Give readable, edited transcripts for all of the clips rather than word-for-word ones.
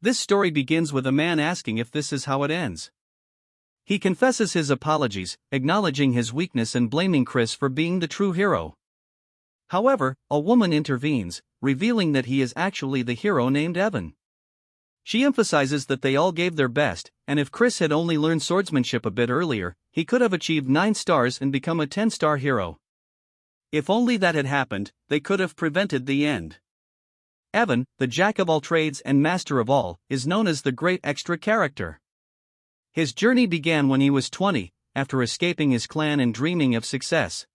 This story begins with a man asking if this is how it ends. He confesses his apologies, acknowledging his weakness and blaming Chris for being the true hero. However, a woman intervenes, revealing that he is actually the hero named Evan. She emphasizes that they all gave their best, and if Chris had only learned swordsmanship a bit earlier, he could have achieved 9 stars and become a 10-star hero. If only that had happened, they could have prevented the end. Evan, the jack of all trades and master of all, is known as the great extra character. His journey began when he was 20, after escaping his clan and dreaming of success.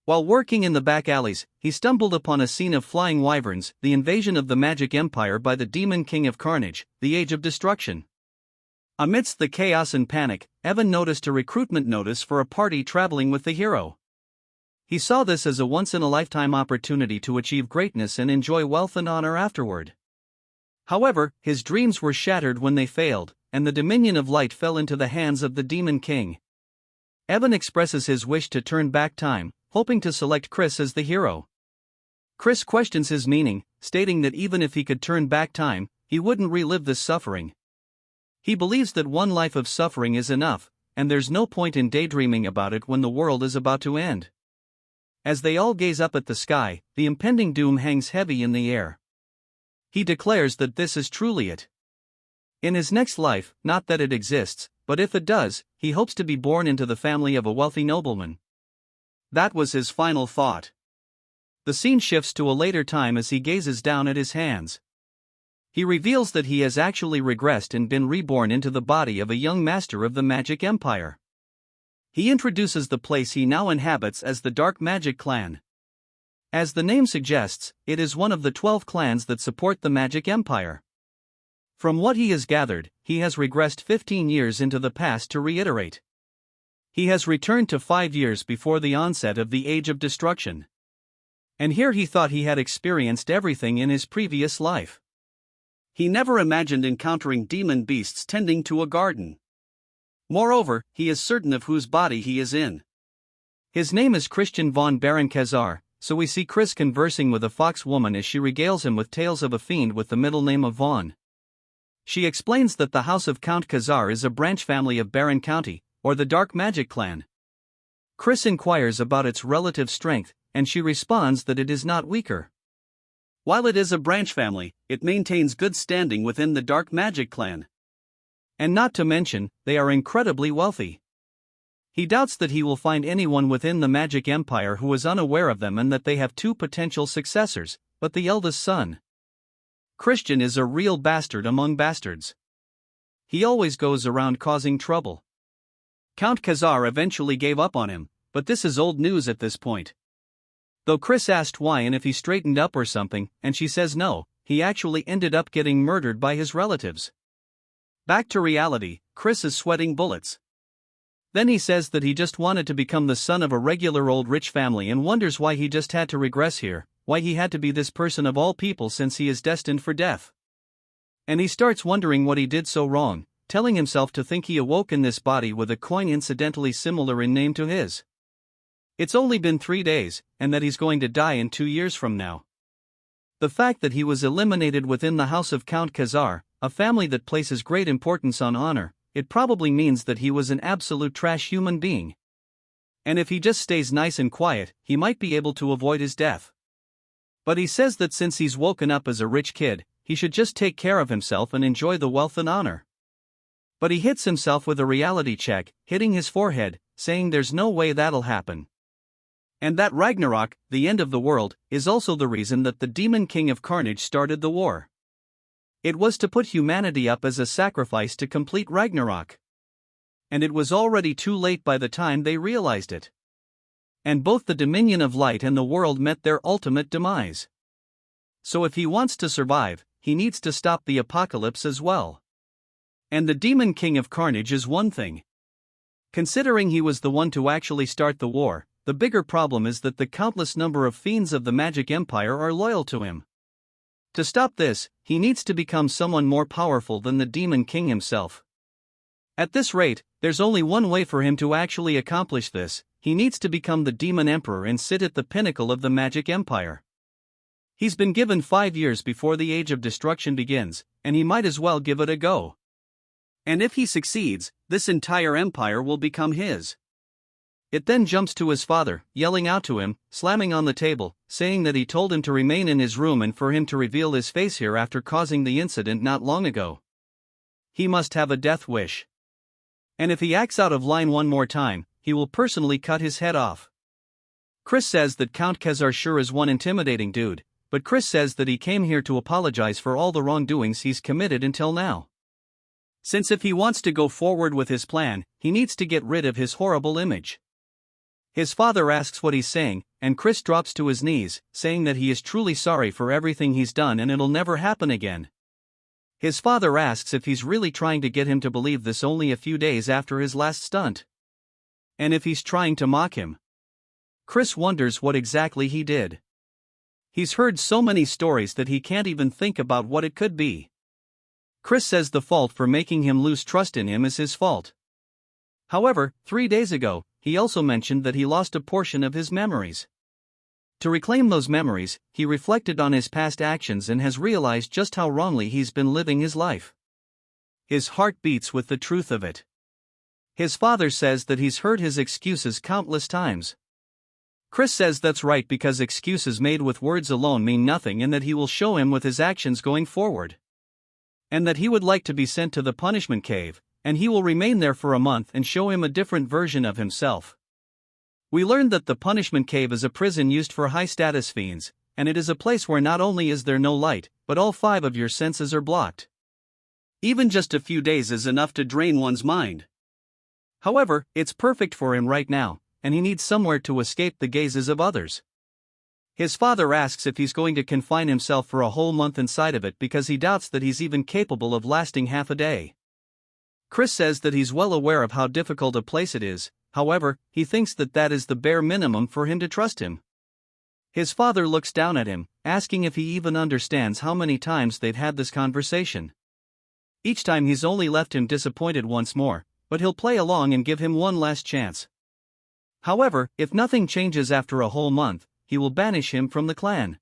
While working in the back alleys, he stumbled upon a scene of flying wyverns, the invasion of the Magic Empire by the Demon King of Carnage, the Age of Destruction. Amidst the chaos and panic, Evan noticed a recruitment notice for a party traveling with the hero. He saw this as a once-in-a-lifetime opportunity to achieve greatness and enjoy wealth and honor afterward. However, his dreams were shattered when they failed, and the Dominion of Light fell into the hands of the Demon King. Evan expresses his wish to turn back time, hoping to select Chris as the hero. Chris questions his meaning, stating that even if he could turn back time, he wouldn't relive this suffering. He believes that one life of suffering is enough, and there's no point in daydreaming about it when the world is about to end. As they all gaze up at the sky, the impending doom hangs heavy in the air. He declares that this is truly it. In his next life, not that it exists, but if it does, he hopes to be born into the family of a wealthy nobleman. That was his final thought. The scene shifts to a later time as he gazes down at his hands. He reveals that he has actually regressed and been reborn into the body of a young master of the Magic Empire. He introduces the place he now inhabits as the Dark Magic Clan. As the name suggests, it is one of the 12 clans that support the Magic Empire. From what he has gathered, he has regressed 15 years into the past to reiterate. He has returned to 5 years before the onset of the Age of Destruction. And here he thought he had experienced everything in his previous life. He never imagined encountering demon beasts tending to a garden. Moreover, he is certain of whose body he is in. His name is Christian von Baron-Khazar, so we see Chris conversing with a fox woman as she regales him with tales of a fiend with the middle name of Von. She explains that the house of Count Khazar is a branch family of Baron County, or the Dark Magic Clan. Chris inquires about its relative strength, and she responds that it is not weaker. While it is a branch family, it maintains good standing within the Dark Magic Clan. And not to mention, they are incredibly wealthy. He doubts that he will find anyone within the Magic Empire who is unaware of them and that they have 2 potential successors, but the eldest son, Christian, is a real bastard among bastards. He always goes around causing trouble. Count Khazar eventually gave up on him, but this is old news at this point. Though Chris asked why and if he straightened up or something, and she says no, he actually ended up getting murdered by his relatives. Back to reality, Chris is sweating bullets. Then he says that he just wanted to become the son of a regular old rich family and wonders why he just had to regress here, why he had to be this person of all people since he is destined for death. And he starts wondering what he did so wrong, telling himself to think he awoke in this body with a coin incidentally similar in name to his. It's only been 3 days, and that he's going to die in 2 years from now. The fact that he was eliminated within the house of Count Khazar, a family that places great importance on honor, it probably means that he was an absolute trash human being. And if he just stays nice and quiet, he might be able to avoid his death. But he says that since he's woken up as a rich kid, he should just take care of himself and enjoy the wealth and honor. But he hits himself with a reality check, hitting his forehead, saying there's no way that'll happen. And that Ragnarok, the end of the world, is also the reason that the Demon King of Carnage started the war. It was to put humanity up as a sacrifice to complete Ragnarok. And it was already too late by the time they realized it. And both the Dominion of Light and the world met their ultimate demise. So if he wants to survive, he needs to stop the apocalypse as well. And the Demon King of Carnage is one thing. Considering he was the one to actually start the war, the bigger problem is that the countless number of fiends of the Magic Empire are loyal to him. To stop this, he needs to become someone more powerful than the Demon King himself. At this rate, there's only one way for him to actually accomplish this: he needs to become the Demon Emperor and sit at the pinnacle of the Magic Empire. He's been given 5 years before the Age of Destruction begins, and he might as well give it a go. And if he succeeds, this entire empire will become his. It then jumps to his father, yelling out to him, slamming on the table, saying that he told him to remain in his room and for him to reveal his face here after causing the incident not long ago. He must have a death wish. And if he acts out of line one more time, he will personally cut his head off. Chris says that Count Khazar sure is one intimidating dude, but Chris says that he came here to apologize for all the wrongdoings he's committed until now. Since if he wants to go forward with his plan, he needs to get rid of his horrible image. His father asks what he's saying, and Chris drops to his knees, saying that he is truly sorry for everything he's done and it'll never happen again. His father asks if he's really trying to get him to believe this only a few days after his last stunt. And if he's trying to mock him. Chris wonders what exactly he did. He's heard so many stories that he can't even think about what it could be. Chris says the fault for making him lose trust in him is his fault. However, 3 days ago, he also mentioned that he lost a portion of his memories. To reclaim those memories, he reflected on his past actions and has realized just how wrongly he's been living his life. His heart beats with the truth of it. His father says that he's heard his excuses countless times. Chris says that's right because excuses made with words alone mean nothing and that he will show him with his actions going forward. And that he would like to be sent to the punishment cave, and he will remain there for a month and show him a different version of himself. We learned that the punishment cave is a prison used for high-status fiends, and it is a place where not only is there no light, but all 5 of your senses are blocked. Even just a few days is enough to drain one's mind. However, it's perfect for him right now, and he needs somewhere to escape the gazes of others. His father asks if he's going to confine himself for a whole month inside of it because he doubts that he's even capable of lasting half a day. Chris says that he's well aware of how difficult a place it is, however, he thinks that that is the bare minimum for him to trust him. His father looks down at him, asking if he even understands how many times they've had this conversation. Each time he's only left him disappointed once more, but he'll play along and give him one last chance. However, if nothing changes after a whole month, he will banish him from the clan.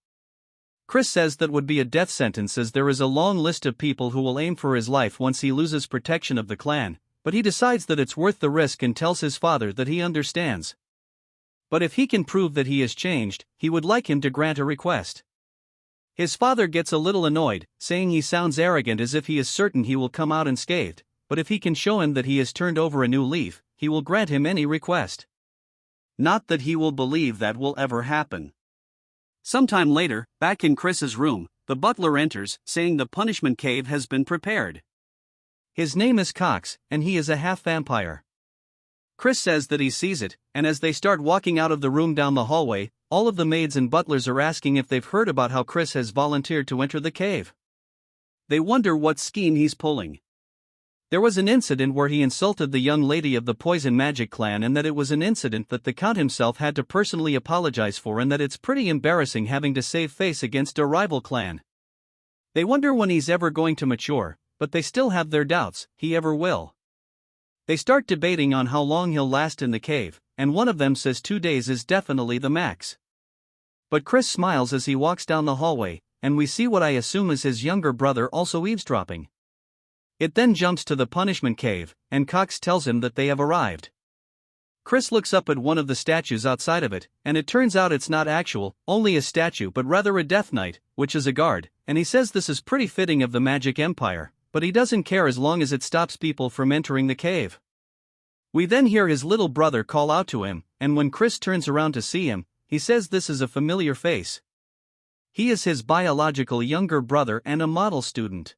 Chris says that would be a death sentence as there is a long list of people who will aim for his life once he loses protection of the clan, but he decides that it's worth the risk and tells his father that he understands. But if he can prove that he has changed, he would like him to grant a request. His father gets a little annoyed, saying he sounds arrogant as if he is certain he will come out unscathed, but if he can show him that he has turned over a new leaf, he will grant him any request. Not that he will believe that will ever happen. Sometime later, back in Chris's room, the butler enters, saying the punishment cave has been prepared. His name is Cox, and he is a half-vampire. Chris says that he sees it, and as they start walking out of the room down the hallway, all of the maids and butlers are asking if they've heard about how Chris has volunteered to enter the cave. They wonder what scheme he's pulling. There was an incident where he insulted the young lady of the Poison Magic clan and that it was an incident that the Count himself had to personally apologize for and that it's pretty embarrassing having to save face against a rival clan. They wonder when he's ever going to mature, but they still have their doubts, he ever will. They start debating on how long he'll last in the cave, and one of them says 2 days is definitely the max. But Chris smiles as he walks down the hallway, and we see what I assume is his younger brother also eavesdropping. It then jumps to the punishment cave, and Cox tells him that they have arrived. Chris looks up at one of the statues outside of it, and it turns out it's not only a statue but rather a Death Knight, which is a guard, and he says this is pretty fitting of the Magic Empire, but he doesn't care as long as it stops people from entering the cave. We then hear his little brother call out to him, and when Chris turns around to see him, he says this is a familiar face. He is his biological younger brother and a model student.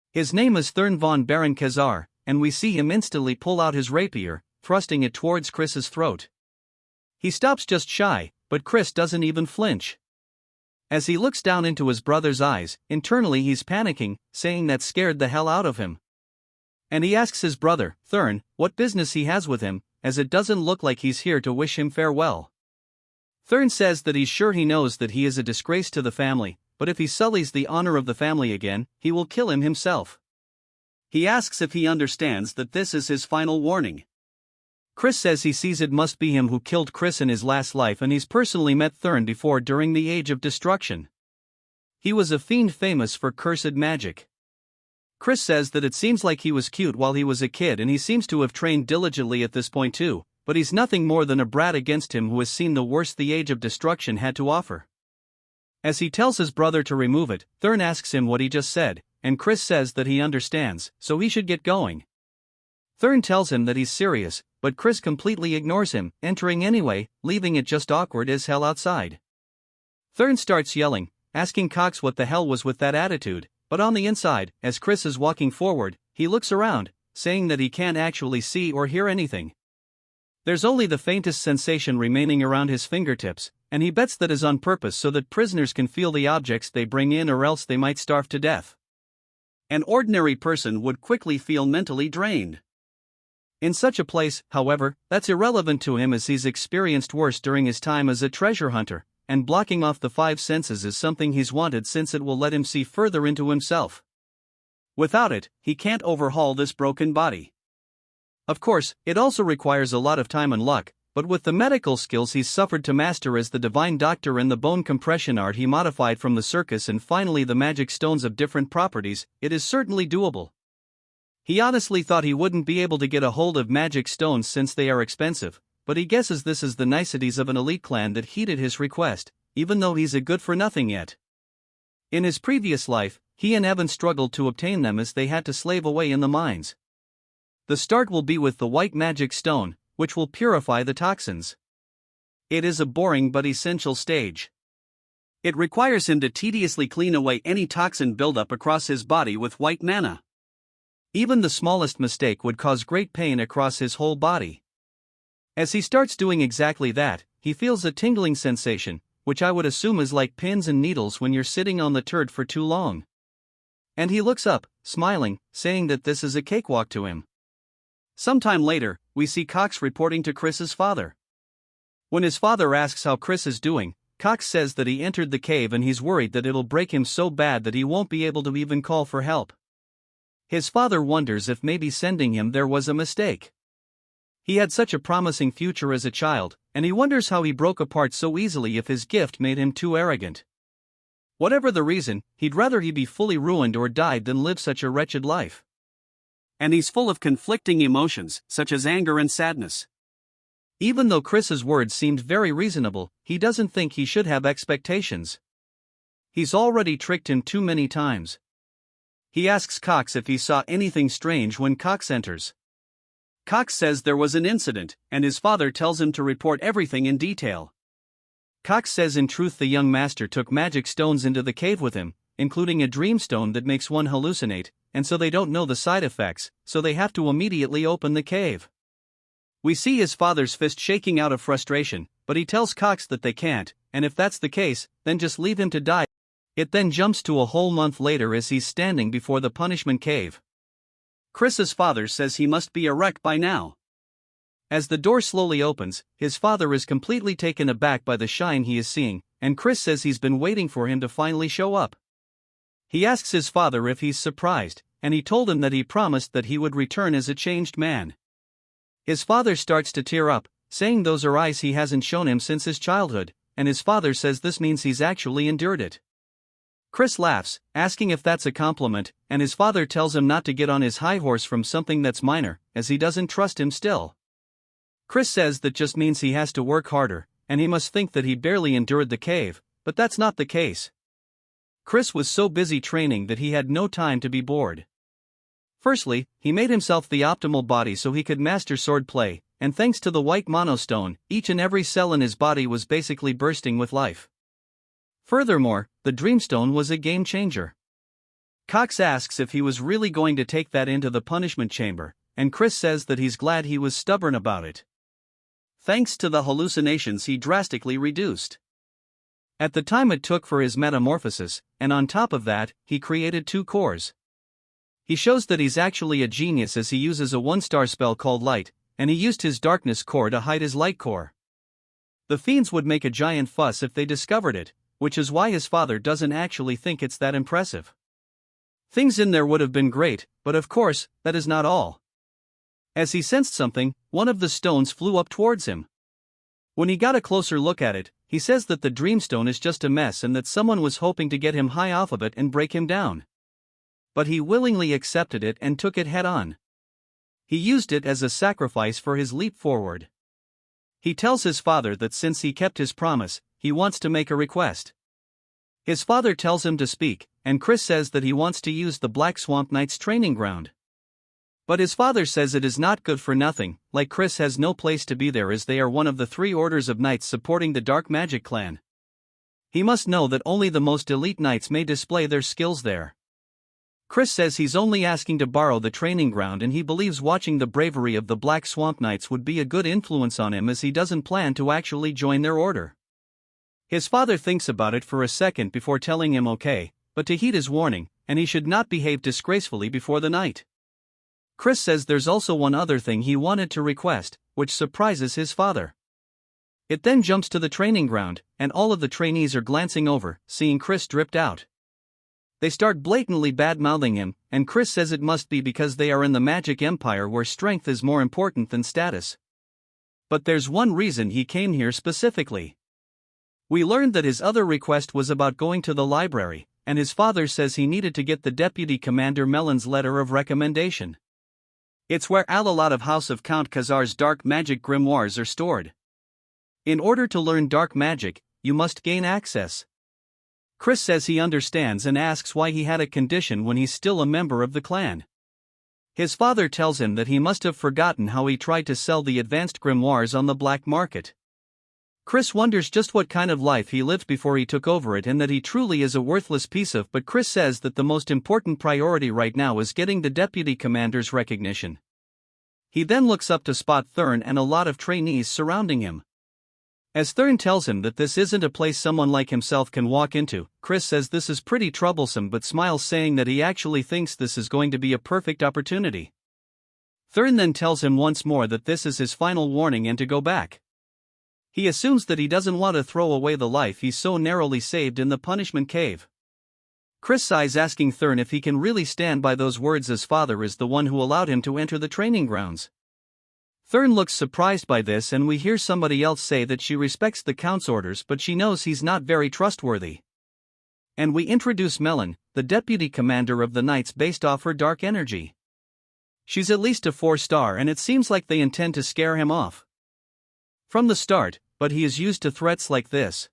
His name is Thurn von Baron Khazar, and we see him instantly pull out his rapier, thrusting it towards Chris's throat. He stops just shy, but Chris doesn't even flinch. As he looks down into his brother's eyes, internally he's panicking, saying that scared the hell out of him. And he asks his brother, Thurn, what business he has with him, as it doesn't look like he's here to wish him farewell. Thurn says that he's sure he knows that he is a disgrace to the family, but if he sullies the honor of the family again, he will kill him himself. He asks if he understands that this is his final warning. Chris says he sees it must be him who killed Chris in his last life and he's personally met Thurn before during the Age of Destruction. He was a fiend famous for cursed magic. Chris says that it seems like he was cute while he was a kid and he seems to have trained diligently at this point too, but he's nothing more than a brat against him who has seen the worst the Age of Destruction had to offer. As he tells his brother to remove it, Thurn asks him what he just said, and Chris says that he understands, so he should get going. Thurn tells him that he's serious, but Chris completely ignores him, entering anyway, leaving it just awkward as hell outside. Thurn starts yelling, asking Cox what the hell was with that attitude, but on the inside, as Chris is walking forward, he looks around, saying that he can't actually see or hear anything. There's only the faintest sensation remaining around his fingertips, and he bets that is on purpose so that prisoners can feel the objects they bring in or else they might starve to death. An ordinary person would quickly feel mentally drained. In such a place, however, that's irrelevant to him as he's experienced worse during his time as a treasure hunter, and blocking off the five senses is something he's wanted since it will let him see further into himself. Without it, he can't overhaul this broken body. Of course, it also requires a lot of time and luck, but with the medical skills he's suffered to master as the divine doctor and the bone compression art he modified from the circus and finally the magic stones of different properties, it is certainly doable. He honestly thought he wouldn't be able to get a hold of magic stones since they are expensive, but he guesses this is the niceties of an elite clan that heeded his request, even though he's a good-for-nothing yet. In his previous life, he and Evan struggled to obtain them as they had to slave away in the mines. The start will be with the white magic stone, which will purify the toxins. It is a boring but essential stage. It requires him to tediously clean away any toxin buildup across his body with white mana. Even the smallest mistake would cause great pain across his whole body. As he starts doing exactly that, he feels a tingling sensation, which I would assume is like pins and needles when you're sitting on the turd for too long. And he looks up, smiling, saying that this is a cakewalk to him. Sometime later, we see Cox reporting to Chris's father. When his father asks how Chris is doing, Cox says that he entered the cave and he's worried that it'll break him so bad that he won't be able to even call for help. His father wonders if maybe sending him there was a mistake. He had such a promising future as a child, and he wonders how he broke apart so easily if his gift made him too arrogant. Whatever the reason, he'd rather he be fully ruined or died than live such a wretched life. And he's full of conflicting emotions, such as anger and sadness. Even though Chris's words seemed very reasonable, he doesn't think he should have expectations. He's already tricked him too many times. He asks Cox if he saw anything strange when Cox enters. Cox says there was an incident, and his father tells him to report everything in detail. Cox says in truth the young master took magic stones into the cave with him, including a dream stone that makes one hallucinate, and so they don't know the side effects, so they have to immediately open the cave. We see his father's fist shaking out of frustration, but he tells Cox that they can't, and if that's the case, then just leave him to die. It then jumps to a whole month later as he's standing before the punishment cave. Chris's father says he must be a wreck by now. As the door slowly opens, his father is completely taken aback by the shine he is seeing, and Chris says he's been waiting for him to finally show up. He asks his father if he's surprised, and he told him that he promised that he would return as a changed man. His father starts to tear up, saying those are eyes he hasn't shown him since his childhood, and his father says this means he's actually endured it. Chris laughs, asking if that's a compliment, and his father tells him not to get on his high horse from something that's minor, as he doesn't trust him still. Chris says that just means he has to work harder, and he must think that he barely endured the cave, but that's not the case. Chris was so busy training that he had no time to be bored. Firstly, he made himself the optimal body so he could master swordplay, and thanks to the white monostone, each and every cell in his body was basically bursting with life. Furthermore, the Dreamstone was a game changer. Cox asks if he was really going to take that into the punishment chamber, and Chris says that he's glad he was stubborn about it. Thanks to the hallucinations he drastically reduced. At the time it took for his metamorphosis, and on top of that, he created 2 cores. He shows that he's actually a genius as he uses a 1-star spell called Light, and he used his darkness core to hide his light core. The fiends would make a giant fuss if they discovered it, which is why his father doesn't actually think it's that impressive. Things in there would have been great, but of course, that is not all. As he sensed something, one of the stones flew up towards him. When he got a closer look at it, he says that the Dreamstone is just a mess and that someone was hoping to get him high off of it and break him down. But he willingly accepted it and took it head on. He used it as a sacrifice for his leap forward. He tells his father that since he kept his promise, he wants to make a request. His father tells him to speak, and Chris says that he wants to use the Black Swamp Knight's training ground. But his father says it is not good for nothing, like Chris has no place to be there as they are one of the 3 orders of knights supporting the Dark Magic clan. He must know that only the most elite knights may display their skills there. Chris says he's only asking to borrow the training ground and he believes watching the bravery of the Black Swamp Knights would be a good influence on him as he doesn't plan to actually join their order. His father thinks about it for a second before telling him okay, but to heed his warning, and he should not behave disgracefully before the night. Chris says there's also one other thing he wanted to request, which surprises his father. It then jumps to the training ground, and all of the trainees are glancing over, seeing Chris dripped out. They start blatantly bad-mouthing him, and Chris says it must be because they are in the Magic Empire where strength is more important than status. But there's one reason he came here specifically. We learned that his other request was about going to the library, and his father says he needed to get the Deputy Commander Melon's letter of recommendation. It's where a lot of House of Count Khazar's dark magic grimoires are stored. In order to learn dark magic, you must gain access. Chris says he understands and asks why he had a condition when he's still a member of the clan. His father tells him that he must have forgotten how he tried to sell the advanced grimoires on the black market. Chris wonders just what kind of life he lived before he took over it and that he truly is a worthless piece of, but Chris says that the most important priority right now is getting the deputy commander's recognition. He then looks up to spot Thurn and a lot of trainees surrounding him. As Thurn tells him that this isn't a place someone like himself can walk into, Chris says this is pretty troublesome but smiles, saying that he actually thinks this is going to be a perfect opportunity. Thurn then tells him once more that this is his final warning and to go back. He assumes that he doesn't want to throw away the life he's so narrowly saved in the punishment cave. Chris sighs, asking Thurn if he can really stand by those words as father is the one who allowed him to enter the training grounds. Thurn looks surprised by this and we hear somebody else say that she respects the Count's orders but she knows he's not very trustworthy. And we introduce Melon, the deputy commander of the Knights based off her dark energy. She's at least a 4-star and it seems like they intend to scare him off from the start, but he is used to threats like this.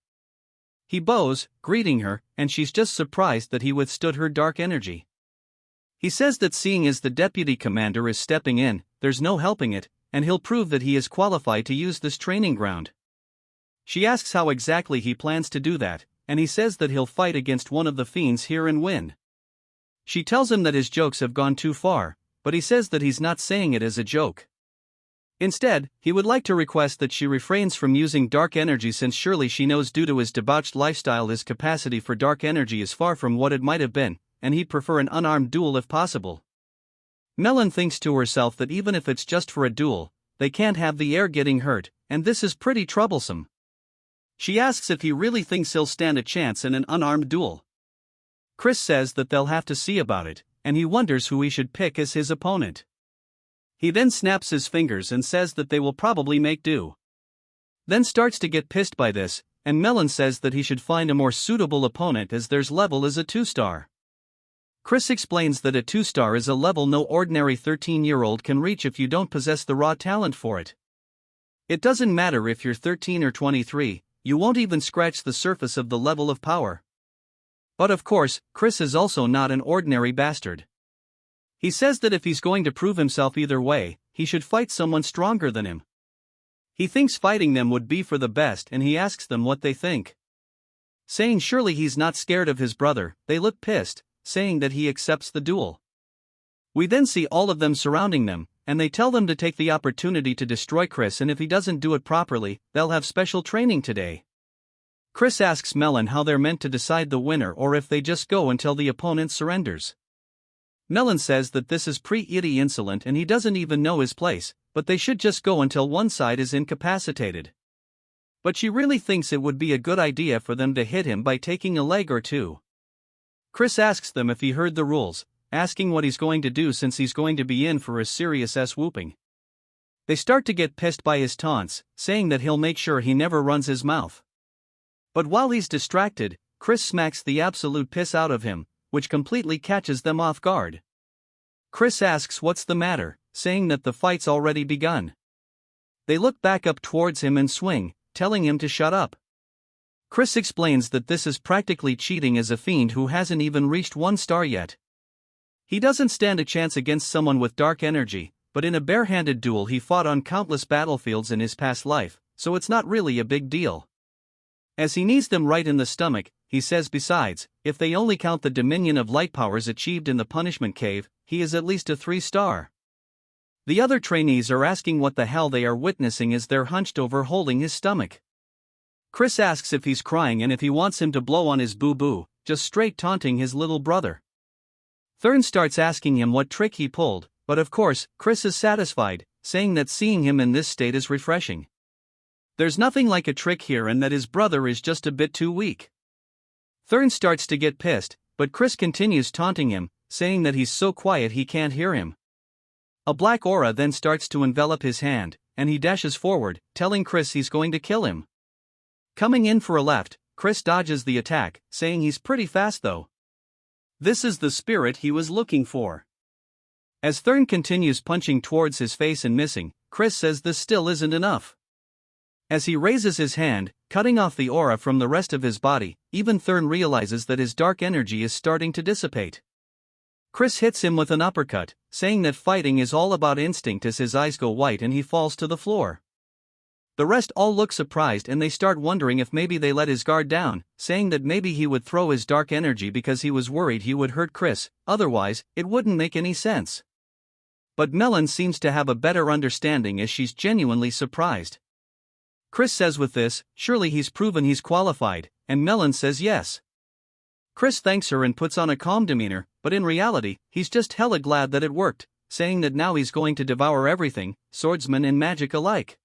He bows, greeting her, and she's just surprised that he withstood her dark energy. He says that seeing as the deputy commander is stepping in, there's no helping it, and he'll prove that he is qualified to use this training ground. She asks how exactly he plans to do that, and he says that he'll fight against one of the fiends here and win. She tells him that his jokes have gone too far, but he says that he's not saying it as a joke. Instead, he would like to request that she refrains from using dark energy since surely she knows due to his debauched lifestyle his capacity for dark energy is far from what it might have been, and he'd prefer an unarmed duel if possible. Melon thinks to herself that even if it's just for a duel, they can't have the heir getting hurt, and this is pretty troublesome. She asks if he really thinks he'll stand a chance in an unarmed duel. Chris says that they'll have to see about it, and he wonders who he should pick as his opponent. He then snaps his fingers and says that they will probably make do. Then starts to get pissed by this, and Melon says that he should find a more suitable opponent as their level is a 2-star. Chris explains that a 2-star is a level no ordinary 13-year-old can reach if you don't possess the raw talent for it. It doesn't matter if you're 13 or 23, you won't even scratch the surface of the level of power. But of course, Chris is also not an ordinary bastard. He says that if he's going to prove himself either way, he should fight someone stronger than him. He thinks fighting them would be for the best and he asks them what they think. Saying surely he's not scared of his brother, they look pissed, saying that he accepts the duel. We then see all of them surrounding them, and they tell them to take the opportunity to destroy Chris, and if he doesn't do it properly, they'll have special training today. Chris asks Melon how they're meant to decide the winner or if they just go until the opponent surrenders. Melon says that this is pretty insolent and he doesn't even know his place, but they should just go until one side is incapacitated. But she really thinks it would be a good idea for them to hit him by taking a leg or two. Chris asks them if he heard the rules, asking what he's going to do since he's going to be in for a serious whooping. They start to get pissed by his taunts, saying that he'll make sure he never runs his mouth. But while he's distracted, Chris smacks the absolute piss out of him, which completely catches them off guard. Chris asks what's the matter, saying that the fight's already begun. They look back up towards him and swing, telling him to shut up. Chris explains that this is practically cheating as a fiend who hasn't even reached 1 star yet. He doesn't stand a chance against someone with dark energy, but in a barehanded duel he fought on countless battlefields in his past life, so it's not really a big deal. As he knees them right in the stomach, he says besides, if they only count the dominion of light powers achieved in the punishment cave, he is at least a 3 star. The other trainees are asking what the hell they are witnessing as they're hunched over holding his stomach. Chris asks if he's crying and if he wants him to blow on his boo-boo, just straight taunting his little brother. Thurn starts asking him what trick he pulled, but of course, Chris is satisfied, saying that seeing him in this state is refreshing. There's nothing like a trick here and that his brother is just a bit too weak. Thurn starts to get pissed, but Chris continues taunting him, saying that he's so quiet he can't hear him. A black aura then starts to envelop his hand, and he dashes forward, telling Chris he's going to kill him. Coming in for a left, Chris dodges the attack, saying he's pretty fast though. This is the spirit he was looking for. As Thurn continues punching towards his face and missing, Chris says this still isn't enough. As he raises his hand, cutting off the aura from the rest of his body, even Thurn realizes that his dark energy is starting to dissipate. Chris hits him with an uppercut, saying that fighting is all about instinct as his eyes go white and he falls to the floor. The rest all look surprised and they start wondering if maybe they let his guard down, saying that maybe he would throw his dark energy because he was worried he would hurt Chris, otherwise, it wouldn't make any sense. But Melon seems to have a better understanding as she's genuinely surprised. Chris says with this, surely he's proven he's qualified, and Melon says yes. Chris thanks her and puts on a calm demeanor, but in reality, he's just hella glad that it worked, saying that now he's going to devour everything, swordsman and magic alike.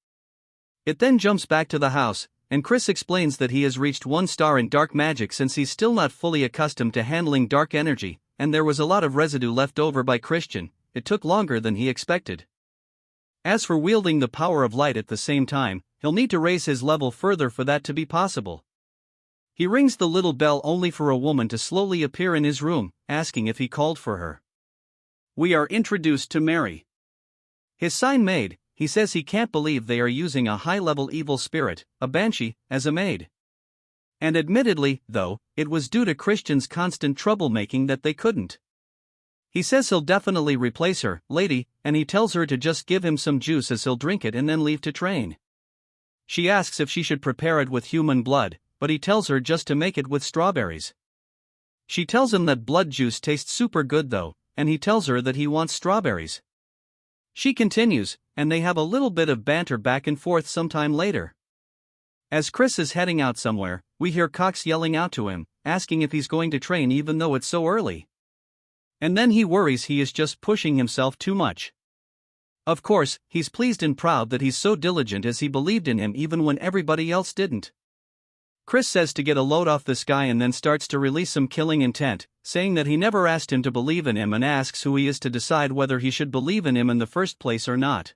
It then jumps back to the house, and Chris explains that he has reached 1 star in dark magic since he's still not fully accustomed to handling dark energy, and there was a lot of residue left over by Christian. It took longer than he expected. As for wielding the power of light at the same time, he'll need to raise his level further for that to be possible. He rings the little bell only for a woman to slowly appear in his room, asking if he called for her. We are introduced to Mary. His sign maid, he says he can't believe they are using a high-level evil spirit, a banshee, as a maid. And admittedly, though, it was due to Christian's constant troublemaking that they couldn't. He says he'll definitely replace her, lady, and he tells her to just give him some juice as he'll drink it and then leave to train. She asks if she should prepare it with human blood, but he tells her just to make it with strawberries. She tells him that blood juice tastes super good though, and he tells her that he wants strawberries. She continues, and they have a little bit of banter back and forth sometime later. As Chris is heading out somewhere, we hear Cox yelling out to him, asking if he's going to train even though it's so early. And then he worries he is just pushing himself too much. Of course, he's pleased and proud that he's so diligent as he believed in him even when everybody else didn't. Chris says to get a load off this guy and then starts to release some killing intent, saying that he never asked him to believe in him and asks who he is to decide whether he should believe in him in the first place or not.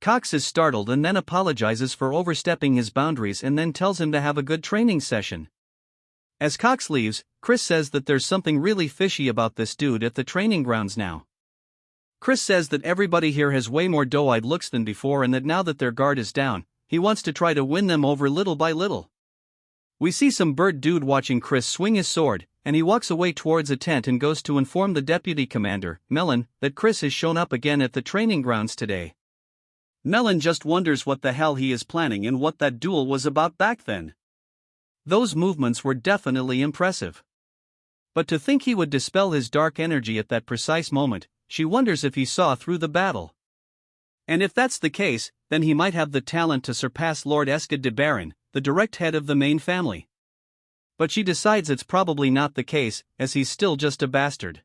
Cox is startled and then apologizes for overstepping his boundaries and then tells him to have a good training session. As Cox leaves, Chris says that there's something really fishy about this dude at the training grounds now. Chris says that everybody here has way more doe-eyed looks than before and that now that their guard is down, he wants to try to win them over little by little. We see some bird dude watching Chris swing his sword, and he walks away towards a tent and goes to inform the deputy commander, Melon, that Chris has shown up again at the training grounds today. Melon just wonders what the hell he is planning and what that duel was about back then. Those movements were definitely impressive. But to think he would dispel his dark energy at that precise moment, she wonders if he saw through the battle. And if that's the case, then he might have the talent to surpass Lord Eskid de Baron, the direct head of the main family. But she decides it's probably not the case, as he's still just a bastard.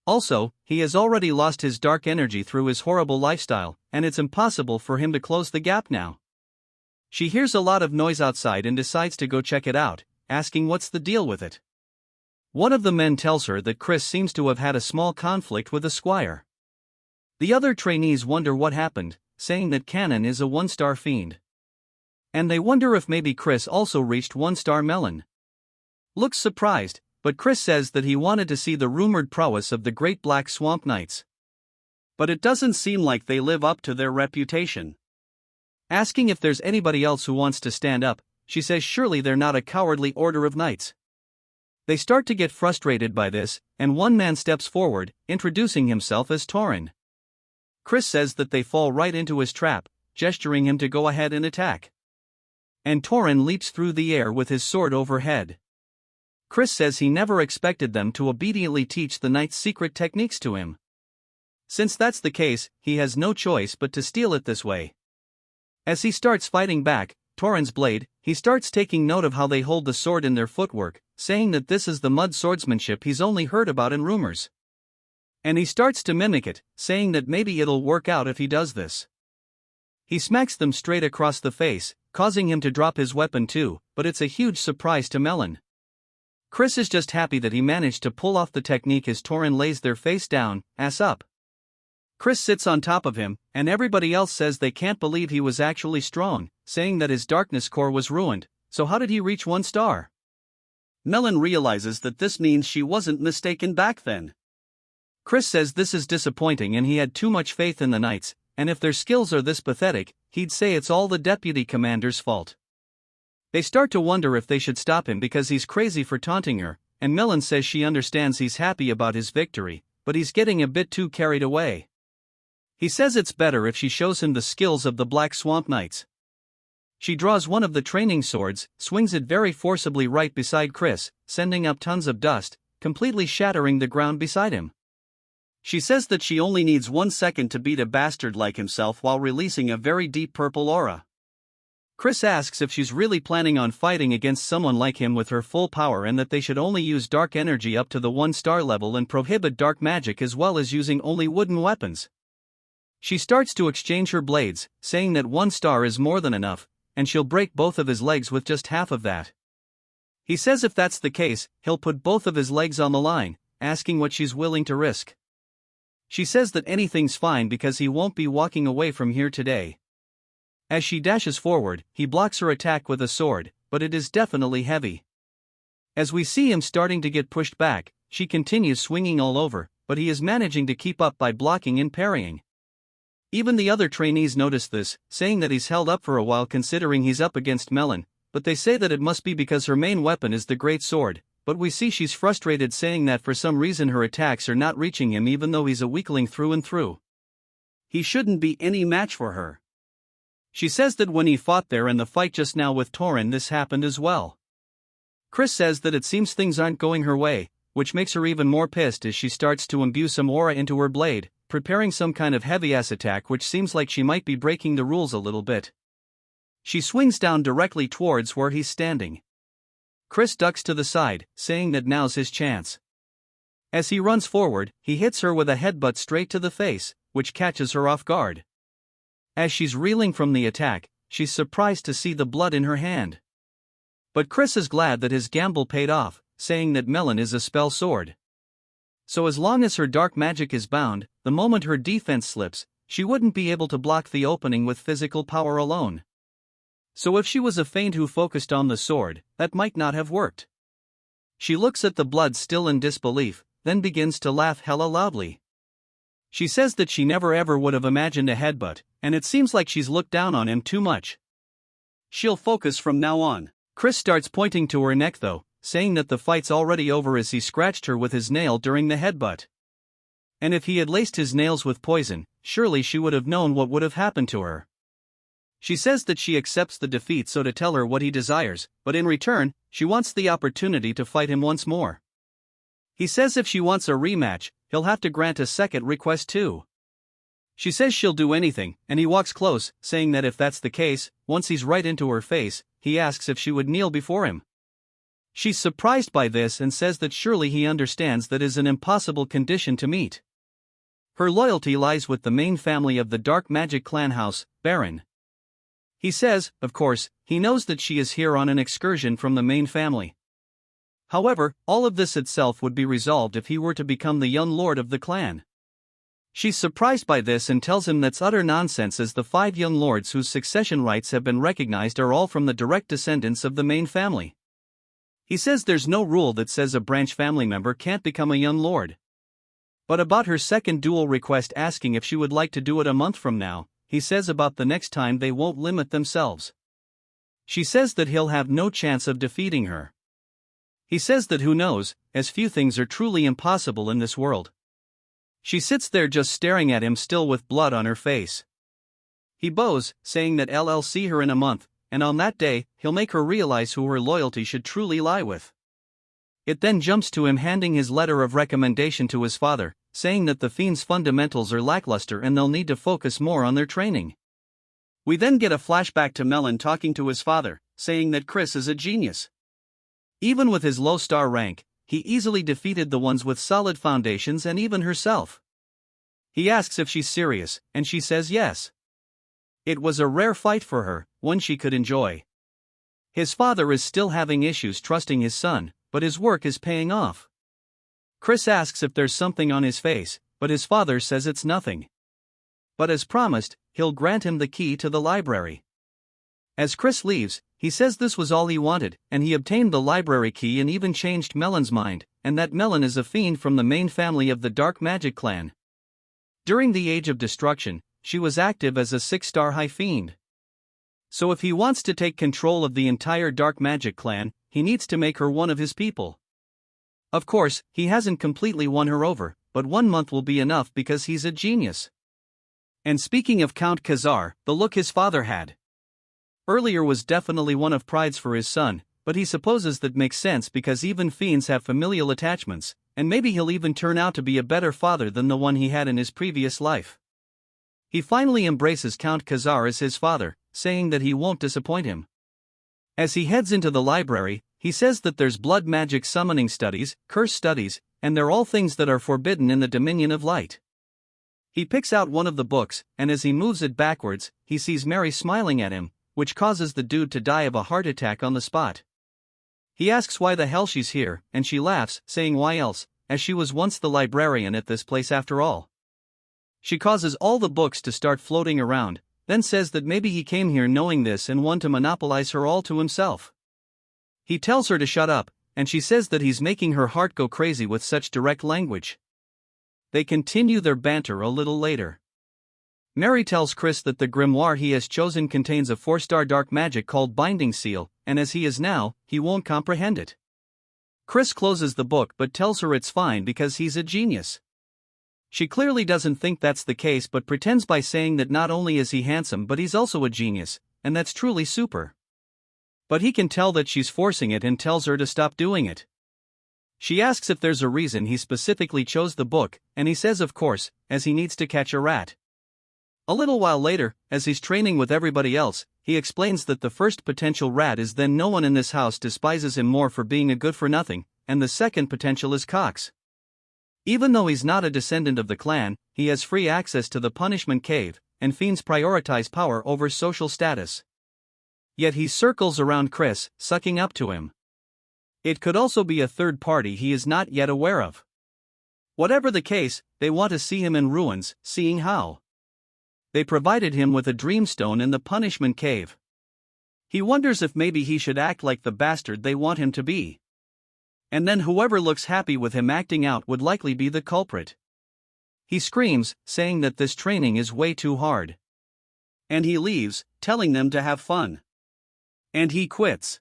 Also, he has already lost his dark energy through his horrible lifestyle, and it's impossible for him to close the gap now. She hears a lot of noise outside and decides to go check it out, asking what's the deal with it. One of the men tells her that Chris seems to have had a small conflict with a squire. The other trainees wonder what happened, saying that Cannon is a 1-star fiend. and they wonder if maybe Chris also reached 1-star Melon. Looks surprised, but Chris says that he wanted to see the rumored prowess of the Great Black Swamp Knights. But it doesn't seem like they live up to their reputation. Asking if there's anybody else who wants to stand up, she says surely they're not a cowardly order of knights. They start to get frustrated by this, and one man steps forward, introducing himself as Tauren. Chris says that they fall right into his trap, gesturing him to go ahead and attack. And Tauren leaps through the air with his sword overhead. Chris says he never expected them to obediently teach the knight's secret techniques to him. Since that's the case, he has no choice but to steal it this way. As he starts fighting back, Tauren's blade, he starts taking note of how they hold the sword in their footwork, saying that this is the mud swordsmanship he's only heard about in rumors. And he starts to mimic it, saying that maybe it'll work out if he does this. He smacks them straight across the face, causing him to drop his weapon too, but it's a huge surprise to Melon. Chris is just happy that he managed to pull off the technique as Tauren lays their face down, ass up. Chris sits on top of him, and everybody else says they can't believe he was actually strong, saying that his darkness core was ruined, so how did he reach 1 star? Melon realizes that this means she wasn't mistaken back then. Chris says this is disappointing and he had too much faith in the knights, and if their skills are this pathetic, he'd say it's all the deputy commander's fault. They start to wonder if they should stop him because he's crazy for taunting her, and Melon says she understands he's happy about his victory, but he's getting a bit too carried away. He says it's better if she shows him the skills of the Black Swamp Knights. She draws one of the training swords, swings it very forcibly right beside Chris, sending up tons of dust, completely shattering the ground beside him. She says that she only needs 1 second to beat a bastard like himself while releasing a very deep purple aura. Chris asks if she's really planning on fighting against someone like him with her full power and that they should only use dark energy up to the 1-star level and prohibit dark magic as well as using only wooden weapons. She starts to exchange her blades, saying that 1 star is more than enough, and she'll break both of his legs with just half of that. He says if that's the case, he'll put both of his legs on the line, asking what she's willing to risk. She says that anything's fine because he won't be walking away from here today. As she dashes forward, he blocks her attack with a sword, but it is definitely heavy. As we see him starting to get pushed back, she continues swinging all over, but he is managing to keep up by blocking and parrying. Even the other trainees notice this, saying that he's held up for a while considering he's up against Melon, but they say that it must be because her main weapon is the great sword, but we see she's frustrated saying that for some reason her attacks are not reaching him even though he's a weakling through and through. He shouldn't be any match for her. She says that when he fought there in the fight just now with Tauren this happened as well. Chris says that it seems things aren't going her way, which makes her even more pissed as she starts to imbue some aura into her blade, preparing some kind of heavy-ass attack which seems like she might be breaking the rules a little bit. She swings down directly towards where he's standing. Chris ducks to the side, saying that now's his chance. As he runs forward, he hits her with a headbutt straight to the face, which catches her off guard. As she's reeling from the attack, she's surprised to see the blood in her hand. But Chris is glad that his gamble paid off, saying that Melon is a spell sword. So as long as her dark magic is bound, the moment her defense slips, she wouldn't be able to block the opening with physical power alone. So if she was a fiend who focused on the sword, that might not have worked. She looks at the blood still in disbelief, then begins to laugh hella loudly. She says that she never ever would have imagined a headbutt, and it seems like she's looked down on him too much. She'll focus from now on. Chris starts pointing to her neck though, saying that the fight's already over as he scratched her with his nail during the headbutt. And if he had laced his nails with poison, surely she would have known what would have happened to her. She says that she accepts the defeat so to tell her what he desires, but in return, she wants the opportunity to fight him once more. He says if she wants a rematch, he'll have to grant a second request too. She says she'll do anything, and he walks close, saying that if that's the case, once he's right into her face, he asks if she would kneel before him. She's surprised by this and says that surely he understands that is an impossible condition to meet. Her loyalty lies with the main family of the dark magic clan house, Baron. He says, of course, he knows that she is here on an excursion from the main family. However, all of this itself would be resolved if he were to become the young lord of the clan. She's surprised by this and tells him that's utter nonsense, as the 5 young lords whose succession rights have been recognized are all from the direct descendants of the main family. He says there's no rule that says a branch family member can't become a young lord. But about her second duel request, asking if she would like to do it a month from now, he says about the next time they won't limit themselves. She says that he'll have no chance of defeating her. He says that who knows, as few things are truly impossible in this world. She sits there just staring at him, still with blood on her face. He bows, saying that I'll see her in a month, and on that day, he'll make her realize who her loyalty should truly lie with. It then jumps to him handing his letter of recommendation to his father, saying that the fiend's fundamentals are lackluster and they'll need to focus more on their training. We then get a flashback to Melon talking to his father, saying that Chris is a genius. Even with his low star rank, he easily defeated the ones with solid foundations and even herself. He asks if she's serious, and she says yes. It was a rare fight for her, one she could enjoy. His father is still having issues trusting his son, but his work is paying off. Chris asks if there's something on his face, but his father says it's nothing. But as promised, he'll grant him the key to the library. As Chris leaves, he says this was all he wanted, and he obtained the library key and even changed Melon's mind, and that Melon is a fiend from the main family of the Dark Magic clan. During the Age of Destruction, she was active as a 6-star high fiend. So if he wants to take control of the entire Dark Magic clan, he needs to make her one of his people. Of course, he hasn't completely won her over, but 1 month will be enough because he's a genius. And speaking of Count Khazar, the look his father had earlier was definitely one of pride's for his son, but he supposes that makes sense because even fiends have familial attachments, and maybe he'll even turn out to be a better father than the one he had in his previous life. He finally embraces Count Khazar as his father, saying that he won't disappoint him. As he heads into the library, he says that there's blood magic summoning studies, curse studies, and they're all things that are forbidden in the Dominion of Light. He picks out one of the books, and as he moves it backwards, he sees Mary smiling at him, which causes the dude to die of a heart attack on the spot. He asks why the hell she's here, and she laughs, saying why else, as she was once the librarian at this place after all. She causes all the books to start floating around, then says that maybe he came here knowing this and want to monopolize her all to himself. He tells her to shut up, and she says that he's making her heart go crazy with such direct language. They continue their banter a little later. Mary tells Chris that the grimoire he has chosen contains a 4-star dark magic called Binding Seal, and as he is now, he won't comprehend it. Chris closes the book but tells her it's fine because he's a genius. She clearly doesn't think that's the case but pretends by saying that not only is he handsome but he's also a genius, and that's truly super. But he can tell that she's forcing it and tells her to stop doing it. She asks if there's a reason he specifically chose the book, and he says of course, as he needs to catch a rat. A little while later, as he's training with everybody else, he explains that the first potential rat is then no one in this house despises him more for being a good-for-nothing, and the second potential is Cox. Even though he's not a descendant of the clan, he has free access to the punishment cave, and fiends prioritize power over social status. Yet he circles around Chris, sucking up to him. It could also be a third party he is not yet aware of. Whatever the case, they want to see him in ruins, seeing how. They provided him with a dreamstone in the punishment cave. He wonders if maybe he should act like the bastard they want him to be. And then whoever looks happy with him acting out would likely be the culprit. He screams, saying that this training is way too hard. And he leaves, telling them to have fun. And he quits.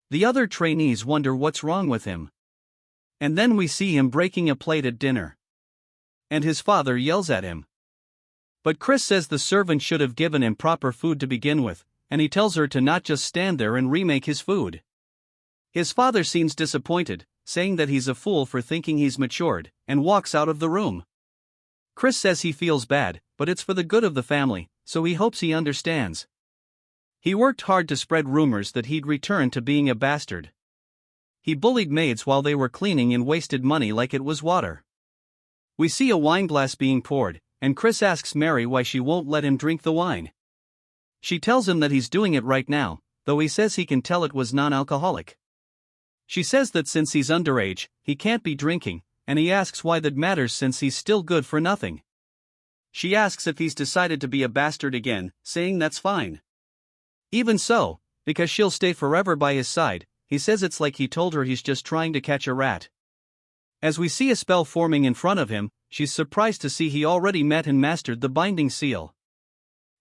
The other trainees wonder what's wrong with him. And then we see him breaking a plate at dinner. And his father yells at him. But Chris says the servant should have given him proper food to begin with, and he tells her to not just stand there and remake his food. His father seems disappointed, saying that he's a fool for thinking he's matured, and walks out of the room. Chris says he feels bad, but it's for the good of the family, so he hopes he understands. He worked hard to spread rumors that he'd return to being a bastard. He bullied maids while they were cleaning and wasted money like it was water. We see a wine glass being poured, and Chris asks Mary why she won't let him drink the wine. She tells him that he's doing it right now, though he says he can tell it was non-alcoholic. She says that since he's underage, he can't be drinking, and he asks why that matters since he's still good for nothing. She asks if he's decided to be a bastard again, saying that's fine. Even so, because she'll stay forever by his side, he says it's like he told her he's just trying to catch a rat. As we see a spell forming in front of him, she's surprised to see he already met and mastered the binding seal.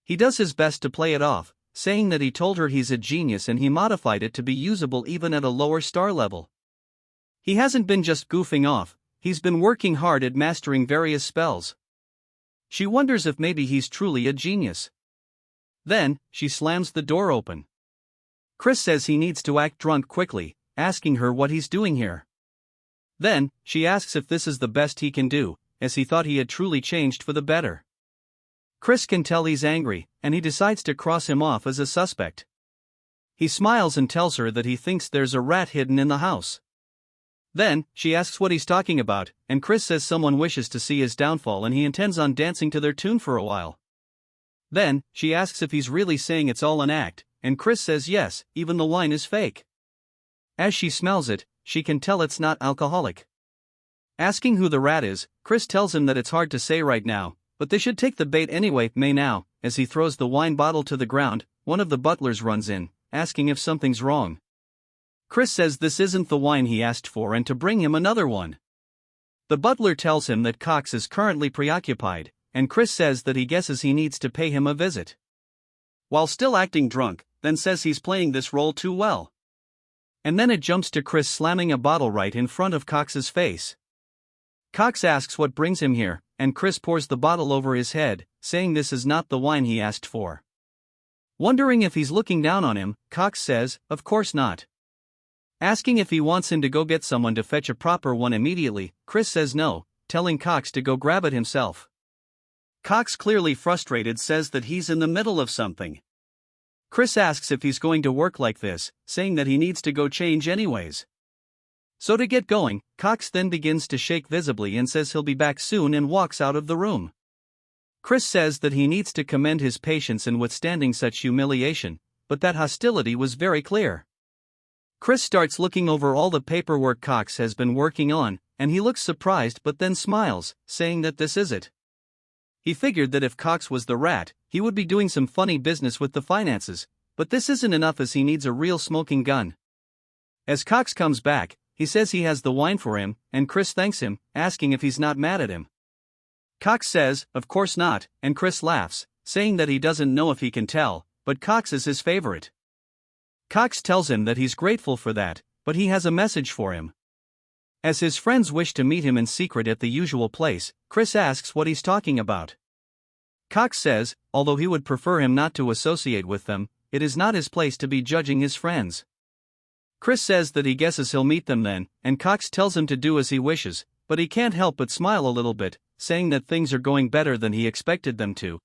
He does his best to play it off, saying that he told her he's a genius and he modified it to be usable even at a lower star level. He hasn't been just goofing off, he's been working hard at mastering various spells. She wonders if maybe he's truly a genius. Then, she slams the door open. Chris says he needs to act drunk quickly, asking her what he's doing here. Then, she asks if this is the best he can do, as he thought he had truly changed for the better. Chris can tell he's angry, and he decides to cross him off as a suspect. He smiles and tells her that he thinks there's a rat hidden in the house. Then, she asks what he's talking about, and Chris says someone wishes to see his downfall and he intends on dancing to their tune for a while. Then, she asks if he's really saying it's all an act, and Chris says yes, even the wine is fake. As she smells it, she can tell it's not alcoholic. Asking who the rat is, Chris tells him that it's hard to say right now, but they should take the bait anyway. May now, as he throws the wine bottle to the ground, one of the butlers runs in, asking if something's wrong. Chris says this isn't the wine he asked for and to bring him another one. The butler tells him that Cox is currently preoccupied, and Chris says that he guesses he needs to pay him a visit. While still acting drunk, then says he's playing this role too well. And then it jumps to Chris slamming a bottle right in front of Cox's face. Cox asks what brings him here, and Chris pours the bottle over his head, saying this is not the wine he asked for. Wondering if he's looking down on him, Cox says, of course not. Asking if he wants him to go get someone to fetch a proper one immediately, Chris says no, telling Cox to go grab it himself. Cox, clearly frustrated, says that he's in the middle of something. Chris asks if he's going to work like this, saying that he needs to go change anyways. So to get going, Cox then begins to shake visibly and says he'll be back soon and walks out of the room. Chris says that he needs to commend his patience in withstanding such humiliation, but that hostility was very clear. Chris starts looking over all the paperwork Cox has been working on, and he looks surprised but then smiles, saying that this is it. He figured that if Cox was the rat, he would be doing some funny business with the finances, but this isn't enough as he needs a real smoking gun. As Cox comes back, he says he has the wine for him, and Chris thanks him, asking if he's not mad at him. Cox says, of course not, and Chris laughs, saying that he doesn't know if he can tell, but Cox is his favorite. Cox tells him that he's grateful for that, but he has a message for him. As his friends wish to meet him in secret at the usual place, Chris asks what he's talking about. Cox says, although he would prefer him not to associate with them, it is not his place to be judging his friends. Chris says that he guesses he'll meet them then, and Cox tells him to do as he wishes, but he can't help but smile a little bit, saying that things are going better than he expected them to.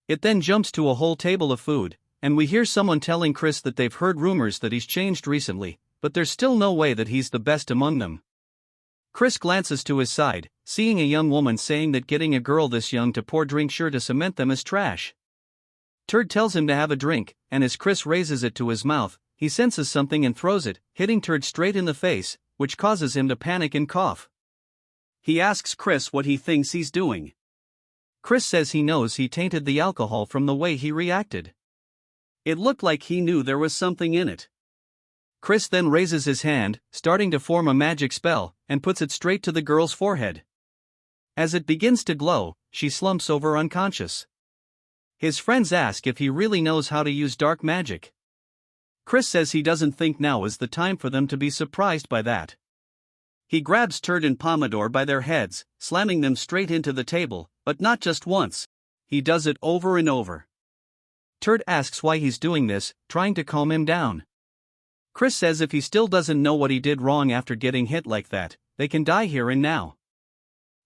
It then jumps to a whole table of food, and we hear someone telling Chris that they've heard rumors that he's changed recently, but there's still no way that he's the best among them. Chris glances to his side, seeing a young woman saying that getting a girl this young to pour drink sure to cement them is trash. Turd tells him to have a drink, and as Chris raises it to his mouth, he senses something and throws it, hitting Turd straight in the face, which causes him to panic and cough. He asks Chris what he thinks he's doing. Chris says he knows he tainted the alcohol from the way he reacted. It looked like he knew there was something in it. Chris then raises his hand, starting to form a magic spell, and puts it straight to the girl's forehead. As it begins to glow, she slumps over unconscious. His friends ask if he really knows how to use dark magic. Chris says he doesn't think now is the time for them to be surprised by that. He grabs Turd and Pomodore by their heads, slamming them straight into the table, but not just once. He does it over and over. Turd asks why he's doing this, trying to calm him down. Chris says if he still doesn't know what he did wrong after getting hit like that, they can die here and now.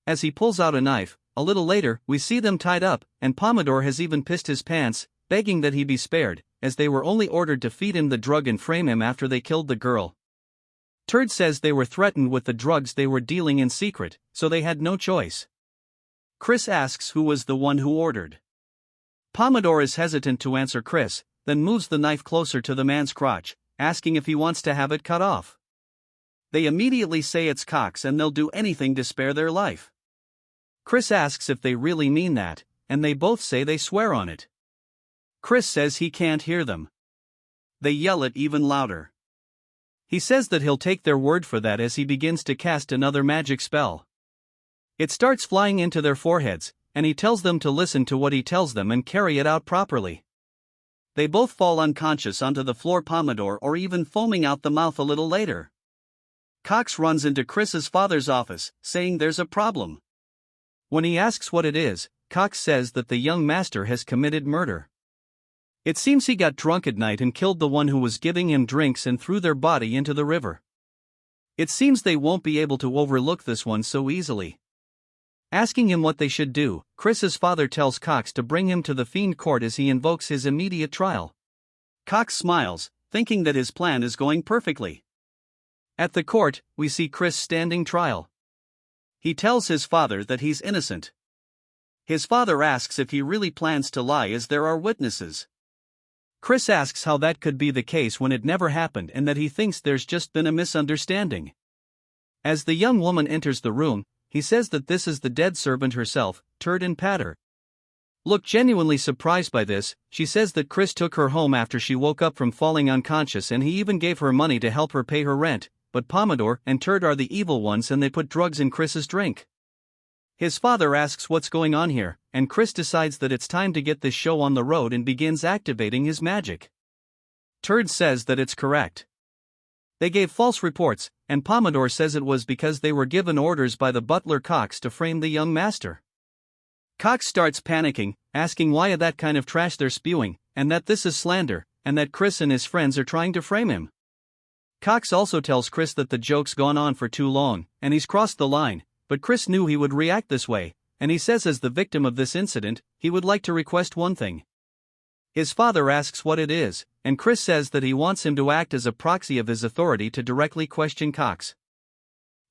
As he pulls out a knife, a little later, we see them tied up, and Pomodore has even pissed his pants, begging that he be spared, as they were only ordered to feed him the drug and frame him after they killed the girl. Turd says they were threatened with the drugs they were dealing in secret, so they had no choice. Chris asks who was the one who ordered. Pomodore is hesitant to answer Chris, then moves the knife closer to the man's crotch, asking if he wants to have it cut off. They immediately say it's Cox and they'll do anything to spare their life. Chris asks if they really mean that, and they both say they swear on it. Chris says he can't hear them. They yell it even louder. He says that he'll take their word for that as he begins to cast another magic spell. It starts flying into their foreheads, and he tells them to listen to what he tells them and carry it out properly. They both fall unconscious onto the floor, Pomodoro or even foaming out the mouth a little later. Cox runs into Chris's father's office, saying there's a problem. When he asks what it is, Cox says that the young master has committed murder. It seems he got drunk at night and killed the one who was giving him drinks and threw their body into the river. It seems they won't be able to overlook this one so easily. Asking him what they should do, Chris's father tells Cox to bring him to the Fiend Court as he invokes his immediate trial. Cox smiles, thinking that his plan is going perfectly. At the court, we see Chris standing trial. He tells his father that he's innocent. His father asks if he really plans to lie as there are witnesses. Chris asks how that could be the case when it never happened and that he thinks there's just been a misunderstanding. As the young woman enters the room, he says that this is the dead servant herself, Turd and Patter. Look genuinely surprised by this, she says that Chris took her home after she woke up from falling unconscious and he even gave her money to help her pay her rent, but Pomodoro and Turd are the evil ones and they put drugs in Chris's drink. His father asks what's going on here, and Chris decides that it's time to get this show on the road and begins activating his magic. Turd says that it's correct. They gave false reports, and Pomodoro says it was because they were given orders by the butler Cox to frame the young master. Cox starts panicking, asking why that kind of trash they're spewing, and that this is slander, and that Chris and his friends are trying to frame him. Cox also tells Chris that the joke's gone on for too long, and he's crossed the line, but Chris knew he would react this way, and he says as the victim of this incident, he would like to request one thing. His father asks what it is, and Chris says that he wants him to act as a proxy of his authority to directly question Cox.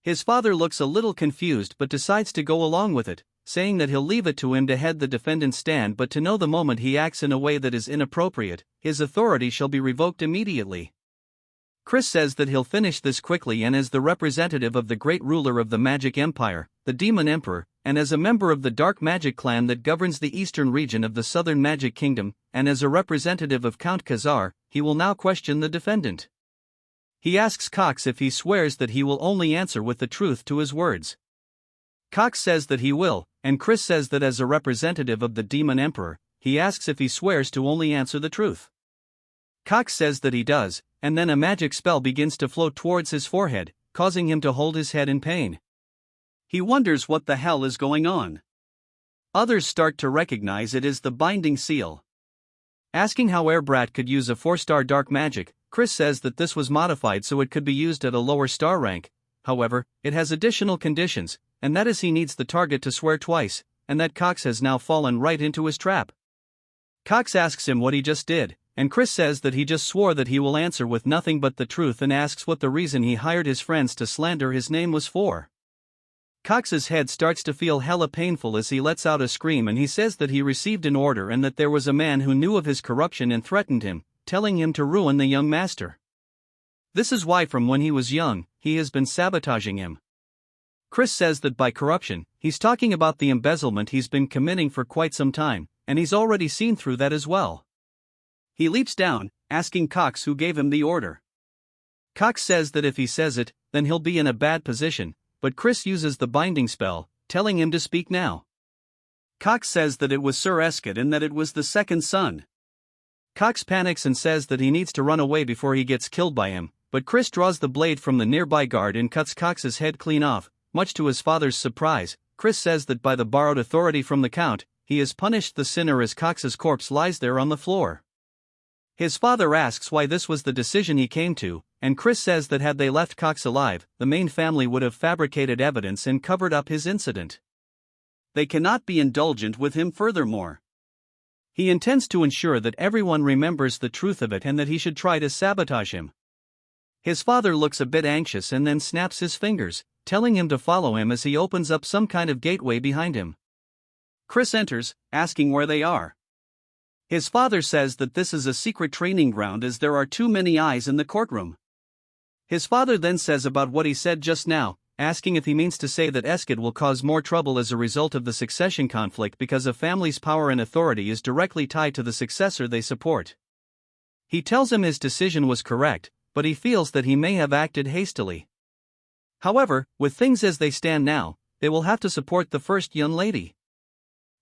His father looks a little confused but decides to go along with it, saying that he'll leave it to him to head the defendant's stand, but to know the moment he acts in a way that is inappropriate, his authority shall be revoked immediately. Chris says that he'll finish this quickly, and as the representative of the great ruler of the Magic Empire, the Demon Emperor, and as a member of the Dark Magic clan that governs the eastern region of the Southern Magic Kingdom, and as a representative of Count Khazar, he will now question the defendant. He asks Cox if he swears that he will only answer with the truth to his words. Cox says that he will, and Chris says that as a representative of the Demon Emperor, he asks if he swears to only answer the truth. Cox says that he does, and then a magic spell begins to flow towards his forehead, causing him to hold his head in pain. He wonders what the hell is going on. Others start to recognize it as the binding seal. Asking how Airbrat could use a 4-star dark magic, Chris says that this was modified so it could be used at a lower star rank. However, it has additional conditions, and that is he needs the target to swear twice, and that Cox has now fallen right into his trap. Cox asks him what he just did, and Chris says that he just swore that he will answer with nothing but the truth and asks what the reason he hired his friends to slander his name was for. Cox's head starts to feel hella painful as he lets out a scream, and he says that he received an order and that there was a man who knew of his corruption and threatened him, telling him to ruin the young master. This is why from when he was young, he has been sabotaging him. Chris says that by corruption, he's talking about the embezzlement he's been committing for quite some time, and he's already seen through that as well. He leaps down, asking Cox who gave him the order. Cox says that if he says it, then he'll be in a bad position, but Chris uses the binding spell, telling him to speak now. Cox says that it was Sir Escott and that it was the second son. Cox panics and says that he needs to run away before he gets killed by him, but Chris draws the blade from the nearby guard and cuts Cox's head clean off. Much to his father's surprise, Chris says that by the borrowed authority from the Count, he has punished the sinner as Cox's corpse lies there on the floor. His father asks why this was the decision he came to, and Chris says that had they left Cox alive, the main family would have fabricated evidence and covered up his incident. They cannot be indulgent with him furthermore. He intends to ensure that everyone remembers the truth of it and that he should try to sabotage him. His father looks a bit anxious and then snaps his fingers, telling him to follow him as he opens up some kind of gateway behind him. Chris enters, asking where they are. His father says that this is a secret training ground as there are too many eyes in the courtroom. His father then says about what he said just now, asking if he means to say that Eskid will cause more trouble as a result of the succession conflict because a family's power and authority is directly tied to the successor they support. He tells him his decision was correct, but he feels that he may have acted hastily. However, with things as they stand now, they will have to support the first young lady.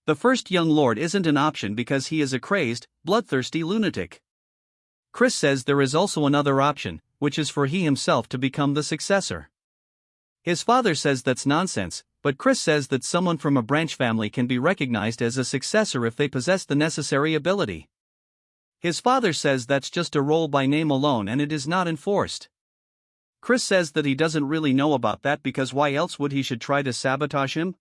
The first young lord isn't an option because he is a crazed, bloodthirsty lunatic. Chris says there is also another option, which is for he himself to become the successor. His father says that's nonsense, but Chris says that someone from a branch family can be recognized as a successor if they possess the necessary ability. His father says that's just a role by name alone and it is not enforced. Chris says that he doesn't really know about that because why else would he should try to sabotage him?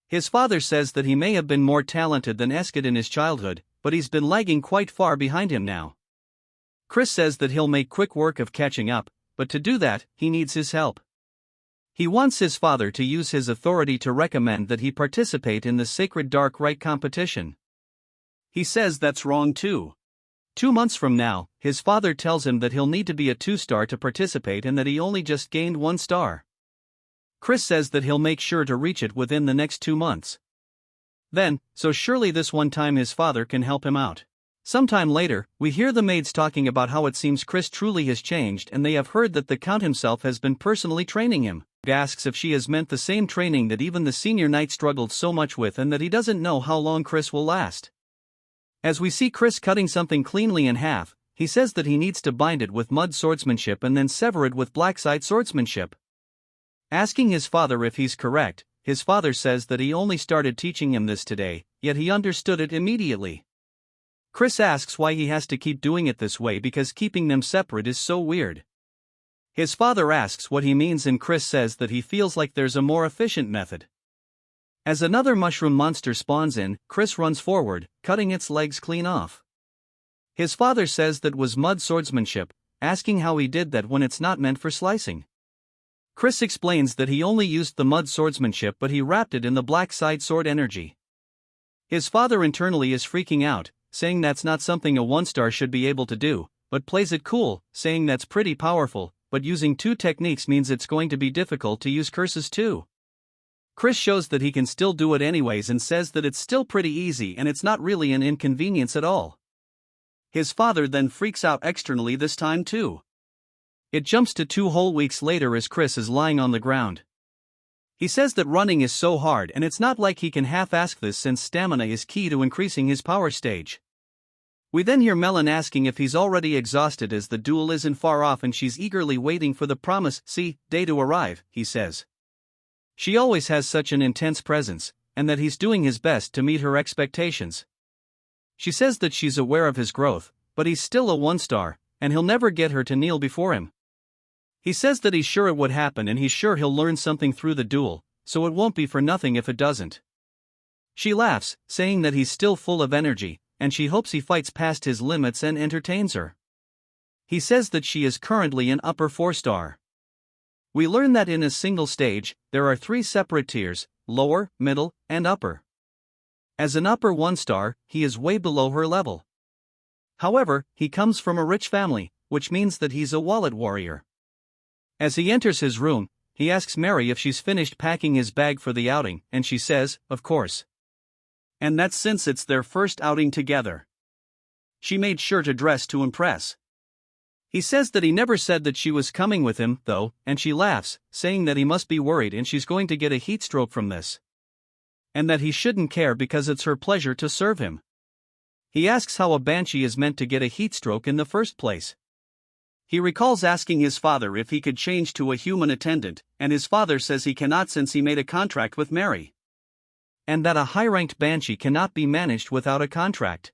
His father says that he may have been more talented than Eskid in his childhood, but he's been lagging quite far behind him now. Chris says that he'll make quick work of catching up, but to do that, he needs his help. He wants his father to use his authority to recommend that he participate in the Sacred Dark Rite competition. He says that's wrong too. 2 months from now, his father tells him that he'll need to be a 2-star to participate and that he only just gained 1 star. Chris says that he'll make sure to reach it within the next 2 months. Then, so surely this one time his father can help him out. Sometime later, we hear the maids talking about how it seems Chris truly has changed and they have heard that the Count himself has been personally training him. Asks if she has meant the same training that even the senior knight struggled so much with and that he doesn't know how long Chris will last. As we see Chris cutting something cleanly in half, he says that he needs to bind it with mud swordsmanship and then sever it with blackside swordsmanship. Asking his father if he's correct, his father says that he only started teaching him this today, yet he understood it immediately. Chris asks why he has to keep doing it this way because keeping them separate is so weird. His father asks what he means and Chris says that he feels like there's a more efficient method. As another mushroom monster spawns in, Chris runs forward, cutting its legs clean off. His father says that was mud swordsmanship, asking how he did that when it's not meant for slicing. Chris explains that he only used the mud swordsmanship but he wrapped it in the black side sword energy. His father internally is freaking out, saying that's not something a 1-star should be able to do, but plays it cool, saying that's pretty powerful, but using 2 techniques means it's going to be difficult to use curses too. Chris shows that he can still do it anyways and says that it's still pretty easy and it's not really an inconvenience at all. His father then freaks out externally this time too. It jumps to 2 whole weeks later as Chris is lying on the ground. He says that running is so hard and it's not like he can half-ask this since stamina is key to increasing his power stage. We then hear Melon asking if he's already exhausted as the duel isn't far off and she's eagerly waiting for the promised day to arrive, he says. She always has such an intense presence, and that he's doing his best to meet her expectations. She says that she's aware of his growth, but he's still a 1-star, and he'll never get her to kneel before him. He says that he's sure it would happen and he's sure he'll learn something through the duel, so it won't be for nothing if it doesn't. She laughs, saying that he's still full of energy, and she hopes he fights past his limits and entertains her. He says that she is currently an upper 4-star. We learn that in a single stage, there are 3 separate tiers, lower, middle, and upper. As an upper 1-star, he is way below her level. However, he comes from a rich family, which means that he's a wallet warrior. As he enters his room, he asks Mary if she's finished packing his bag for the outing, and she says, of course. And that's since it's their first outing together. She made sure to dress to impress. He says that he never said that she was coming with him, though, and she laughs, saying that he must be worried and she's going to get a heat stroke from this. And that he shouldn't care because it's her pleasure to serve him. He asks how a banshee is meant to get a heat stroke in the first place. He recalls asking his father if he could change to a human attendant, and his father says he cannot since he made a contract with Mary. And that a high-ranked banshee cannot be managed without a contract.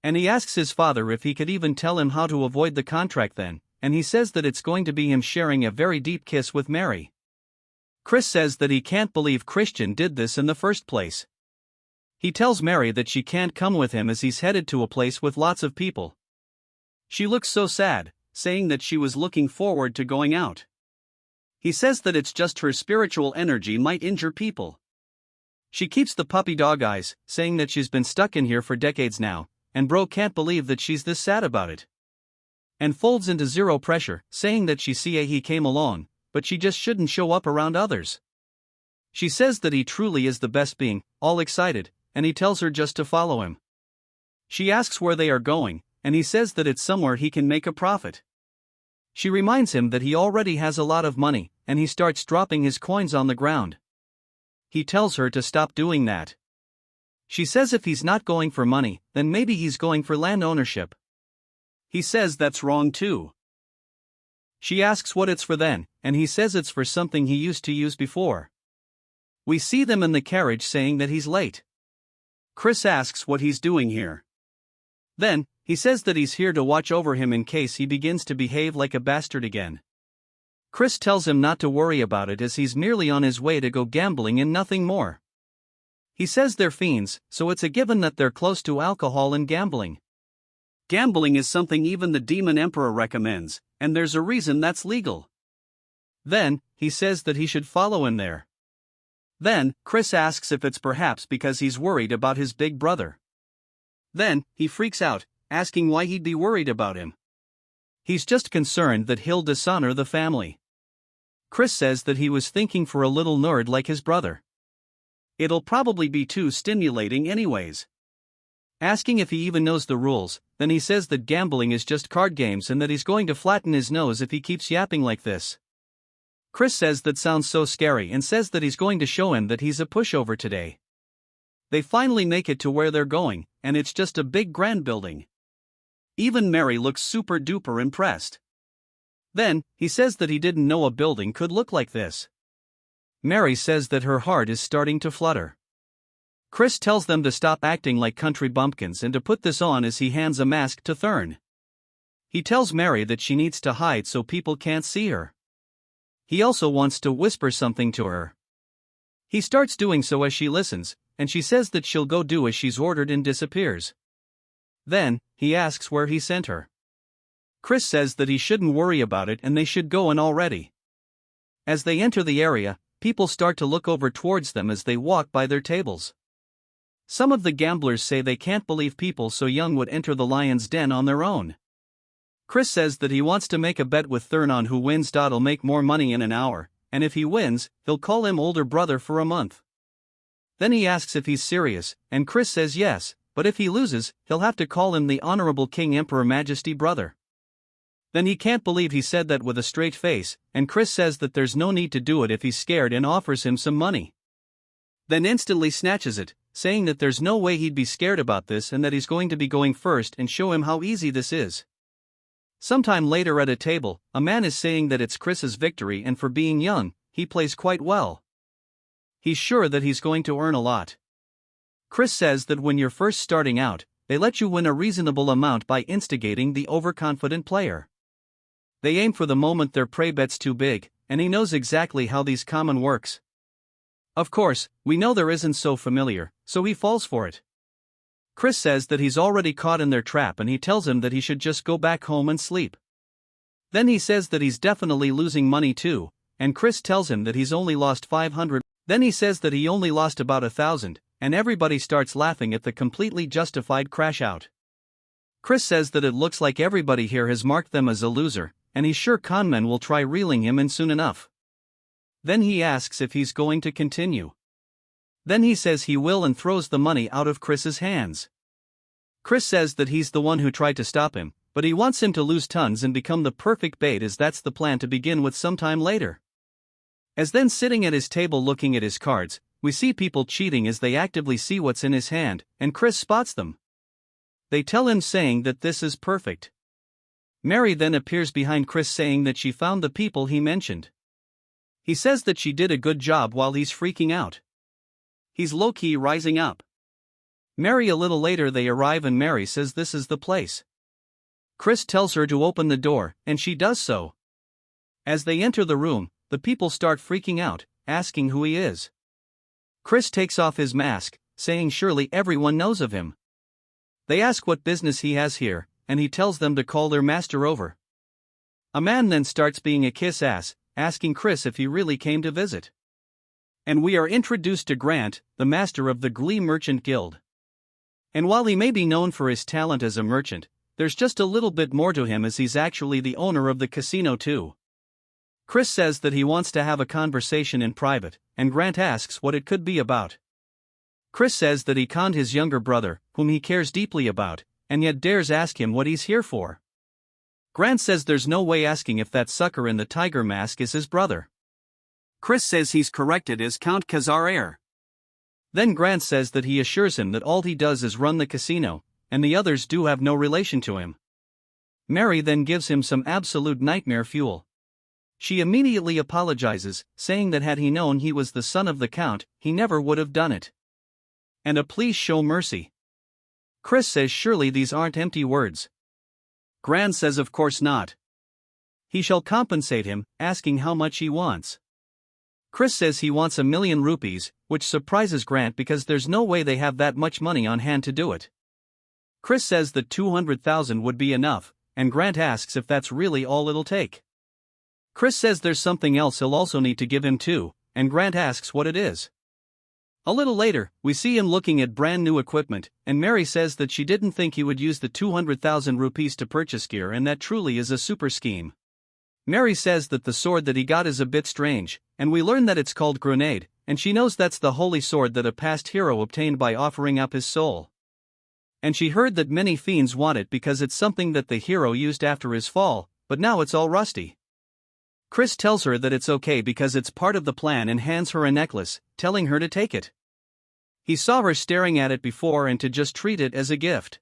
And he asks his father if he could even tell him how to avoid the contract then, and he says that it's going to be him sharing a very deep kiss with Mary. Chris says that he can't believe Christian did this in the first place. He tells Mary that she can't come with him as he's headed to a place with lots of people. She looks so sad, saying that she was looking forward to going out. He says that it's just her spiritual energy might injure people. She keeps the puppy dog eyes, saying that she's been stuck in here for decades now, and bro can't believe that she's this sad about it. And folds into zero pressure, saying that he came along, but she just shouldn't show up around others. She says that he truly is the best being, all excited, and he tells her just to follow him. She asks where they are going, and he says that it's somewhere he can make a profit. She reminds him that he already has a lot of money, and he starts dropping his coins on the ground. He tells her to stop doing that. She says if he's not going for money, then maybe he's going for land ownership. He says that's wrong too. She asks what it's for then, and he says it's for something he used to use before. We see them in the carriage saying that he's late. Chris asks what he's doing here. Then, he says that he's here to watch over him in case he begins to behave like a bastard again. Chris tells him not to worry about it as he's merely on his way to go gambling and nothing more. He says they're fiends, so it's a given that they're close to alcohol and gambling. Gambling is something even the Demon Emperor recommends, and there's a reason that's legal. Then, he says that he should follow him there. Then, Chris asks if it's perhaps because he's worried about his big brother. Then, he freaks out, asking why he'd be worried about him. He's just concerned that he'll dishonor the family. Chris says that he was thinking for a little nerd like his brother. It'll probably be too stimulating anyways. Asking if he even knows the rules, then he says that gambling is just card games and that he's going to flatten his nose if he keeps yapping like this. Chris says that sounds so scary and says that he's going to show him that he's a pushover today. They finally make it to where they're going, and it's just a big grand building. Even Mary looks super duper impressed. Then, he says that he didn't know a building could look like this. Mary says that her heart is starting to flutter. Chris tells them to stop acting like country bumpkins and to put this on as he hands a mask to Thurn. He tells Mary that she needs to hide so people can't see her. He also wants to whisper something to her. He starts doing so as she listens, and she says that she'll go do as she's ordered and disappears. Then, he asks where he sent her. Chris says that he shouldn't worry about it and they should go in already. As they enter the area, people start to look over towards them as they walk by their tables. Some of the gamblers say they can't believe people so young would enter the lion's den on their own. Chris says that he wants to make a bet with Thurn on who wins. He'll make more money in an hour, and if he wins, he'll call him older brother for a month. Then he asks if he's serious, and Chris says yes, but if he loses, he'll have to call him the Honorable King Emperor Majesty brother. Then he can't believe he said that with a straight face, and Chris says that there's no need to do it if he's scared and offers him some money. Then instantly snatches it, saying that there's no way he'd be scared about this and that he's going to be going first and show him how easy this is. Sometime later at a table, a man is saying that it's Chris's victory and for being young, he plays quite well. He's sure that he's going to earn a lot. Chris says that when you're first starting out, they let you win a reasonable amount by instigating the overconfident player. They aim for the moment their prey bet's too big, and he knows exactly how these common works. Of course, we know there isn't so familiar, so he falls for it. Chris says that he's already caught in their trap and he tells him that he should just go back home and sleep. Then he says that he's definitely losing money too, and Chris tells him that he's only lost 500. Then he says that he only lost about 1,000, and everybody starts laughing at the completely justified crash out. Chris says that it looks like everybody here has marked them as a loser, and he's sure conmen will try reeling him in soon enough. Then he asks if he's going to continue. Then he says he will and throws the money out of Chris's hands. Chris says that he's the one who tried to stop him, but he wants him to lose tons and become the perfect bait as that's the plan to begin with sometime later. As then sitting at his table looking at his cards, we see people cheating as they actively see what's in his hand, and Chris spots them. They tell him saying that this is perfect. Mary then appears behind Chris saying that she found the people he mentioned. He says that she did a good job while he's freaking out. He's low-key rising up. Mary a little later they arrive and Mary says this is the place. Chris tells her to open the door, and she does so. As they enter the room, the people start freaking out, asking who he is. Chris takes off his mask, saying surely everyone knows of him. They ask what business he has here, and he tells them to call their master over. A man then starts being a kiss-ass, asking Chris if he really came to visit. And we are introduced to Grant, the master of the Glee Merchant Guild. And while he may be known for his talent as a merchant, there's just a little bit more to him as he's actually the owner of the casino too. Chris says that he wants to have a conversation in private, and Grant asks what it could be about. Chris says that he conned his younger brother, whom he cares deeply about, and yet dares ask him what he's here for. Grant says there's no way asking if that sucker in the tiger mask is his brother. Chris says he's corrected as Count Khazar. Then Grant says that he assures him that all he does is run the casino, and the others do have no relation to him. Mary then gives him some absolute nightmare fuel. She immediately apologizes, saying that had he known he was the son of the Count, he never would have done it. And a please show mercy. Chris says surely these aren't empty words. Grant says of course not. He shall compensate him, asking how much he wants. Chris says he wants 1,000,000 rupees, which surprises Grant because there's no way they have that much money on hand to do it. Chris says that 200,000 would be enough, and Grant asks if that's really all it'll take. Chris says there's something else he'll also need to give him too, and Grant asks what it is. A little later, we see him looking at brand new equipment, and Mary says that she didn't think he would use the 200,000 rupees to purchase gear, and that truly is a super scheme. Mary says that the sword that he got is a bit strange, and we learn that it's called Grenade, and she knows that's the holy sword that a past hero obtained by offering up his soul. And she heard that many fiends want it because it's something that the hero used after his fall, but now it's all rusty. Chris tells her that it's okay because it's part of the plan and hands her a necklace, telling her to take it. He saw her staring at it before and to just treat it as a gift.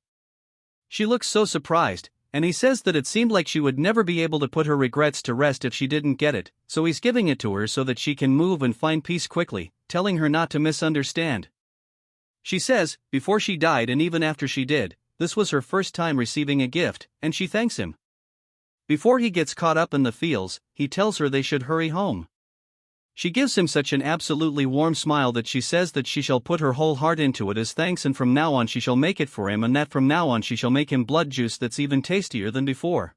She looks so surprised, and he says that it seemed like she would never be able to put her regrets to rest if she didn't get it, so he's giving it to her so that she can move and find peace quickly, telling her not to misunderstand. She says, before she died and even after she did, this was her first time receiving a gift, and she thanks him. Before he gets caught up in the feels, he tells her they should hurry home. She gives him such an absolutely warm smile that she says that she shall put her whole heart into it as thanks, and from now on she shall make it for him, and that from now on she shall make him blood juice that's even tastier than before.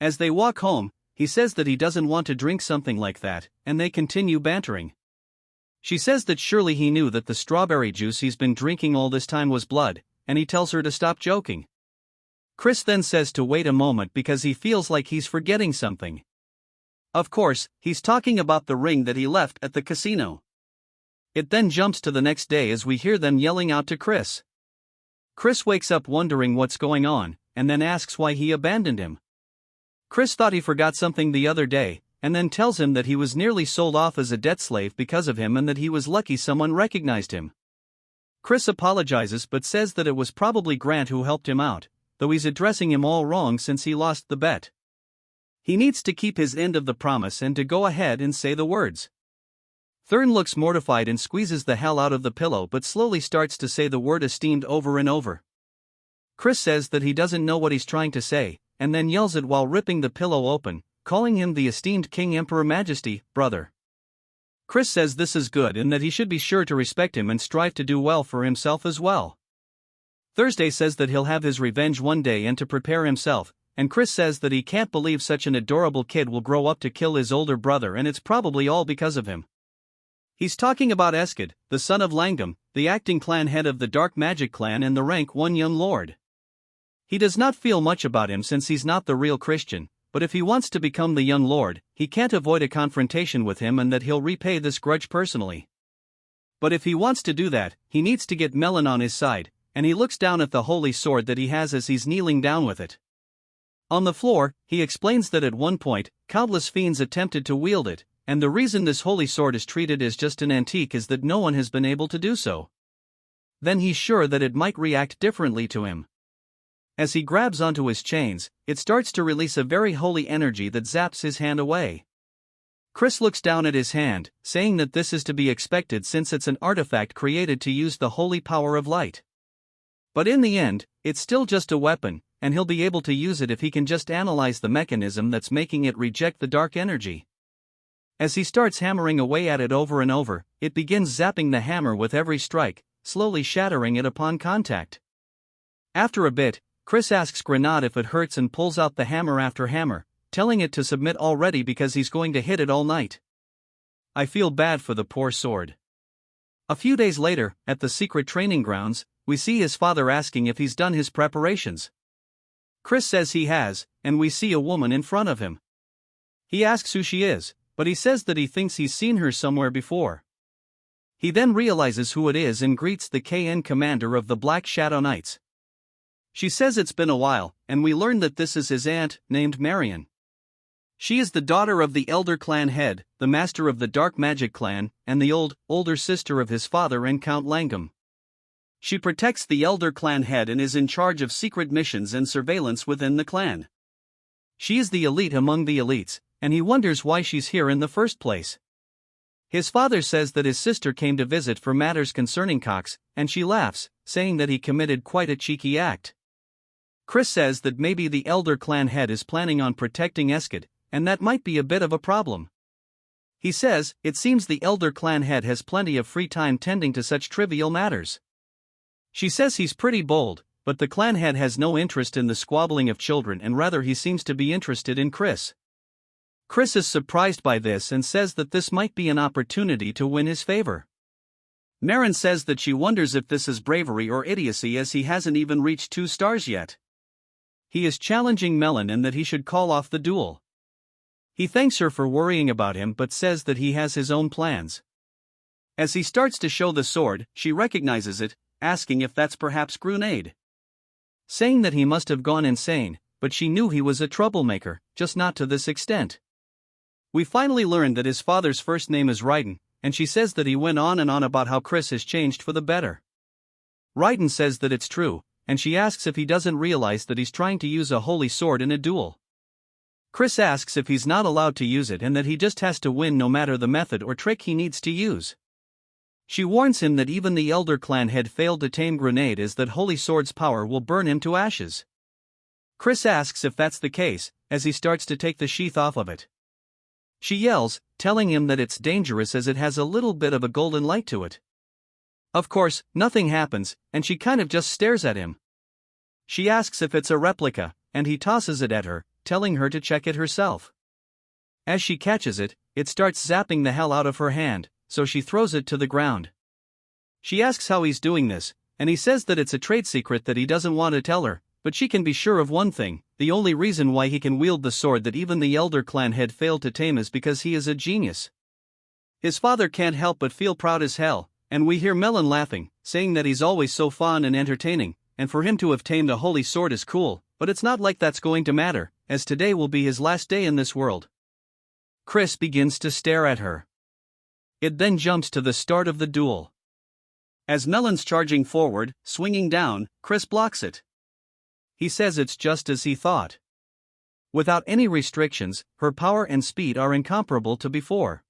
As they walk home, he says that he doesn't want to drink something like that, and they continue bantering. She says that surely he knew that the strawberry juice he's been drinking all this time was blood, and he tells her to stop joking. Chris then says to wait a moment because he feels like he's forgetting something. Of course, he's talking about the ring that he left at the casino. It then jumps to the next day as we hear them yelling out to Chris. Chris wakes up wondering what's going on, and then asks why he abandoned him. Chris thought he forgot something the other day, and then tells him that he was nearly sold off as a debt slave because of him and that he was lucky someone recognized him. Chris apologizes but says that it was probably Grant who helped him out, though he's addressing him all wrong since he lost the bet. He needs to keep his end of the promise and to go ahead and say the words. Thurn looks mortified and squeezes the hell out of the pillow but slowly starts to say the word esteemed over and over. Chris says that he doesn't know what he's trying to say, and then yells it while ripping the pillow open, calling him the esteemed King Emperor Majesty, brother. Chris says this is good and that he should be sure to respect him and strive to do well for himself as well. Thursday says that he'll have his revenge one day and to prepare himself, and Chris says that he can't believe such an adorable kid will grow up to kill his older brother, and it's probably all because of him. He's talking about Eskid, the son of Langam, the acting clan head of the Dark Magic clan and the rank 1 young lord. He does not feel much about him since he's not the real Christian, but if he wants to become the young lord, he can't avoid a confrontation with him and that he'll repay this grudge personally. But if he wants to do that, he needs to get Melon on his side, and he looks down at the holy sword that he has as he's kneeling down with it. On the floor, he explains that at one point, countless fiends attempted to wield it, and the reason this holy sword is treated as just an antique is that no one has been able to do so. Then he's sure that it might react differently to him. As he grabs onto his chains, it starts to release a very holy energy that zaps his hand away. Chris looks down at his hand, saying that this is to be expected since it's an artifact created to use the holy power of light. But in the end, it's still just a weapon, and he'll be able to use it if he can just analyze the mechanism that's making it reject the dark energy. As he starts hammering away at it over and over, it begins zapping the hammer with every strike, slowly shattering it upon contact. After a bit, Chris asks Grenade if it hurts and pulls out the hammer after hammer, telling it to submit already because he's going to hit it all night. I feel bad for the poor sword. A few days later, at the secret training grounds, we see his father asking if he's done his preparations. Chris says he has, and we see a woman in front of him. He asks who she is, but he says that he thinks he's seen her somewhere before. He then realizes who it is and greets the KN commander of the Black Shadow Knights. She says it's been a while, and we learn that this is his aunt, named Marion. She is the daughter of the Elder Clan head, the master of the Dark Magic Clan, and the older sister of his father and Count Langam. She protects the Elder Clan head and is in charge of secret missions and surveillance within the clan. She is the elite among the elites, and he wonders why she's here in the first place. His father says that his sister came to visit for matters concerning Cox, and she laughs, saying that he committed quite a cheeky act. Chris says that maybe the Elder Clan head is planning on protecting Eskid, and that might be a bit of a problem. He says, it seems the Elder Clan head has plenty of free time tending to such trivial matters. She says he's pretty bold, but the clan head has no interest in the squabbling of children and rather he seems to be interested in Chris. Chris is surprised by this and says that this might be an opportunity to win his favor. Marin says that she wonders if this is bravery or idiocy as he hasn't even reached 2 stars yet. He is challenging Melon and that he should call off the duel. He thanks her for worrying about him but says that he has his own plans. As he starts to show the sword, she recognizes it, asking if that's perhaps Grenade. Saying that he must have gone insane, but she knew he was a troublemaker, just not to this extent. We finally learned that his father's first name is Raiden, and she says that he went on and on about how Chris has changed for the better. Raiden says that it's true, and she asks if he doesn't realize that he's trying to use a holy sword in a duel. Chris asks if he's not allowed to use it and that he just has to win no matter the method or trick he needs to use. She warns him that even the Elder Clan had failed to tame Grenade as that holy sword's power will burn him to ashes. Chris asks if that's the case, as he starts to take the sheath off of it. She yells, telling him that it's dangerous as it has a little bit of a golden light to it. Of course, nothing happens, and she kind of just stares at him. She asks if it's a replica, and he tosses it at her, telling her to check it herself. As she catches it, it starts zapping the hell out of her hand, so she throws it to the ground. She asks how he's doing this, and he says that it's a trade secret that he doesn't want to tell her, but she can be sure of one thing: the only reason why he can wield the sword that even the Elder Clan had failed to tame is because he is a genius. His father can't help but feel proud as hell, and we hear Melon laughing, saying that he's always so fun and entertaining, and for him to have tamed a holy sword is cool, but it's not like that's going to matter, as today will be his last day in this world. Chris begins to stare at her. It then jumps to the start of the duel. As Melon's charging forward, swinging down, Chris blocks it. He says it's just as he thought. Without any restrictions, her power and speed are incomparable to before.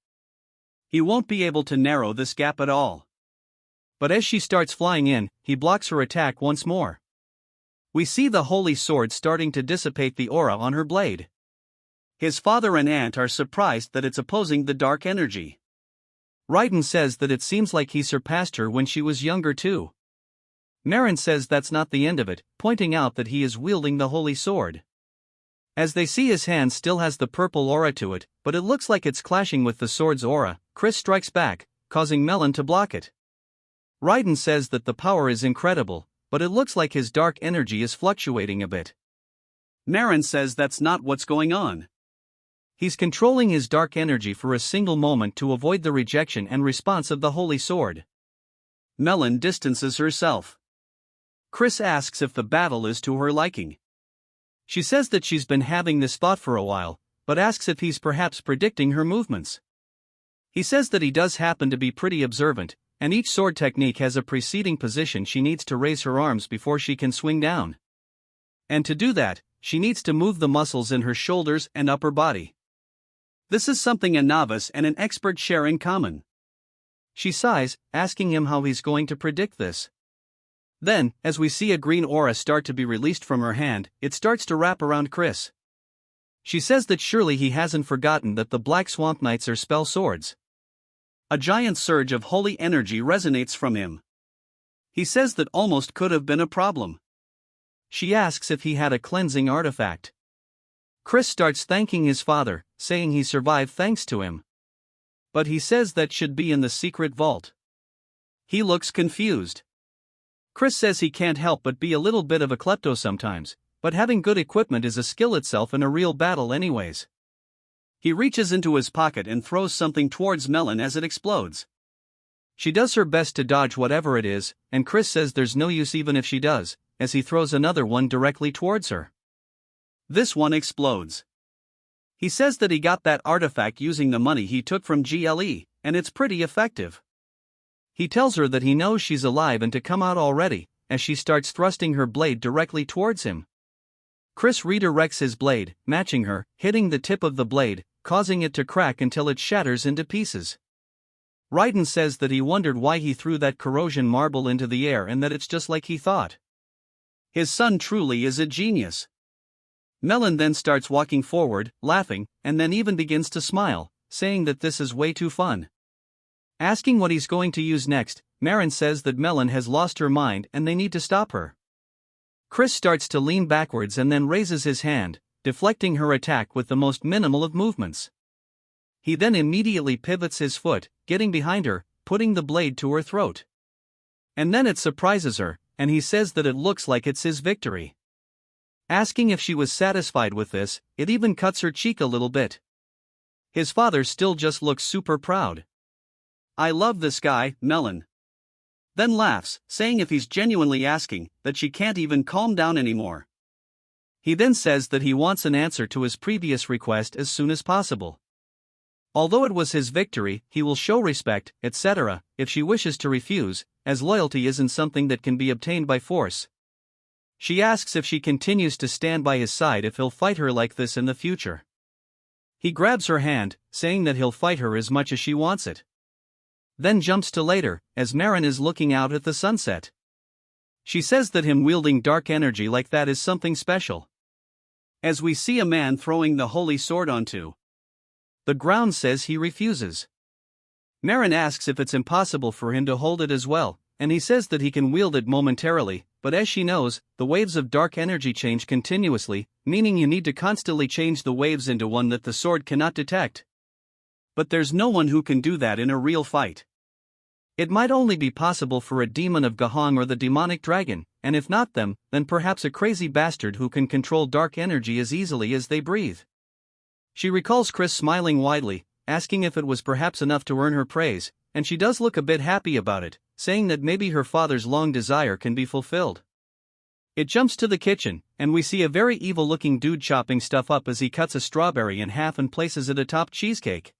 He won't be able to narrow this gap at all. But as she starts flying in, he blocks her attack once more. We see the holy sword starting to dissipate the aura on her blade. His father and aunt are surprised that it's opposing the dark energy. Raiden says that it seems like he surpassed her when she was younger too. Marin says that's not the end of it, pointing out that he is wielding the holy sword. As they see his hand still has the purple aura to it, but it looks like it's clashing with the sword's aura, Chris strikes back, causing Melon to block it. Raiden says that the power is incredible, but it looks like his dark energy is fluctuating a bit. Marin says that's not what's going on. He's controlling his dark energy for a single moment to avoid the rejection and response of the holy sword. Melon distances herself. Chris asks if the battle is to her liking. She says that she's been having this thought for a while, but asks if he's perhaps predicting her movements. He says that he does happen to be pretty observant, and each sword technique has a preceding position she needs to raise her arms before she can swing down. And to do that, she needs to move the muscles in her shoulders and upper body. This is something a novice and an expert share in common. She sighs, asking him how he's going to predict this. Then, as we see a green aura start to be released from her hand, it starts to wrap around Chris. She says that surely he hasn't forgotten that the Black Swamp Knights are spell swords. A giant surge of holy energy resonates from him. He says that almost could have been a problem. She asks if he had a cleansing artifact. Chris starts thanking his father, saying he survived thanks to him. But he says that should be in the secret vault. He looks confused. Chris says he can't help but be a little bit of a klepto sometimes, but having good equipment is a skill itself in a real battle anyways. He reaches into his pocket and throws something towards Melon as it explodes. She does her best to dodge whatever it is, and Chris says there's no use even if she does, as he throws another one directly towards her. This one explodes. He says that he got that artifact using the money he took from GLE, and it's pretty effective. He tells her that he knows she's alive and to come out already, as she starts thrusting her blade directly towards him. Chris redirects his blade, matching her, hitting the tip of the blade, causing it to crack until it shatters into pieces. Raiden says that he wondered why he threw that corrosion marble into the air and that it's just like he thought. His son truly is a genius. Melon then starts walking forward, laughing, and then even begins to smile, saying that this is way too fun. Asking what he's going to use next, Marin says that Melon has lost her mind and they need to stop her. Chris starts to lean backwards and then raises his hand, deflecting her attack with the most minimal of movements. He then immediately pivots his foot, getting behind her, putting the blade to her throat. And then it surprises her, and he says that it looks like it's his victory. Asking if she was satisfied with this, it even cuts her cheek a little bit. His father still just looks super proud. "I love this guy, Melon." Then laughs, saying if he's genuinely asking, that she can't even calm down anymore. He then says that he wants an answer to his previous request as soon as possible. Although it was his victory, he will show respect, etc., if she wishes to refuse, as loyalty isn't something that can be obtained by force. She asks if she continues to stand by his side if he'll fight her like this in the future. He grabs her hand, saying that he'll fight her as much as she wants it. Then jumps to later, as Marin is looking out at the sunset. She says that him wielding dark energy like that is something special. As we see a man throwing the holy sword onto the ground, says he refuses. Marin asks if it's impossible for him to hold it as well, and he says that he can wield it momentarily, but as she knows, the waves of dark energy change continuously, meaning you need to constantly change the waves into one that the sword cannot detect. But there's no one who can do that in a real fight. It might only be possible for a demon of Gahong or the demonic dragon, and if not them, then perhaps a crazy bastard who can control dark energy as easily as they breathe. She recalls Chris smiling widely, asking if it was perhaps enough to earn her praise, and she does look a bit happy about it, saying that maybe her father's long desire can be fulfilled. It jumps to the kitchen, and we see a very evil-looking dude chopping stuff up as he cuts a strawberry in half and places it atop cheesecake.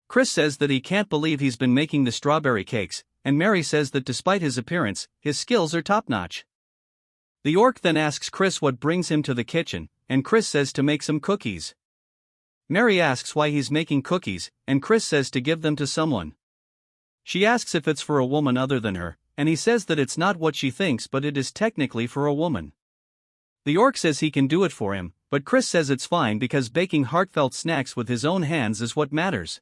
Chris says that he can't believe he's been making the strawberry cakes, and Mary says that despite his appearance, his skills are top-notch. The orc then asks Chris what brings him to the kitchen, and Chris says to make some cookies. Mary asks why he's making cookies, and Chris says to give them to someone. She asks if it's for a woman other than her, and he says that it's not what she thinks but it is technically for a woman. The orc says he can do it for him, but Chris says it's fine because baking heartfelt snacks with his own hands is what matters.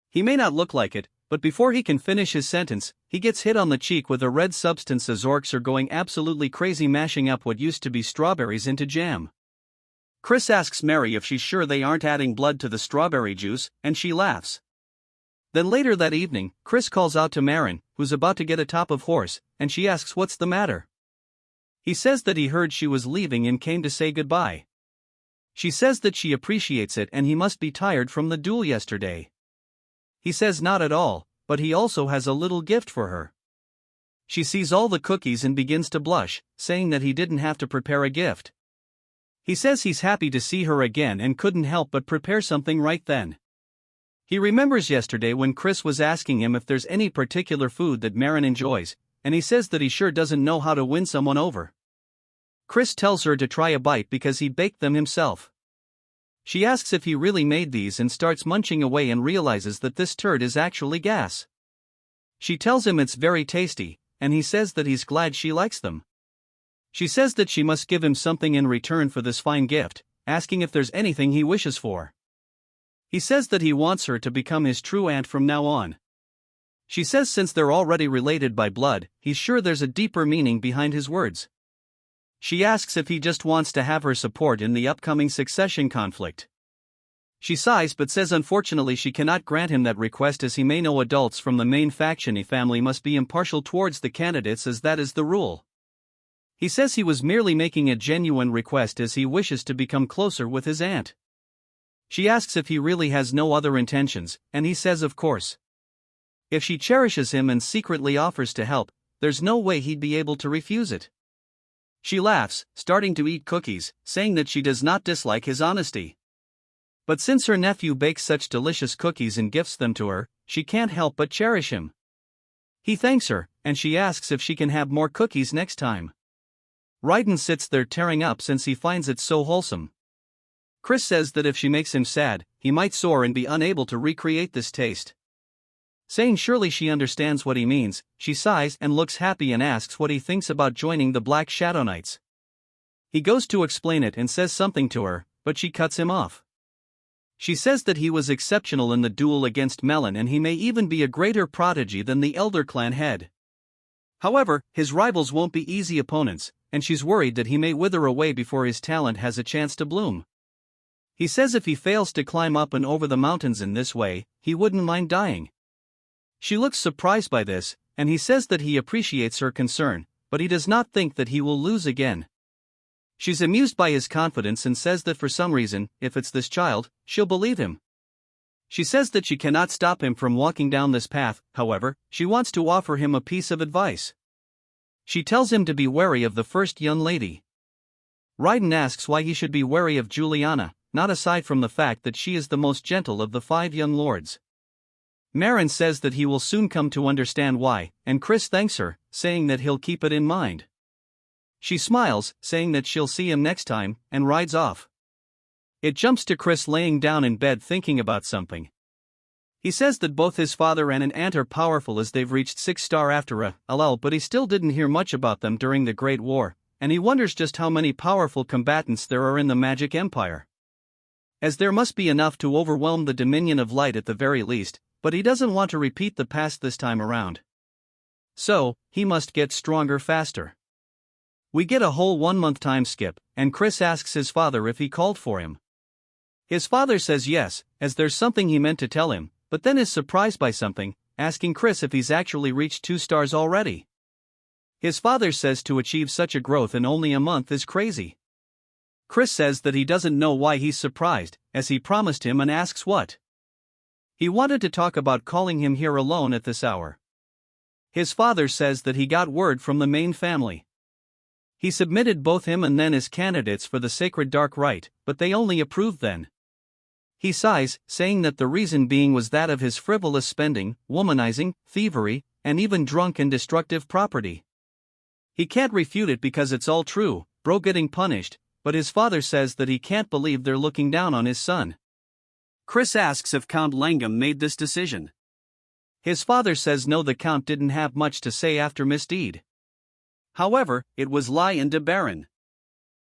He may not look like it, but before he can finish his sentence, he gets hit on the cheek with a red substance as orcs are going absolutely crazy mashing up what used to be strawberries into jam. Chris asks Mary if she's sure they aren't adding blood to the strawberry juice, and she laughs. Then later that evening, Chris calls out to Marin, who's about to get atop of horse, and she asks what's the matter. He says that he heard she was leaving and came to say goodbye. She says that she appreciates it and he must be tired from the duel yesterday. He says not at all, but he also has a little gift for her. She sees all the cookies and begins to blush, saying that he didn't have to prepare a gift. He says he's happy to see her again and couldn't help but prepare something right then. He remembers yesterday when Chris was asking him if there's any particular food that Marin enjoys, and he says that he sure doesn't know how to win someone over. Chris tells her to try a bite because he baked them himself. She asks if he really made these and starts munching away and realizes that this turd is actually gas. She tells him it's very tasty, and he says that he's glad she likes them. She says that she must give him something in return for this fine gift, asking if there's anything he wishes for. He says that he wants her to become his true aunt from now on. She says since they're already related by blood, he's sure there's a deeper meaning behind his words. She asks if he just wants to have her support in the upcoming succession conflict. She sighs but says unfortunately she cannot grant him that request as he may know adults from the main faction family must be impartial towards the candidates as that is the rule. He says he was merely making a genuine request as he wishes to become closer with his aunt. She asks if he really has no other intentions, and he says of course. If she cherishes him and secretly offers to help, there's no way he'd be able to refuse it. She laughs, starting to eat cookies, saying that she does not dislike his honesty. But since her nephew bakes such delicious cookies and gifts them to her, she can't help but cherish him. He thanks her, and she asks if she can have more cookies next time. Raiden sits there tearing up since he finds it so wholesome. Chris says that if she makes him sad, he might soar and be unable to recreate this taste. Saying surely she understands what he means, she sighs and looks happy and asks what he thinks about joining the Black Shadow Knights. He goes to explain it and says something to her, but she cuts him off. She says that he was exceptional in the duel against Melon and he may even be a greater prodigy than the Elder Clan head. However, his rivals won't be easy opponents, and she's worried that he may wither away before his talent has a chance to bloom. He says if he fails to climb up and over the mountains in this way, he wouldn't mind dying. She looks surprised by this, and he says that he appreciates her concern, but he does not think that he will lose again. She's amused by his confidence and says that for some reason, if it's this child, she'll believe him. She says that she cannot stop him from walking down this path, however, she wants to offer him a piece of advice. She tells him to be wary of the first young lady. Raiden asks why he should be wary of Juliana, not aside from the fact that she is the most gentle of the 5 young lords. Marin says that he will soon come to understand why, and Chris thanks her, saying that he'll keep it in mind. She smiles, saying that she'll see him next time, and rides off. It jumps to Chris laying down in bed thinking about something. He says that both his father and an aunt are powerful as they've reached 6-star after a lull, but he still didn't hear much about them during the Great War, and he wonders just how many powerful combatants there are in the Magic Empire. As there must be enough to overwhelm the Dominion of Light at the very least, but he doesn't want to repeat the past this time around. So, he must get stronger faster. We get a whole 1-month time skip, and Chris asks his father if he called for him. His father says yes, as there's something he meant to tell him, but then is surprised by something, asking Chris if he's actually reached 2 stars already. His father says to achieve such a growth in only a month is crazy. Chris says that he doesn't know why he's surprised, as he promised him and asks what. He wanted to talk about calling him here alone at this hour. His father says that he got word from the main family. He submitted both him and Nen as candidates for the Sacred Dark Rite, but they only approved then. He sighs, saying that the reason being was that of his frivolous spending, womanizing, thievery, and even drunk and destructive property. He can't refute it because it's all true, bro getting punished, but his father says that he can't believe they're looking down on his son. Chris asks if Count Langam made this decision. His father says no, the Count didn't have much to say after misdeed. However, it was Lion de Baron.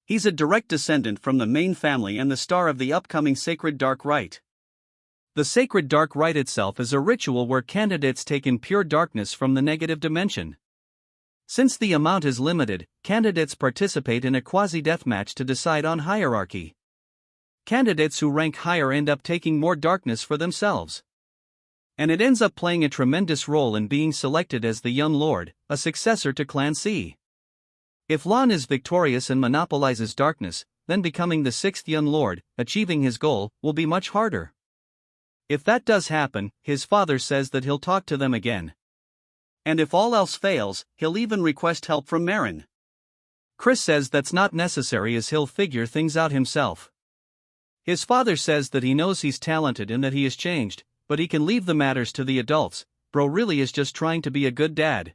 He's a direct descendant from the main family and the star of the upcoming Sacred Dark Rite. The Sacred Dark Rite itself is a ritual where candidates take in pure darkness from the negative dimension. Since the amount is limited, candidates participate in a quasi-deathmatch to decide on hierarchy. Candidates who rank higher end up taking more darkness for themselves. And it ends up playing a tremendous role in being selected as the Young Lord, a successor to Clan C. If Lan is victorious and monopolizes darkness, then becoming the 6th Young Lord, achieving his goal, will be much harder. If that does happen, his father says that he'll talk to them again. And if all else fails, he'll even request help from Marin. Chris says that's not necessary as he'll figure things out himself. His father says that he knows he's talented and that he has changed, but he can leave the matters to the adults, bro really is just trying to be a good dad.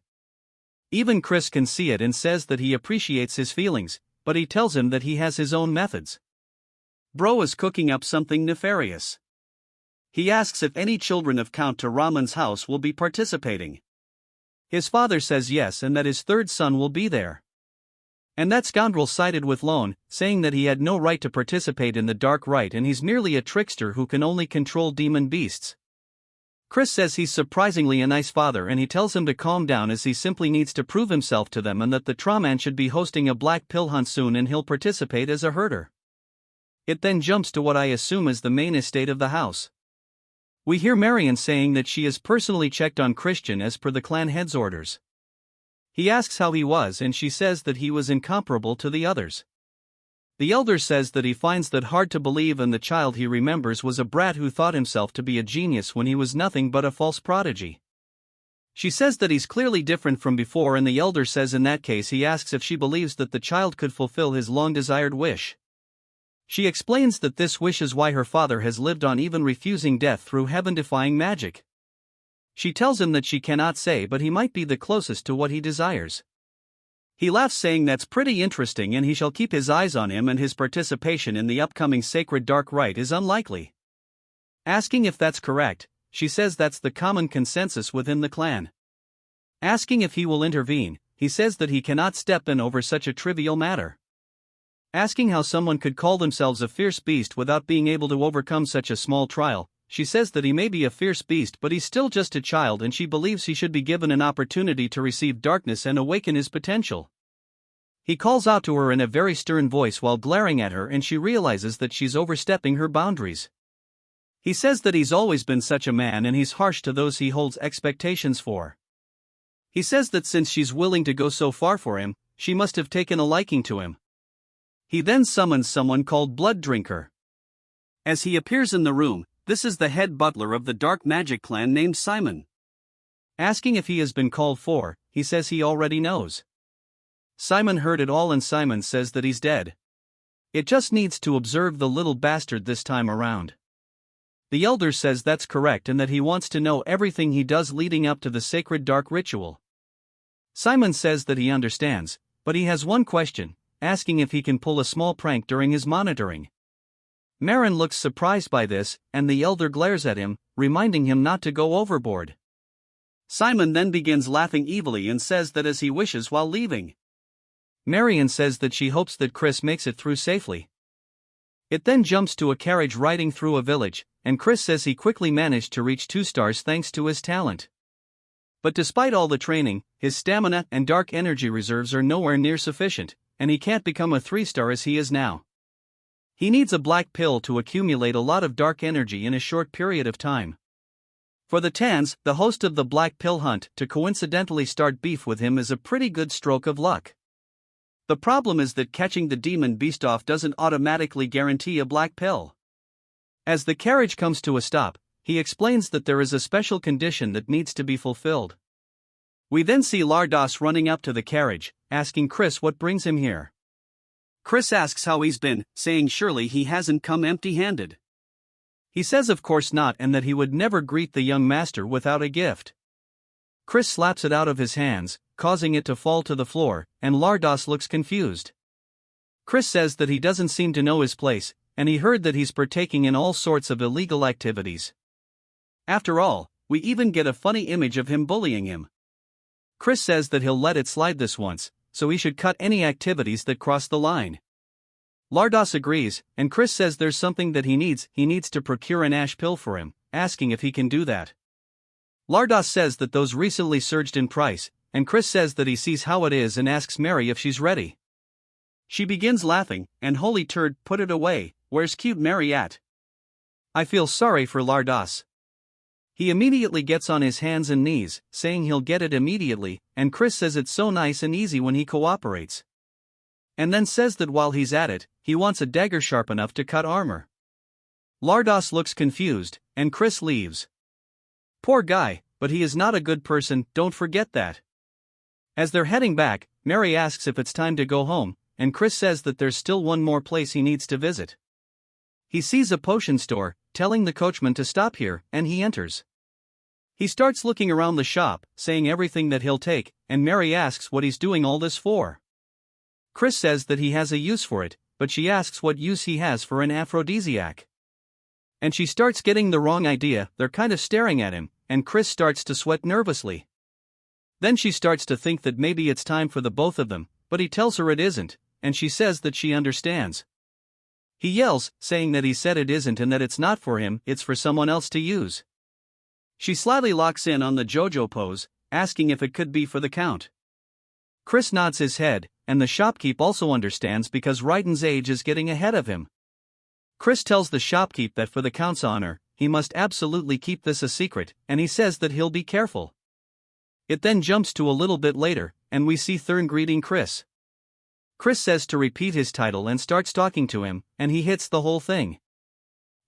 Even Chris can see it and says that he appreciates his feelings, but he tells him that he has his own methods. Bro is cooking up something nefarious. He asks if any children of Count Taraman's house will be participating. His father says yes and that his 3rd son will be there. And that scoundrel sided with Lone, saying that he had no right to participate in the Dark Rite and he's merely a trickster who can only control demon beasts. Chris says he's surprisingly a nice father and he tells him to calm down as he simply needs to prove himself to them and that the Traman should be hosting a black pill hunt soon and he'll participate as a herder. It then jumps to what I assume is the main estate of the house. We hear Marion saying that she has personally checked on Christian as per the clan head's orders. He asks how he was and she says that he was incomparable to the others. The elder says that he finds that hard to believe, and the child he remembers was a brat who thought himself to be a genius when he was nothing but a false prodigy. She says that he's clearly different from before, and the elder says in that case he asks if she believes that the child could fulfill his long-desired wish. She explains that this wish is why her father has lived on, even refusing death through heaven-defying magic. She tells him that she cannot say, but he might be the closest to what he desires. He laughs, saying that's pretty interesting and he shall keep his eyes on him, and his participation in the upcoming sacred dark rite is unlikely. Asking if that's correct, she says that's the common consensus within the clan. Asking if he will intervene, he says that he cannot step in over such a trivial matter. Asking how someone could call themselves a fierce beast without being able to overcome such a small trial, she says that he may be a fierce beast, but he's still just a child, and she believes he should be given an opportunity to receive darkness and awaken his potential. He calls out to her in a very stern voice while glaring at her, and she realizes that she's overstepping her boundaries. He says that he's always been such a man and he's harsh to those he holds expectations for. He says that since she's willing to go so far for him, she must have taken a liking to him. He then summons someone called Blood Drinker. As he appears in the room, this is the head butler of the dark magic clan named Simon. Asking if he has been called for, he says he already knows. Simon heard it all, and Simon says that he's dead. It just needs to observe the little bastard this time around. The elder says that's correct and that he wants to know everything he does leading up to the sacred dark ritual. Simon says that he understands, but he has one question, asking if he can pull a small prank during his monitoring. Marin looks surprised by this, and the elder glares at him, reminding him not to go overboard. Simon then begins laughing evilly and says that as he wishes while leaving. Marion says that she hopes that Chris makes it through safely. It then jumps to a carriage riding through a village, and Chris says he quickly managed to reach 2 stars thanks to his talent. But despite all the training, his stamina and dark energy reserves are nowhere near sufficient, and he can't become a 3-star as he is now. He needs a black pill to accumulate a lot of dark energy in a short period of time. For the Tans, the host of the Black Pill Hunt, to coincidentally start beef with him is a pretty good stroke of luck. The problem is that catching the demon beast off doesn't automatically guarantee a black pill. As the carriage comes to a stop, he explains that there is a special condition that needs to be fulfilled. We then see Lardos running up to the carriage, asking Chris what brings him here. Chris asks how he's been, saying surely he hasn't come empty-handed. He says of course not, and that he would never greet the young master without a gift. Chris slaps it out of his hands, causing it to fall to the floor, and Lardos looks confused. Chris says that he doesn't seem to know his place, and he heard that he's partaking in all sorts of illegal activities. After all, we even get a funny image of him bullying him. Chris says that he'll let it slide this once, so he should cut any activities that cross the line. Lardos agrees, and Chris says there's something that he needs to procure an ash pill for him, asking if he can do that. Lardos says that those recently surged in price, and Chris says that he sees how it is and asks Mary if she's ready. She begins laughing, and holy turd, put it away, where's cute Mary at? I feel sorry for Lardos. He immediately gets on his hands and knees, saying he'll get it immediately, and Chris says it's so nice and easy when he cooperates. And then says that while he's at it, he wants a dagger sharp enough to cut armor. Lardos looks confused, and Chris leaves. Poor guy, but he is not a good person, don't forget that. As they're heading back, Mary asks if it's time to go home, and Chris says that there's still one more place he needs to visit. He sees a potion store, telling the coachman to stop here, and he enters. He starts looking around the shop, saying everything that he'll take, and Mary asks what he's doing all this for. Chris says that he has a use for it, but she asks what use he has for an aphrodisiac. And she starts getting the wrong idea, they're kind of staring at him, and Chris starts to sweat nervously. Then she starts to think that maybe it's time for the both of them, but he tells her it isn't, and she says that she understands. He yells, saying that he said it isn't and that it's not for him, it's for someone else to use. She slyly locks in on the JoJo pose, asking if it could be for the Count. Chris nods his head, and the shopkeep also understands because Raiden's age is getting ahead of him. Chris tells the shopkeep that for the Count's honor, he must absolutely keep this a secret, and he says that he'll be careful. It then jumps to a little bit later, and we see Thurn greeting Chris. Chris says to repeat his title and starts talking to him, and he hits the whole thing.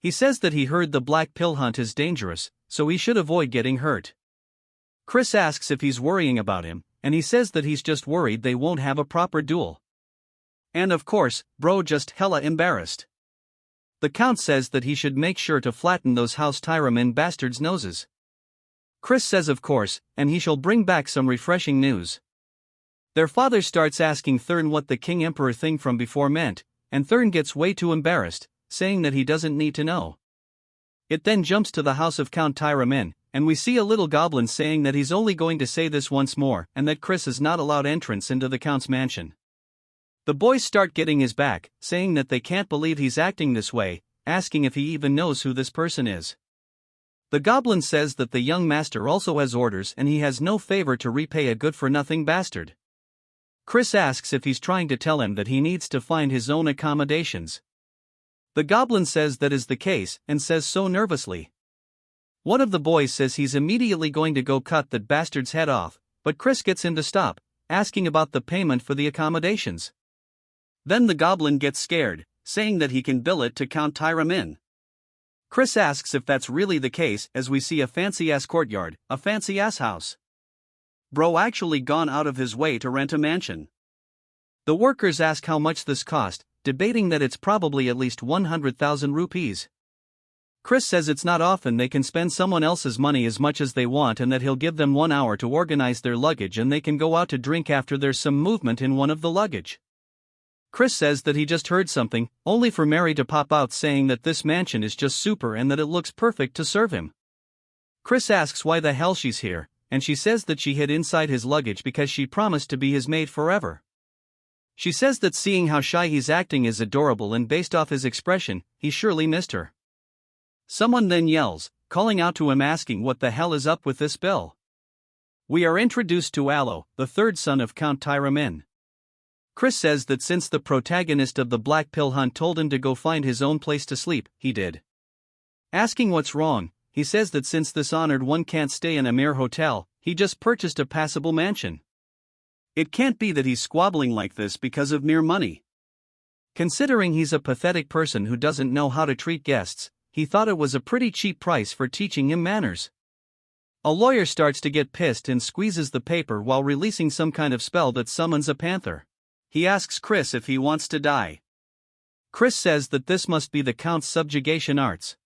He says that he heard the black pill hunt is dangerous, so he should avoid getting hurt. Chris asks if he's worrying about him, and he says that he's just worried they won't have a proper duel. And of course, bro just hella embarrassed. The Count says that he should make sure to flatten those House Tyramin bastards' noses. Chris says of course, and he shall bring back some refreshing news. Their father starts asking Thurn what the King Emperor thing from before meant, and Thurn gets way too embarrassed, saying that he doesn't need to know. It then jumps to the house of Count Tyramin, and we see a little goblin saying that he's only going to say this once more and that Chris is not allowed entrance into the Count's mansion. The boys start getting his back, saying that they can't believe he's acting this way, asking if he even knows who this person is. The goblin says that the young master also has orders and he has no favor to repay a good-for-nothing bastard. Chris asks if he's trying to tell him that he needs to find his own accommodations. The goblin says that is the case and says so nervously. One of the boys says he's immediately going to go cut that bastard's head off, but Chris gets him to stop, asking about the payment for the accommodations. Then the goblin gets scared, saying that he can bill it to Count Tyramin. Chris asks if that's really the case as we see a fancy-ass courtyard, a fancy-ass house. Bro actually gone out of his way to rent a mansion. The workers ask how much this cost, debating that it's probably at least 100,000 rupees. Chris says it's not often they can spend someone else's money as much as they want and that he'll give them 1 hour to organize their luggage and they can go out to drink after there's some movement in one of the luggage. Chris says that he just heard something, only for Mary to pop out saying that this mansion is just super and that it looks perfect to serve him. Chris asks why the hell she's here, and she says that she hid inside his luggage because she promised to be his maid forever. She says that seeing how shy he's acting is adorable and based off his expression, he surely missed her. Someone then yells, calling out to him asking what the hell is up with this bill. We are introduced to Yahello, the third son of Count Tyramin. Chris says that since the protagonist of the Black Pill Hunt told him to go find his own place to sleep, he did. Asking what's wrong, he says that since this honored one can't stay in a mere hotel, he just purchased a passable mansion. It can't be that he's squabbling like this because of mere money. Considering he's a pathetic person who doesn't know how to treat guests, he thought it was a pretty cheap price for teaching him manners. A lawyer starts to get pissed and squeezes the paper while releasing some kind of spell that summons a panther. He asks Chris if he wants to die. Chris says that this must be the Count's subjugation arts.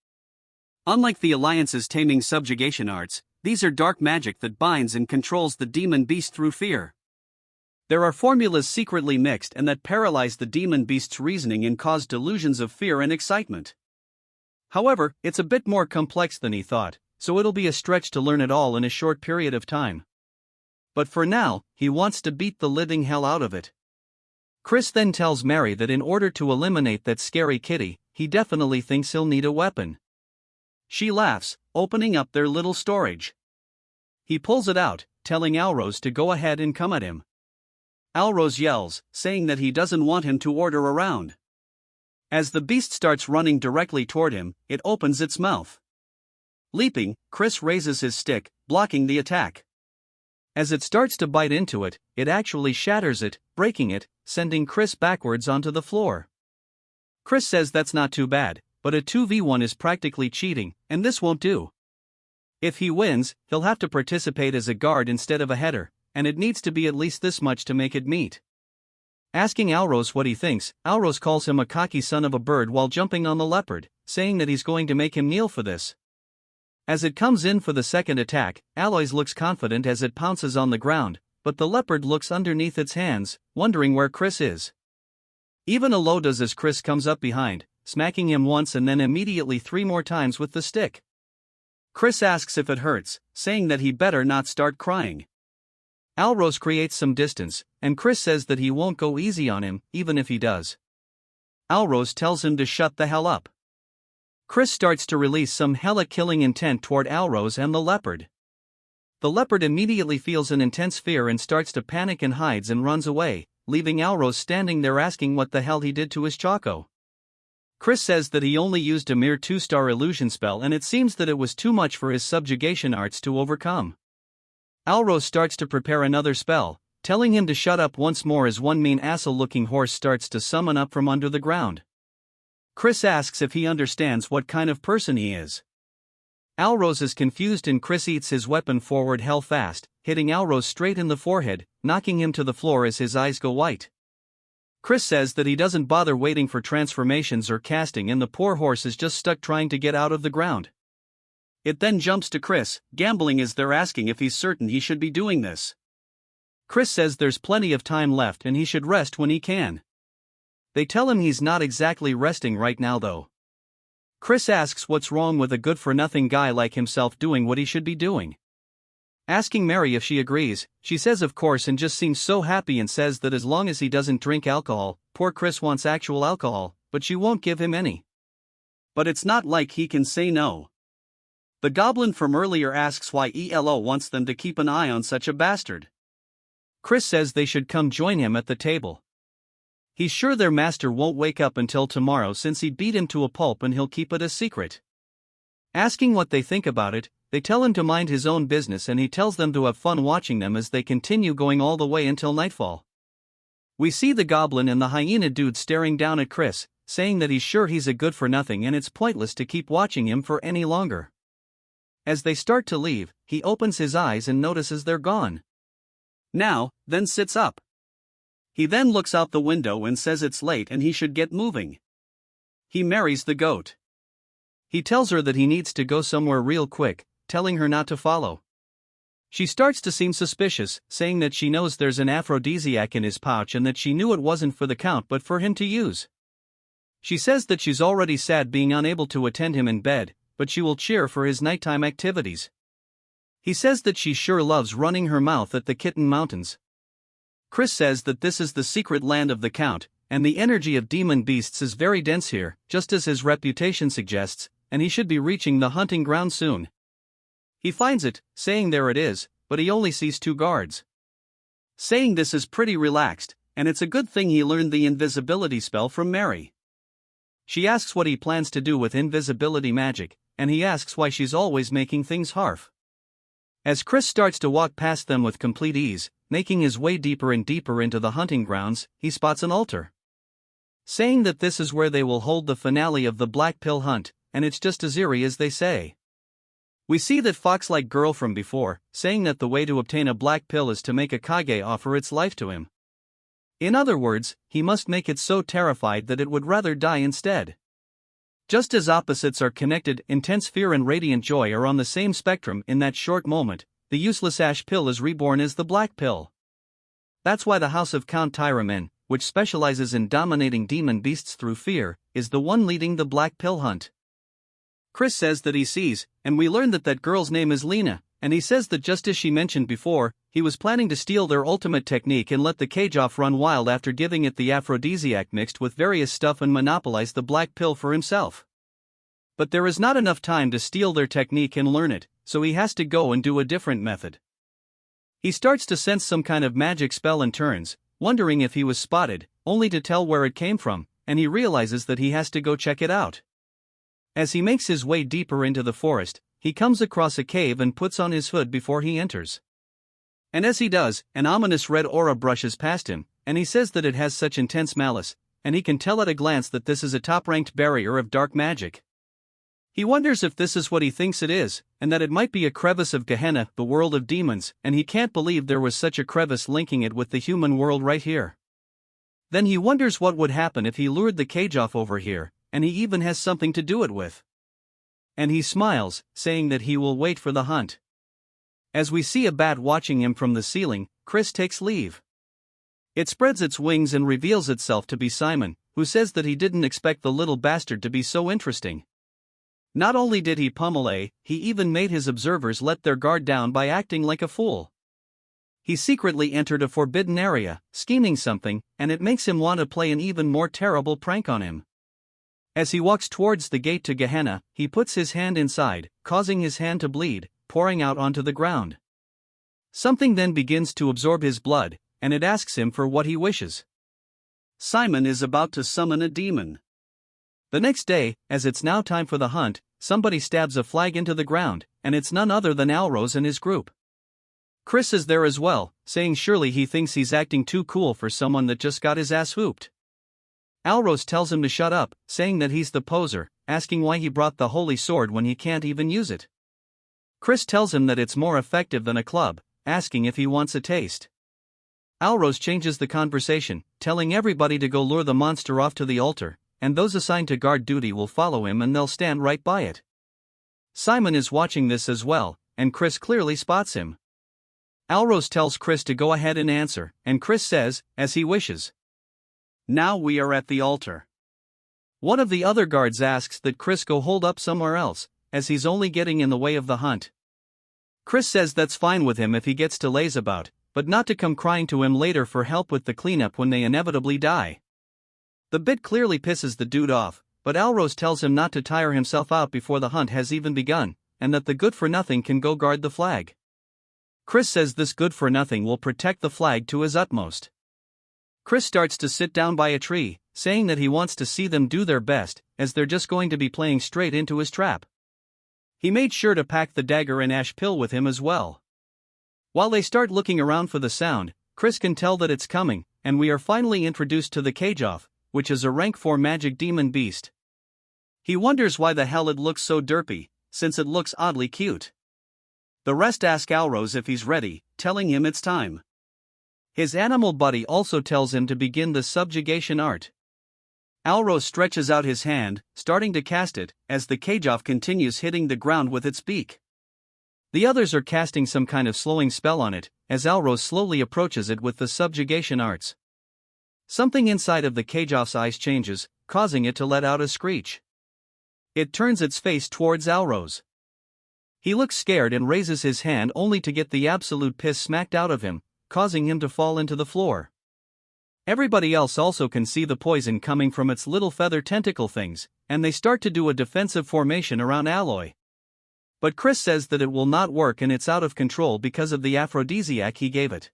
Unlike the Alliance's taming subjugation arts, these are dark magic that binds and controls the demon beast through fear. There are formulas secretly mixed and that paralyze the demon beast's reasoning and cause delusions of fear and excitement. However, it's a bit more complex than he thought, so it'll be a stretch to learn it all in a short period of time. But for now, he wants to beat the living hell out of it. Chris then tells Mary that in order to eliminate that scary kitty, he definitely thinks he'll need a weapon. She laughs, opening up their little storage. He pulls it out, telling Alrose to go ahead and come at him. Alrose yells, saying that he doesn't want him to order around. As the beast starts running directly toward him, it opens its mouth. Leaping, Chris raises his stick, blocking the attack. As it starts to bite into it, it actually shatters it, breaking it, sending Chris backwards onto the floor. Chris says that's not too bad, but a 2v1 is practically cheating, and this won't do. If he wins, he'll have to participate as a guard instead of a header, and it needs to be at least this much to make it meet. Asking Alrose what he thinks, Alrose calls him a cocky son of a bird while jumping on the leopard, saying that he's going to make him kneel for this. As it comes in for the second attack, Aloys looks confident as it pounces on the ground, but the leopard looks underneath its hands, wondering where Chris is. Even Alo does as Chris comes up behind, smacking him once and then immediately 3 more times with the stick. Chris asks if it hurts, saying that he better not start crying. Alrose creates some distance, and Chris says that he won't go easy on him, even if he does. Alrose tells him to shut the hell up. Chris starts to release some hella killing intent toward Alrose and the leopard. The leopard immediately feels an intense fear and starts to panic and hides and runs away, leaving Alrose standing there asking what the hell he did to his Choco. Chris says that he only used a mere 2-star illusion spell and it seems that it was too much for his subjugation arts to overcome. Alrose starts to prepare another spell, telling him to shut up once more as one mean asshole-looking horse starts to summon up from under the ground. Chris asks if he understands what kind of person he is. Alrose is confused and Chris eats his weapon forward hell fast, hitting Alrose straight in the forehead, knocking him to the floor as his eyes go white. Chris says that he doesn't bother waiting for transformations or casting and the poor horse is just stuck trying to get out of the ground. It then jumps to Chris, gambling as they're asking if he's certain he should be doing this. Chris says there's plenty of time left and he should rest when he can. They tell him he's not exactly resting right now though. Chris asks what's wrong with a good-for-nothing guy like himself doing what he should be doing. Asking Mary if she agrees, she says of course and just seems so happy and says that as long as he doesn't drink alcohol, poor Chris wants actual alcohol, but she won't give him any. But it's not like he can say no. The goblin from earlier asks why Yahello wants them to keep an eye on such a bastard. Chris says they should come join him at the table. He's sure their master won't wake up until tomorrow since he beat him to a pulp and he'll keep it a secret. Asking what they think about it, they tell him to mind his own business and he tells them to have fun watching them as they continue going all the way until nightfall. We see the goblin and the hyena dude staring down at Chris, saying that he's sure he's a good-for-nothing and it's pointless to keep watching him for any longer. As they start to leave, he opens his eyes and notices they're gone. Now, then sits up. He then looks out the window and says it's late and he should get moving. He marries the goat. He tells her that he needs to go somewhere real quick, telling her not to follow. She starts to seem suspicious, saying that she knows there's an aphrodisiac in his pouch and that she knew it wasn't for the count but for him to use. She says that she's already sad being unable to attend him in bed, but she will cheer for his nighttime activities. He says that she sure loves running her mouth at the Kitten Mountains. Chris says that this is the secret land of the Count, and the energy of demon beasts is very dense here, just as his reputation suggests, and he should be reaching the hunting ground soon. He finds it, saying there it is, but he only sees 2 guards. Saying this is pretty relaxed, and it's a good thing he learned the invisibility spell from Mary. She asks what he plans to do with invisibility magic, and he asks why she's always making things harf. As Chris starts to walk past them with complete ease, making his way deeper and deeper into the hunting grounds, he spots an altar. Saying that this is where they will hold the finale of the Black Pill hunt, and it's just as eerie as they say. We see that fox-like girl from before, saying that the way to obtain a black pill is to make a kage offer its life to him. In other words, he must make it so terrified that it would rather die instead. Just as opposites are connected, intense fear and radiant joy are on the same spectrum in that short moment, the useless ash pill is reborn as the black pill. That's why the house of Count Tyramen, which specializes in dominating demon beasts through fear, is the one leading the black pill hunt. Chris says that he sees, and we learn that that girl's name is Lena, and he says that just as she mentioned before, he was planning to steal their ultimate technique and let the cage off run wild after giving it the aphrodisiac mixed with various stuff and monopolize the black pill for himself. But there is not enough time to steal their technique and learn it, so he has to go and do a different method. He starts to sense some kind of magic spell and turns, wondering if he was spotted, only to tell where it came from, and he realizes that he has to go check it out. As he makes his way deeper into the forest, he comes across a cave and puts on his hood before he enters. And as he does, an ominous red aura brushes past him, and he says that it has such intense malice, and he can tell at a glance that this is a top-ranked barrier of dark magic. He wonders if this is what he thinks it is, and that it might be a crevice of Gehenna, the world of demons, and he can't believe there was such a crevice linking it with the human world right here. Then he wonders what would happen if he lured the cage off over here, and he even has something to do it with. And he smiles, saying that he will wait for the hunt. As we see a bat watching him from the ceiling, Chris takes leave. It spreads its wings and reveals itself to be Simon, who says that he didn't expect the little bastard to be so interesting. Not only did he pummel he even made his observers let their guard down by acting like a fool. He secretly entered a forbidden area, scheming something, and it makes him want to play an even more terrible prank on him. As he walks towards the gate to Gehenna, he puts his hand inside, causing his hand to bleed, pouring out onto the ground. Something then begins to absorb his blood, and it asks him for what he wishes. Simon is about to summon a demon. The next day, as it's now time for the hunt, somebody stabs a flag into the ground, and it's none other than Alrose and his group. Chris is there as well, saying surely he thinks he's acting too cool for someone that just got his ass whooped. Alros tells him to shut up, saying that he's the poser, asking why he brought the holy sword when he can't even use it. Chris tells him that it's more effective than a club, asking if he wants a taste. Alros changes the conversation, telling everybody to go lure the monster off to the altar, and those assigned to guard duty will follow him and they'll stand right by it. Simon is watching this as well, and Chris clearly spots him. Alros tells Chris to go ahead and answer, and Chris says, as he wishes. Now we are at the altar. One of the other guards asks that Chris go hold up somewhere else, as he's only getting in the way of the hunt. Chris says that's fine with him if he gets to laze about, but not to come crying to him later for help with the cleanup when they inevitably die. The bit clearly pisses the dude off, but Alros tells him not to tire himself out before the hunt has even begun, and that the good-for-nothing can go guard the flag. Chris says this good-for-nothing will protect the flag to his utmost. Chris starts to sit down by a tree, saying that he wants to see them do their best, as they're just going to be playing straight into his trap. He made sure to pack the dagger and ash pill with him as well. While they start looking around for the sound, Chris can tell that it's coming, and we are finally introduced to the Cage-Off, which is a rank 4 magic demon beast. He wonders why the hell it looks so derpy, since it looks oddly cute. The rest ask Alros if he's ready, telling him it's time. His animal buddy also tells him to begin the subjugation art. Alros stretches out his hand, starting to cast it, as the Cage-Off continues hitting the ground with its beak. The others are casting some kind of slowing spell on it, as Alros slowly approaches it with the subjugation arts. Something inside of the Cage-Off's eyes changes, causing it to let out a screech. It turns its face towards Alros. He looks scared and raises his hand only to get the absolute piss smacked out of him, causing him to fall into the floor. Everybody else also can see the poison coming from its little feather tentacle things, and they start to do a defensive formation around Alloy. But Chris says that it will not work and it's out of control because of the aphrodisiac he gave it.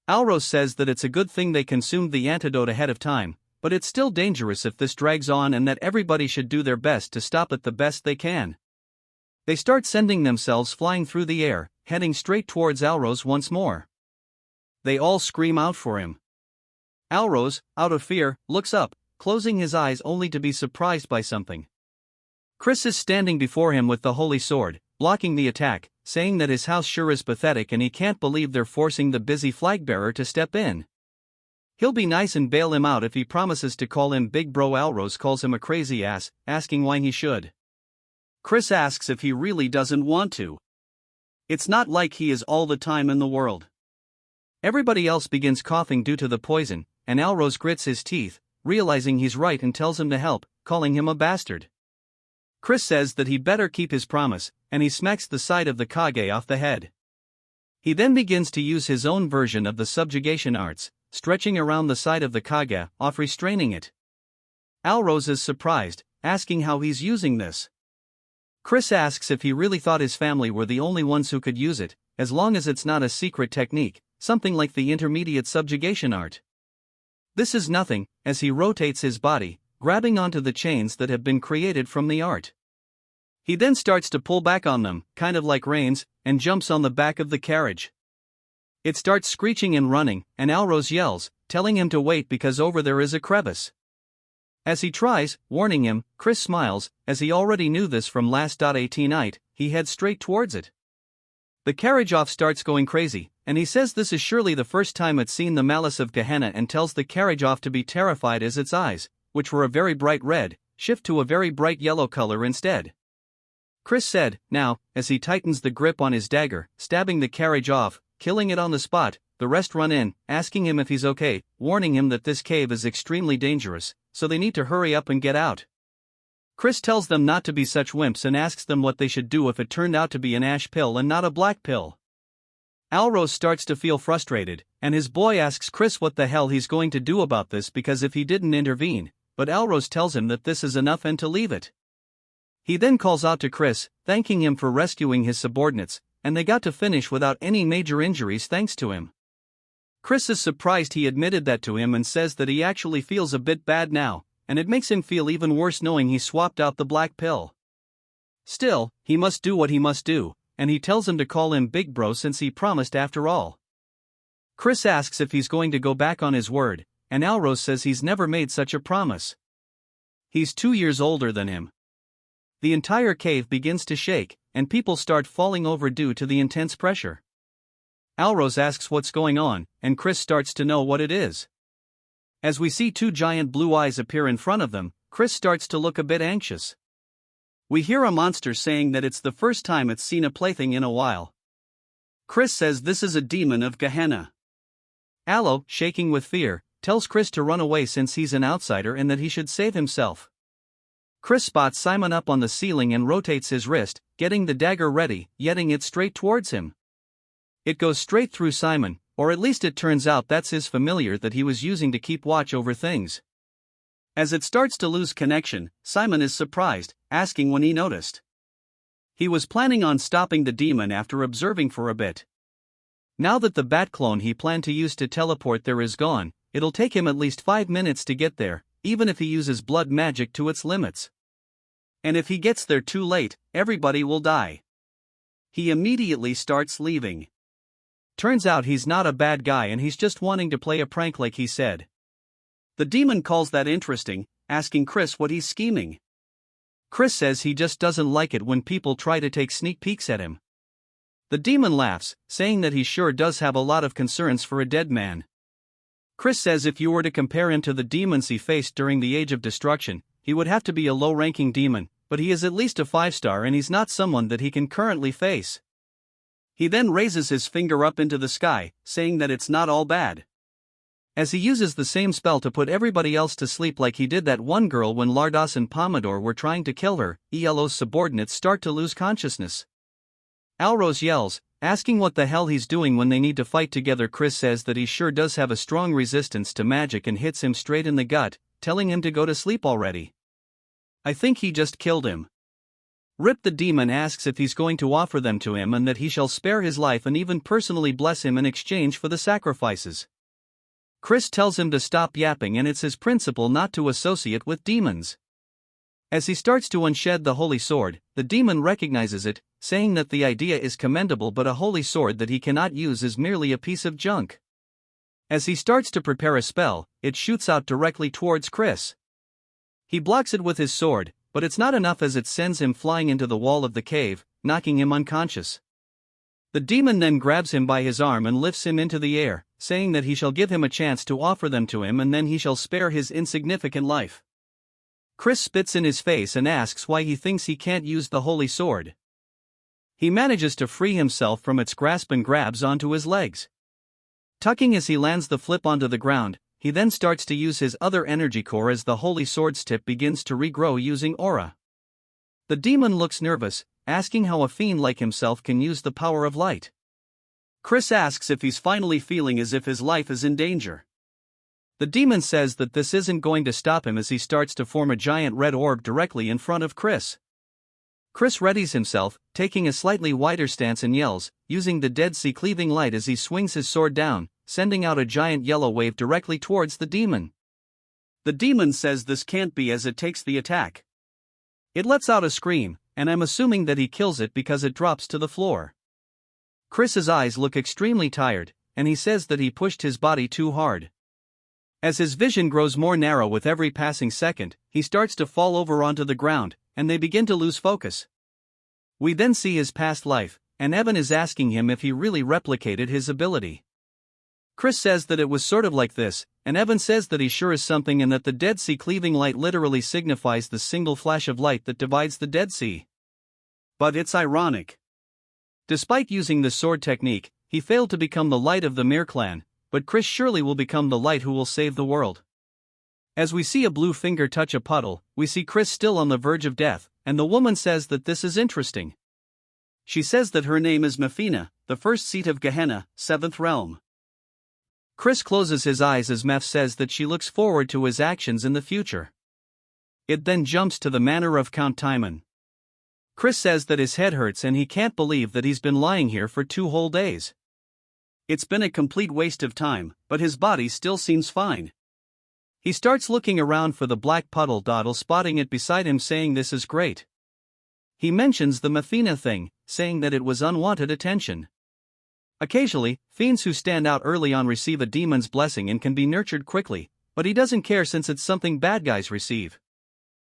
Alros says that it's a good thing they consumed the antidote ahead of time, but it's still dangerous if this drags on and that everybody should do their best to stop it the best they can. They start sending themselves flying through the air, heading straight towards Alros once more. They all scream out for him. Alros, out of fear, looks up, closing his eyes only to be surprised by something. Chris is standing before him with the holy sword, blocking the attack, saying that his house sure is pathetic and he can't believe they're forcing the busy flagbearer to step in. He'll be nice and bail him out if he promises to call him Big Bro. Alros calls him a crazy ass, asking why he should. Chris asks if he really doesn't want to. It's not like he is all the time in the world. Everybody else begins coughing due to the poison, and Alros grits his teeth, realizing he's right and tells him to help, calling him a bastard. Chris says that he better keep his promise, and he smacks the side of the Kage off the head. He then begins to use his own version of the subjugation arts, stretching around the side of the Kage, off restraining it. Alros is surprised, asking how he's using this. Chris asks if he really thought his family were the only ones who could use it, as long as it's not a secret technique, something like the intermediate subjugation art. This is nothing, as he rotates his body, grabbing onto the chains that have been created from the art. He then starts to pull back on them, kind of like reins, and jumps on the back of the carriage. It starts screeching and running, and Alros yells, telling him to wait because over there is a crevice. As he tries, warning him, Chris smiles, as he already knew this from last 18 night, he heads straight towards it. The carriage-off starts going crazy, and he says this is surely the first time it's seen the malice of Gehenna and tells the carriage-off to be terrified as its eyes, which were a very bright red, shift to a very bright yellow color instead. Chris said, now, as he tightens the grip on his dagger, stabbing the carriage off, killing it on the spot, the rest run in, asking him if he's okay, warning him that this cave is extremely dangerous, so they need to hurry up and get out. Chris tells them not to be such wimps and asks them what they should do if it turned out to be an ash pill and not a black pill. Alros starts to feel frustrated, and his boy asks Chris what the hell he's going to do about this because if he didn't intervene, but Alros tells him that this is enough and to leave it. He then calls out to Chris, thanking him for rescuing his subordinates, and they got to finish without any major injuries thanks to him. Chris is surprised he admitted that to him and says that he actually feels a bit bad now, and it makes him feel even worse knowing he swapped out the black pill. Still, he must do what he must do, and he tells him to call him Big Bro since he promised after all. Chris asks if he's going to go back on his word, and Alros says he's never made such a promise. He's 2 years older than him. The entire cave begins to shake, and people start falling over due to the intense pressure. Alros asks what's going on, and Chris starts to know what it is. As we see 2 giant blue eyes appear in front of them, Chris starts to look a bit anxious. We hear a monster saying that it's the first time it's seen a plaything in a while. Chris says this is a demon of Gehenna. Allo, shaking with fear, tells Chris to run away since he's an outsider and that he should save himself. Chris spots Simon up on the ceiling and rotates his wrist, getting the dagger ready, jetting it straight towards him. It goes straight through Simon, or at least it turns out that's his familiar that he was using to keep watch over things. As it starts to lose connection, Simon is surprised, asking when he noticed. He was planning on stopping the demon after observing for a bit. Now that the bat clone he planned to use to teleport there is gone, it'll take him at least 5 minutes to get there, even if he uses blood magic to its limits. And if he gets there too late, everybody will die. He immediately starts leaving. Turns out he's not a bad guy and he's just wanting to play a prank like he said. The demon calls that interesting, asking Chris what he's scheming. Chris says he just doesn't like it when people try to take sneak peeks at him. The demon laughs, saying that he sure does have a lot of concerns for a dead man. Chris says if you were to compare him to the demons he faced during the Age of Destruction, he would have to be a low-ranking demon, but he is at least a 5-star and he's not someone that he can currently face. He then raises his finger up into the sky, saying that it's not all bad. As he uses the same spell to put everybody else to sleep like he did that one girl when Lardos and Pomodore were trying to kill her, Yahello's subordinates start to lose consciousness. Alros yells, asking what the hell he's doing when they need to fight together. Chris says that he sure does have a strong resistance to magic and hits him straight in the gut, telling him to go to sleep already. I think he just killed him. Rip the demon asks if he's going to offer them to him and that he shall spare his life and even personally bless him in exchange for the sacrifices. Chris tells him to stop yapping and it's his principle not to associate with demons. As he starts to unshed the holy sword, the demon recognizes it, saying that the idea is commendable but a holy sword that he cannot use is merely a piece of junk. As he starts to prepare a spell, it shoots out directly towards Chris. He blocks it with his sword, but it's not enough as it sends him flying into the wall of the cave, knocking him unconscious. The demon then grabs him by his arm and lifts him into the air, saying that he shall give him a chance to offer them to him and then he shall spare his insignificant life. Chris spits in his face and asks why he thinks he can't use the holy sword. He manages to free himself from its grasp and grabs onto his legs. Tucking as he lands the flip onto the ground, he then starts to use his other energy core as the holy sword's tip begins to regrow using aura. The demon looks nervous, asking how a fiend like himself can use the power of light. Chris asks if he's finally feeling as if his life is in danger. The demon says that this isn't going to stop him as he starts to form a giant red orb directly in front of Chris. Chris readies himself, taking a slightly wider stance and yells, using the Dead Sea cleaving light as he swings his sword down, sending out a giant yellow wave directly towards the demon. The demon says this can't be as it takes the attack. It lets out a scream, and I'm assuming that he kills it because it drops to the floor. Chris's eyes look extremely tired, and he says that he pushed his body too hard. As his vision grows more narrow with every passing second, he starts to fall over onto the ground, and they begin to lose focus. We then see his past life, and Evan is asking him if he really replicated his ability. Chris says that it was sort of like this, and Evan says that he sure is something and that the Dead Sea cleaving light literally signifies the single flash of light that divides the Dead Sea. But it's ironic. Despite using the sword technique, he failed to become the light of the Mir clan, but Chris surely will become the light who will save the world. As we see a blue finger touch a puddle, we see Chris still on the verge of death, and the woman says that this is interesting. She says that her name is Mefina, the first seat of Gehenna, 7th realm. Chris closes his eyes as Meph says that she looks forward to his actions in the future. It then jumps to the manor of Count Timon. Chris says that his head hurts and he can't believe that he's been lying here for 2 whole days. It's been a complete waste of time, but his body still seems fine. He starts looking around for the black puddle, spotting it beside him saying this is great. He mentions the Methina thing, saying that it was unwanted attention. Occasionally, fiends who stand out early on receive a demon's blessing and can be nurtured quickly, but he doesn't care since it's something bad guys receive.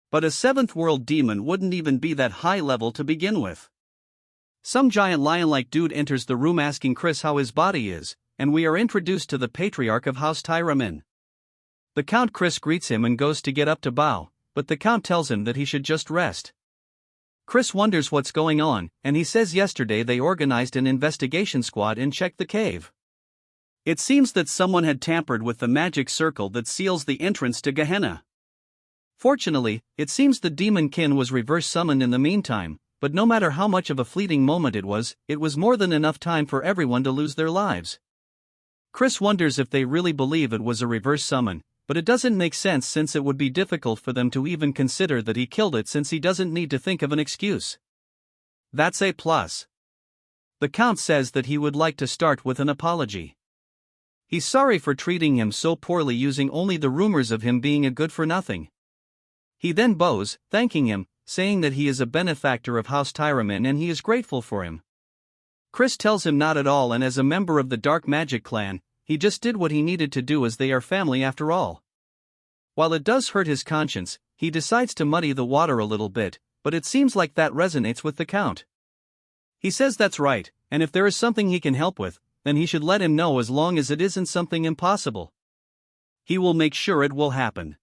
But a seventh world demon wouldn't even be that high level to begin with. Some giant lion-like dude enters the room asking Chris how his body is, and we are introduced to the patriarch of House Tyramin. The Count Chris greets him and goes to get up to bow, but the Count tells him that he should just rest. Chris wonders what's going on, and he says yesterday they organized an investigation squad and checked the cave. It seems that someone had tampered with the magic circle that seals the entrance to Gehenna. Fortunately, it seems the demon kin was reverse summoned in the meantime, but no matter how much of a fleeting moment it was more than enough time for everyone to lose their lives. Chris wonders if they really believe it was a reverse summon, but it doesn't make sense since it would be difficult for them to even consider that he killed it since he doesn't need to think of an excuse. That's a plus. The Count says that he would like to start with an apology. He's sorry for treating him so poorly using only the rumors of him being a good-for-nothing. He then bows, thanking him, saying that he is a benefactor of House Tyramin and he is grateful for him. Chris tells him not at all, and as a member of the Dark Magic clan, he just did what he needed to do as they are family after all. While it does hurt his conscience, he decides to muddy the water a little bit, but it seems like that resonates with the Count. He says that's right, and if there is something he can help with, then he should let him know as long as it isn't something impossible. He will make sure it will happen.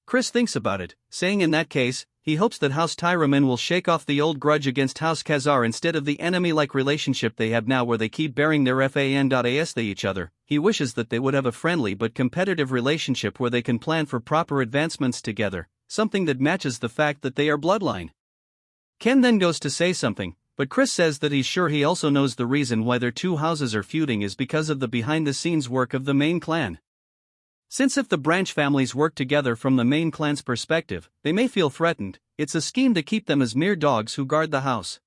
Chris thinks about it, saying in that case, he hopes that House Tyramin will shake off the old grudge against House Khazar instead of the enemy-like relationship they have now where they keep bearing their fan.as they each other. He wishes that they would have a friendly but competitive relationship where they can plan for proper advancements together, something that matches the fact that they are bloodline. Ken then goes to say something, but Chris says that he's sure he also knows the reason why their two houses are feuding is because of the behind-the-scenes work of the main clan. Since if the branch families work together from the main clan's perspective, they may feel threatened, it's a scheme to keep them as mere dogs who guard the house.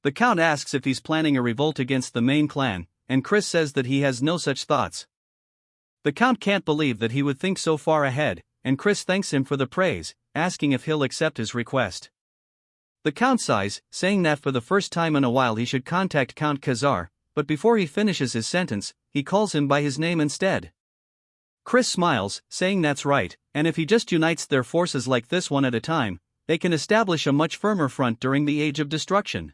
The Count asks if he's planning a revolt against the main clan, and Chris says that he has no such thoughts. The Count can't believe that he would think so far ahead, and Chris thanks him for the praise, asking if he'll accept his request. The Count sighs, saying that for the first time in a while he should contact Count Khazar, but before he finishes his sentence, he calls him by his name instead. Chris smiles, saying that's right, and if he just unites their forces like this one at a time, they can establish a much firmer front during the Age of Destruction.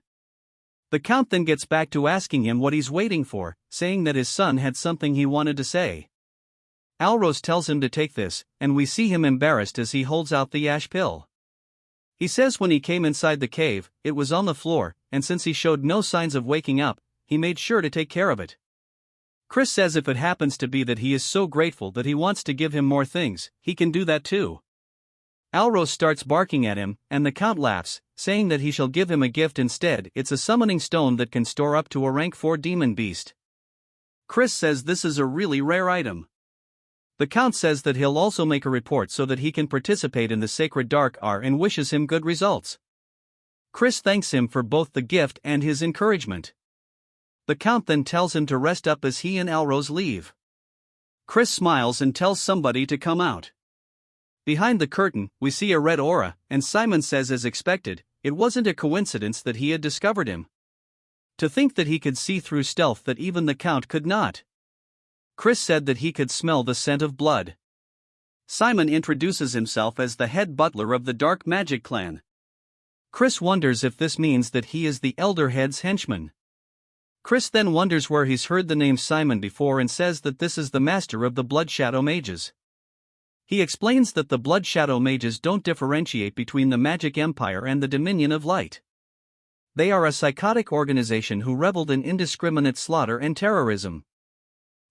The Count then gets back to asking him what he's waiting for, saying that his son had something he wanted to say. Alros tells him to take this, and we see him embarrassed as he holds out the ash pill. He says when he came inside the cave, it was on the floor, and since he showed no signs of waking up, he made sure to take care of it. Chris says if it happens to be that he is so grateful that he wants to give him more things, he can do that too. Alros starts barking at him, and the Count laughs, saying that he shall give him a gift instead. It's a summoning stone that can store up to a rank 4 demon beast. Chris says this is a really rare item. The Count says that he'll also make a report so that he can participate in the Sacred Dark R and wishes him good results. Chris thanks him for both the gift and his encouragement. The Count then tells him to rest up as he and Alros leave. Chris smiles and tells somebody to come out. Behind the curtain, we see a red aura, and Simon says as expected, it wasn't a coincidence that he had discovered him. To think that he could see through stealth that even the Count could not. Chris said that he could smell the scent of blood. Simon introduces himself as the head butler of the Dark Magic clan. Chris wonders if this means that he is the Elder Head's henchman. Chris then wonders where he's heard the name Simon before and says that this is the master of the Blood Shadow Mages. He explains that the Blood Shadow Mages don't differentiate between the Magic Empire and the Dominion of Light. They are a psychotic organization who reveled in indiscriminate slaughter and terrorism.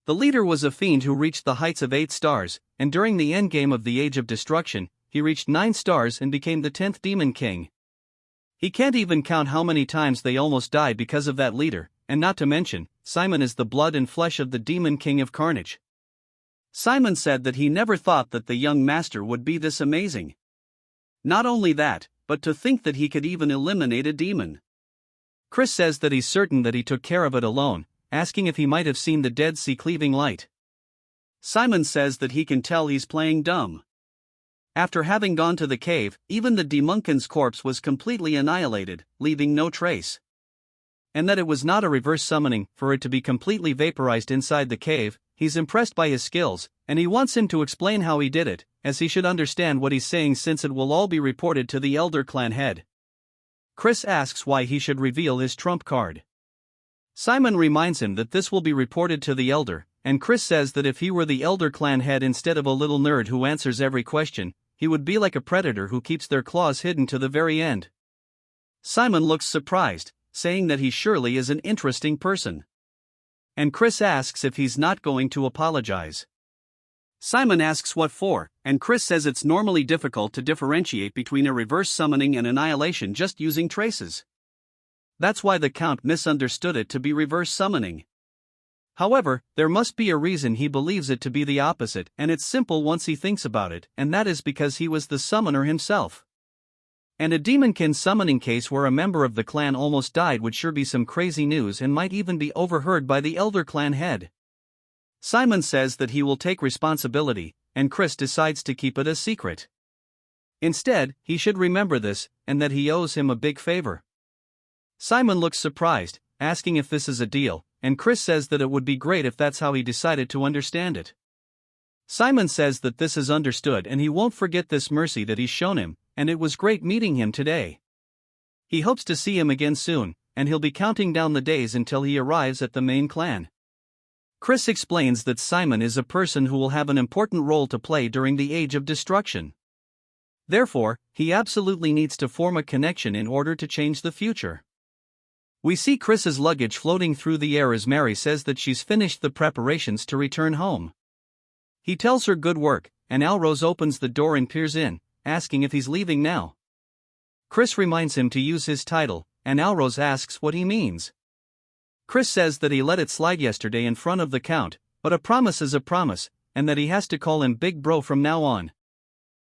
The leader was a fiend who reached the heights of 8 stars, and during the endgame of the Age of Destruction, he reached 9 stars and became the 10th Demon King. He can't even count how many times they almost died because of that leader, and not to mention, Simon is the blood and flesh of the Demon King of Carnage. Simon said that he never thought that the young master would be this amazing. Not only that, but to think that he could even eliminate a demon. Chris says that he's certain that he took care of it alone, asking if he might have seen the Dead Sea cleaving light. Simon says that he can tell he's playing dumb. After having gone to the cave, even the demonkin's corpse was completely annihilated, leaving no trace. And that it was not a reverse summoning, for it to be completely vaporized inside the cave. He's impressed by his skills, and he wants him to explain how he did it, as he should understand what he's saying since it will all be reported to the Elder Clan head. Chris asks why he should reveal his trump card. Simon reminds him that this will be reported to the Elder, and Chris says that if he were the Elder Clan head instead of a little nerd who answers every question, he would be like a predator who keeps their claws hidden to the very end. Simon looks surprised, saying that he surely is an interesting person. And Chris asks if he's not going to apologize. Simon asks what for, and Chris says it's normally difficult to differentiate between a reverse summoning and annihilation just using traces. That's why the Count misunderstood it to be reverse summoning. However, there must be a reason he believes it to be the opposite, and it's simple once he thinks about it, and that is because he was the summoner himself. And a demonkin summoning case where a member of the clan almost died would sure be some crazy news and might even be overheard by the Elder Clan head. Simon says that he will take responsibility, and Chris decides to keep it a secret. Instead, he should remember this, and that he owes him a big favor. Simon looks surprised, asking if this is a deal, and Chris says that it would be great if that's how he decided to understand it. Simon says that this is understood and he won't forget this mercy that he's shown him, and it was great meeting him today. He hopes to see him again soon, and he'll be counting down the days until he arrives at the main clan. Chris explains that Simon is a person who will have an important role to play during the Age of Destruction. Therefore, he absolutely needs to form a connection in order to change the future. We see Chris's luggage floating through the air as Mary says that she's finished the preparations to return home. He tells her good work, and Alrose opens the door and peers in, asking if he's leaving now. Chris reminds him to use his title, and Alrose asks what he means. Chris says that he let it slide yesterday in front of the Count, but a promise is a promise, and that he has to call him Big Bro from now on.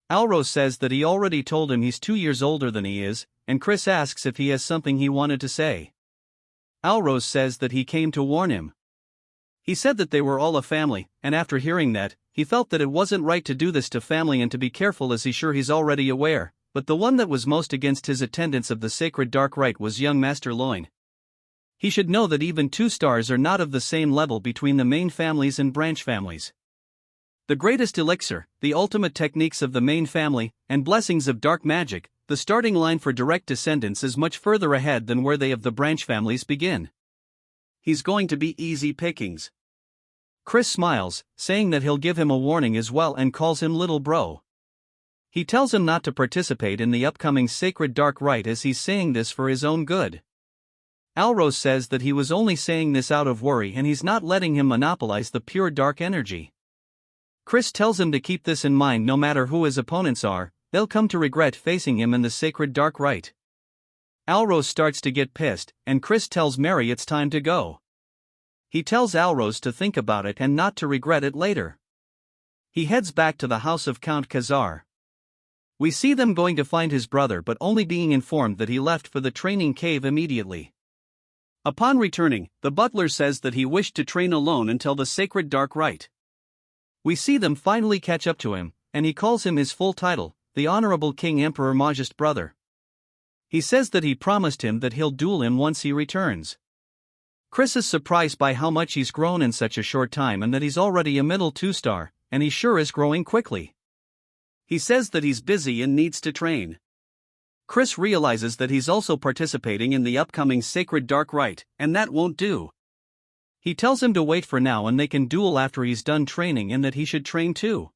Alrose says that he already told him he's 2 years older than he is, and Chris asks if he has something he wanted to say. Alrose says that he came to warn him. He said that they were all a family, and after hearing that, he felt that it wasn't right to do this to family and to be careful as he's already aware, but the one that was most against his attendance of the sacred dark rite was young Master Loin. He should know that even 2 stars are not of the same level between the main families and branch families. The greatest elixir, the ultimate techniques of the main family, and blessings of dark magic, the starting line for direct descendants is much further ahead than where they of the branch families begin. He's going to be easy pickings. Chris smiles, saying that he'll give him a warning as well and calls him Little Bro. He tells him not to participate in the upcoming sacred dark rite as he's saying this for his own good. Alrose says that he was only saying this out of worry and he's not letting him monopolize the pure dark energy. Chris tells him to keep this in mind no matter who his opponents are, they'll come to regret facing him in the sacred dark rite. Alrose starts to get pissed, and Chris tells Mary it's time to go. He tells Alrose to think about it and not to regret it later. He heads back to the house of Count Khazar. We see them going to find his brother but only being informed that he left for the training cave immediately. Upon returning, the butler says that he wished to train alone until the sacred dark rite. We see them finally catch up to him, and he calls him his full title, the Honorable King Emperor Majest brother. He says that he promised him that he'll duel him once he returns. Chris is surprised by how much he's grown in such a short time and that he's already a middle 2-star, and he sure is growing quickly. He says that he's busy and needs to train. Chris realizes that he's also participating in the upcoming sacred dark rite, and that won't do. He tells him to wait for now and they can duel after he's done training and that he should train too.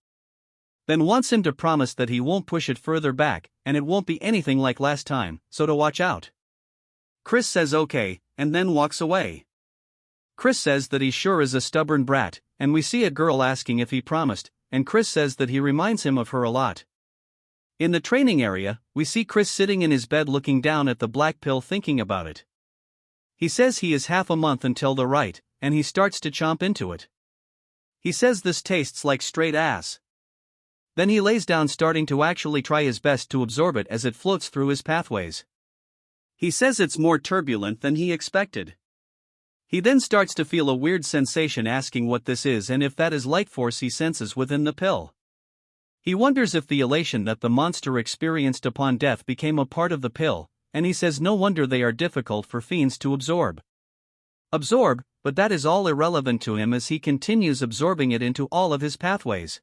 Then wants him to promise that he won't push it further back, and it won't be anything like last time, so to watch out. Chris says okay, and then walks away. Chris says that he sure is a stubborn brat, and we see a girl asking if he promised, and Chris says that he reminds him of her a lot. In the training area, we see Chris sitting in his bed looking down at the black pill thinking about it. He says he is half a month until the rite, and he starts to chomp into it. He says this tastes like straight ass. Then he lays down starting to actually try his best to absorb it as it floats through his pathways. He says it's more turbulent than he expected. He then starts to feel a weird sensation asking what this is and if that is light force he senses within the pill. He wonders if the elation that the monster experienced upon death became a part of the pill, and he says no wonder they are difficult for fiends to absorb. But that is all irrelevant to him as he continues absorbing it into all of his pathways.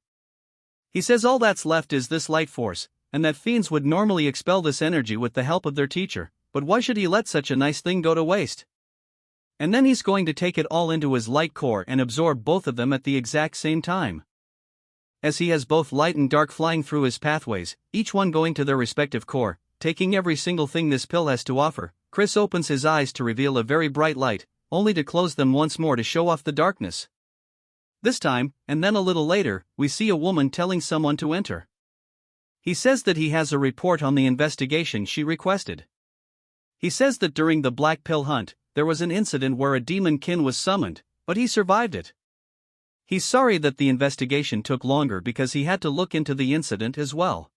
He says all that's left is this light force, and that fiends would normally expel this energy with the help of their teacher, but why should he let such a nice thing go to waste? And then he's going to take it all into his light core and absorb both of them at the exact same time. As he has both light and dark flying through his pathways, each one going to their respective core, taking every single thing this pill has to offer, Chris opens his eyes to reveal a very bright light, only to close them once more to show off the darkness. This time, and then a little later, we see a woman telling someone to enter. He says that he has a report on the investigation she requested. He says that during the black pill hunt, there was an incident where a demon kin was summoned, but he survived it. He's sorry that the investigation took longer because he had to look into the incident as well.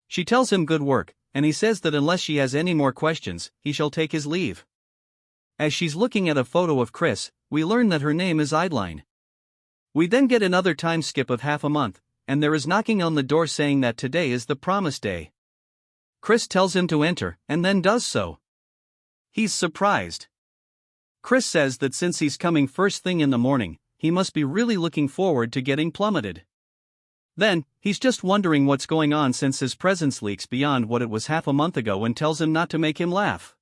She tells him good work, and he says that unless she has any more questions, he shall take his leave. As she's looking at a photo of Chris, we learn that her name is Eidline. We then get another time skip of half a month, and there is knocking on the door saying that today is the promised day. Chris tells him to enter, and then does so. He's surprised. Chris says that since he's coming first thing in the morning, he must be really looking forward to getting plummeted. Then, he's just wondering what's going on since his presence leaks beyond what it was half a month ago and tells him not to make him laugh.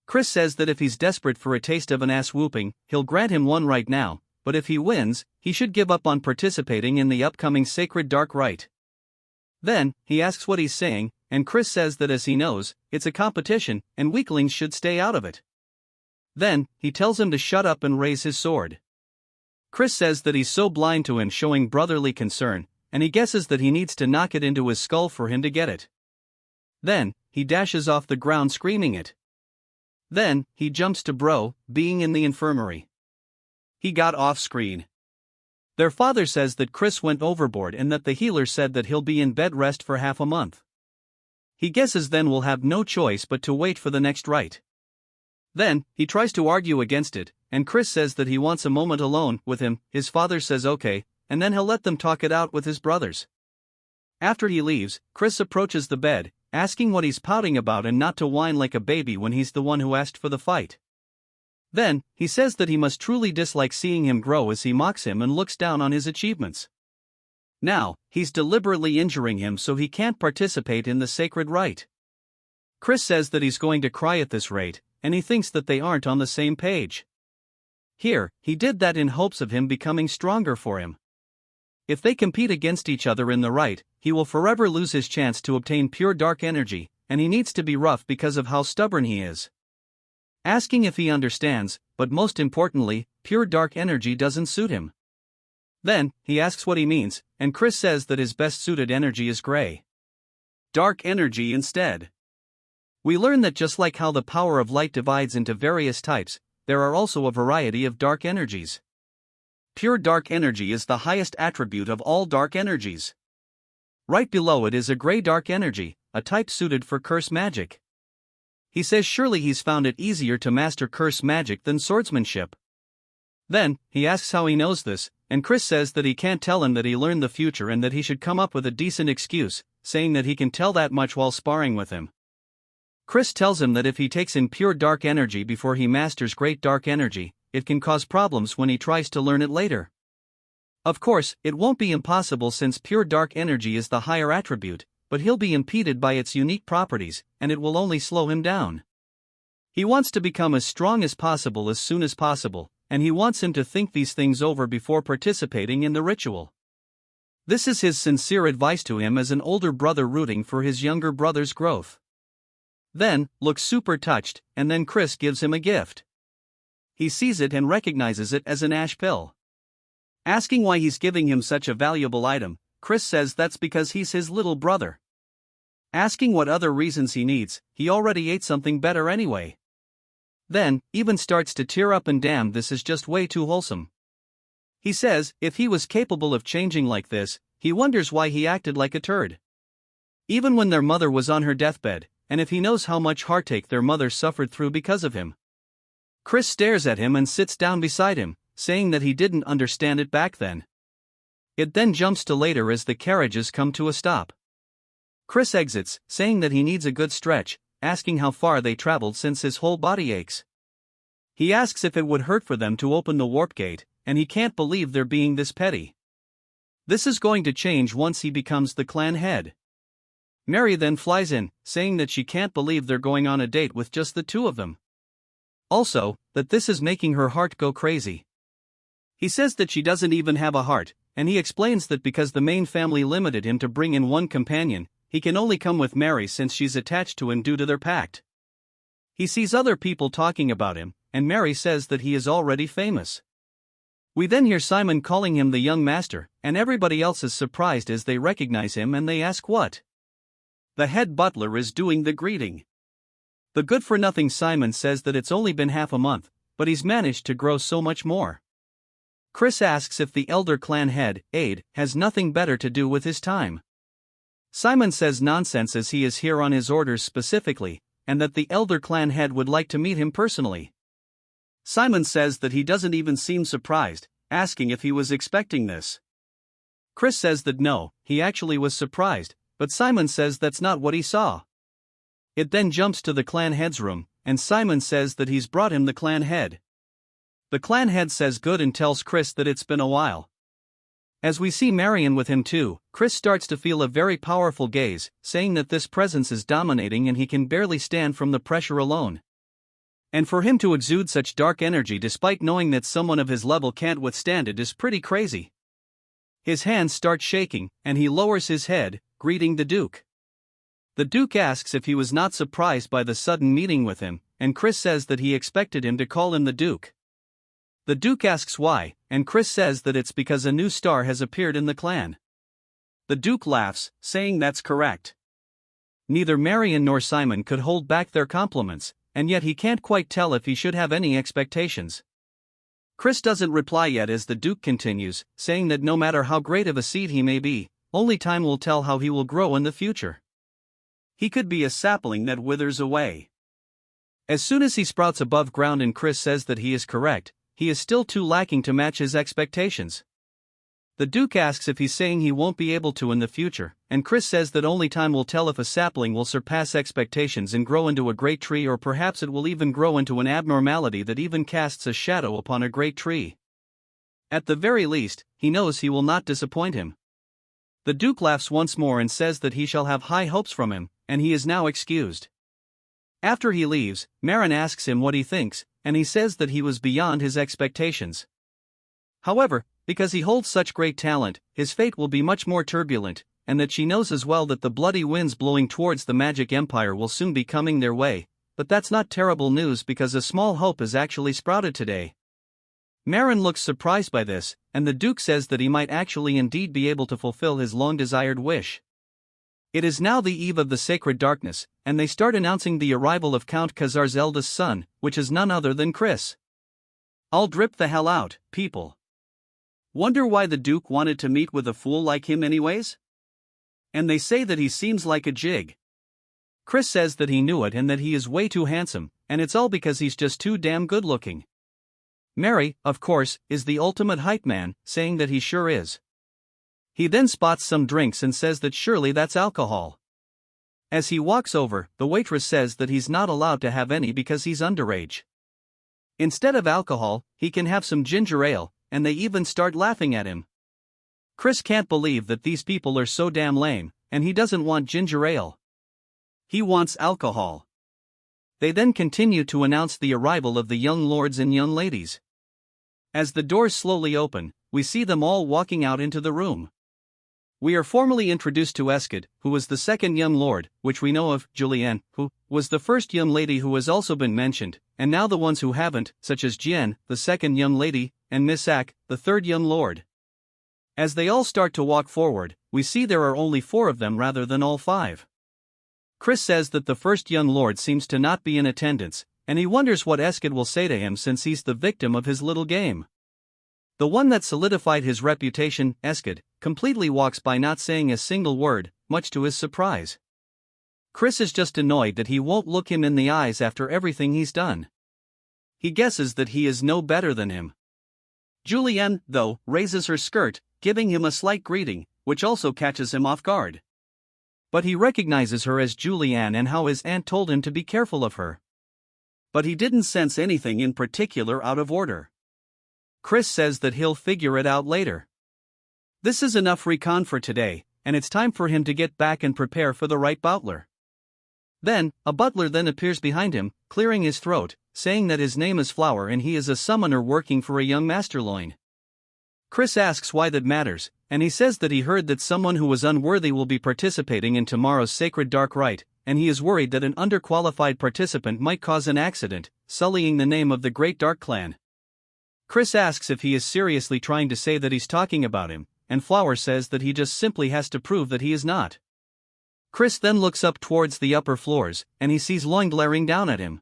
Chris says that if he's desperate for a taste of an ass whooping, he'll grant him one right now, but if he wins, he should give up on participating in the upcoming Sacred Dark Rite. Then, he asks what he's saying, and Chris says that as he knows, it's a competition, and weaklings should stay out of it. Then, he tells him to shut up and raise his sword. Chris says that he's so blind to him showing brotherly concern, and he guesses that he needs to knock it into his skull for him to get it. Then, he dashes off the ground screaming it. Then, he jumps to Bro, being in the infirmary. He got off screen. Their father says that Chris went overboard and that the healer said that he'll be in bed rest for half a month. He guesses then we'll have no choice but to wait for the next rite. Then, he tries to argue against it, and Chris says that he wants a moment alone with him. His father says okay, and then he'll let them talk it out with his brothers. After he leaves, Chris approaches the bed, asking what he's pouting about and not to whine like a baby when he's the one who asked for the fight. Then, he says that he must truly dislike seeing him grow as he mocks him and looks down on his achievements. Now, he's deliberately injuring him so he can't participate in the sacred rite. Chris says that he's going to cry at this rate, and he thinks that they aren't on the same page. Here, he did that in hopes of him becoming stronger for him. If they compete against each other in the rite, he will forever lose his chance to obtain pure dark energy, and he needs to be rough because of how stubborn he is. Asking if he understands, but most importantly, pure dark energy doesn't suit him. Then, he asks what he means, and Chris says that his best suited energy is gray. Dark energy instead. We learn that just like how the power of light divides into various types, there are also a variety of dark energies. Pure dark energy is the highest attribute of all dark energies. Right below it is a gray dark energy, a type suited for curse magic. He says surely he's found it easier to master curse magic than swordsmanship. Then, he asks how he knows this, and Chris says that he can't tell him that he learned the future and that he should come up with a decent excuse, saying that he can tell that much while sparring with him. Chris tells him that if he takes in pure dark energy before he masters great dark energy, it can cause problems when he tries to learn it later. Of course, it won't be impossible since pure dark energy is the higher attribute, but he'll be impeded by its unique properties, and it will only slow him down. He wants to become as strong as possible as soon as possible, and he wants him to think these things over before participating in the ritual. This is his sincere advice to him as an older brother rooting for his younger brother's growth. Then, looks super touched, and then Chris gives him a gift. He sees it and recognizes it as an ash pill. Asking why he's giving him such a valuable item, Chris says that's because he's his little brother. Asking what other reasons he needs, he already ate something better anyway. Then, even starts to tear up and damn, this is just way too wholesome. He says, if he was capable of changing like this, he wonders why he acted like a turd. Even when their mother was on her deathbed, and if he knows how much heartache their mother suffered through because of him. Chris stares at him and sits down beside him, saying that he didn't understand it back then. It then jumps to later as the carriages come to a stop. Chris exits, saying that he needs a good stretch, asking how far they traveled since his whole body aches. He asks if it would hurt for them to open the warp gate, and he can't believe they're being this petty. This is going to change once he becomes the clan head. Mary then flies in, saying that she can't believe they're going on a date with just the two of them. Also, that this is making her heart go crazy. He says that she doesn't even have a heart, and he explains that because the main family limited him to bring in one companion, he can only come with Mary since she's attached to him due to their pact. He sees other people talking about him, and Mary says that he is already famous. We then hear Simon calling him the young master, and everybody else is surprised as they recognize him and they ask what the head butler is doing the greeting. The good-for-nothing Simon says that it's only been half a month, but he's managed to grow so much more. Chris asks if the elder clan head, Aid, has nothing better to do with his time. Simon says nonsense as he is here on his orders specifically, and that the elder clan head would like to meet him personally. Simon says that he doesn't even seem surprised, asking if he was expecting this. Chris says that no, he actually was surprised, but Simon says that's not what he saw. It then jumps to the clan head's room, and Simon says that he's brought him the clan head. The clan head says good and tells Chris that it's been a while. As we see Marion with him too, Chris starts to feel a very powerful gaze, saying that this presence is dominating and he can barely stand from the pressure alone. And for him to exude such dark energy despite knowing that someone of his level can't withstand it is pretty crazy. His hands start shaking, and he lowers his head, greeting the Duke. The Duke asks if he was not surprised by the sudden meeting with him, and Chris says that he expected him to call him the Duke. The Duke asks why, and Chris says that it's because a new star has appeared in the clan. The Duke laughs, saying that's correct. Neither Marion nor Simon could hold back their compliments, and yet he can't quite tell if he should have any expectations. Chris doesn't reply yet as the Duke continues, saying that no matter how great of a seed he may be, only time will tell how he will grow in the future. He could be a sapling that withers away. As soon as he sprouts above ground and Chris says that he is correct, he is still too lacking to match his expectations. The Duke asks if he's saying he won't be able to in the future, and Chris says that only time will tell if a sapling will surpass expectations and grow into a great tree, or perhaps it will even grow into an abnormality that even casts a shadow upon a great tree. At the very least, he knows he will not disappoint him. The Duke laughs once more and says that he shall have high hopes from him, and he is now excused. After he leaves, Marin asks him what he thinks, and he says that he was beyond his expectations. However, because he holds such great talent, his fate will be much more turbulent, and that she knows as well that the bloody winds blowing towards the magic empire will soon be coming their way, but that's not terrible news because a small hope has actually sprouted today. Marin looks surprised by this, and the Duke says that he might actually indeed be able to fulfill his long-desired wish. It is now the eve of the sacred darkness, and they start announcing the arrival of Count Khazar's eldest son, which is none other than Chris. I'll drip the hell out, people. Wonder why the Duke wanted to meet with a fool like him anyways? And they say that he seems like a jig. Chris says that he knew it and that he is way too handsome, and it's all because he's just too damn good looking. Mary, of course, is the ultimate hype man, saying that he sure is. He then spots some drinks and says that surely that's alcohol. As he walks over, the waitress says that he's not allowed to have any because he's underage. Instead of alcohol, he can have some ginger ale, and they even start laughing at him. Chris can't believe that these people are so damn lame, and he doesn't want ginger ale. He wants alcohol. They then continue to announce the arrival of the young lords and young ladies. As the doors slowly open, we see them all walking out into the room. We are formally introduced to Eskid, who was the second young lord, which we know of, Julienne, who was the first young lady who has also been mentioned, and now the ones who haven't, such as Jian, the second young lady, and Miss Ak, the third young lord. As they all start to walk forward, we see there are only 4 of them rather than all 5. Chris says that the first young lord seems to not be in attendance, and he wonders what Eskid will say to him since he's the victim of his little game. The one that solidified his reputation, Eskid, completely walks by not saying a single word, much to his surprise. Chris is just annoyed that he won't look him in the eyes after everything he's done. He guesses that he is no better than him. Julienne, though, raises her skirt, giving him a slight greeting, which also catches him off guard. But he recognizes her as Julianne and how his aunt told him to be careful of her. But he didn't sense anything in particular out of order. Chris says that he'll figure it out later. This is enough recon for today, and it's time for him to get back and prepare for the right butler. Then, a butler then appears behind him, clearing his throat, saying that his name is Flower and he is a summoner working for a young masterloin. Chris asks why that matters, and he says that he heard that someone who was unworthy will be participating in tomorrow's sacred dark rite, and he is worried that an underqualified participant might cause an accident, sullying the name of the Great Dark Clan. Chris asks if he is seriously trying to say that he's talking about him, and Flower says that he just simply has to prove that he is not. Chris then looks up towards the upper floors, and he sees Loin glaring down at him.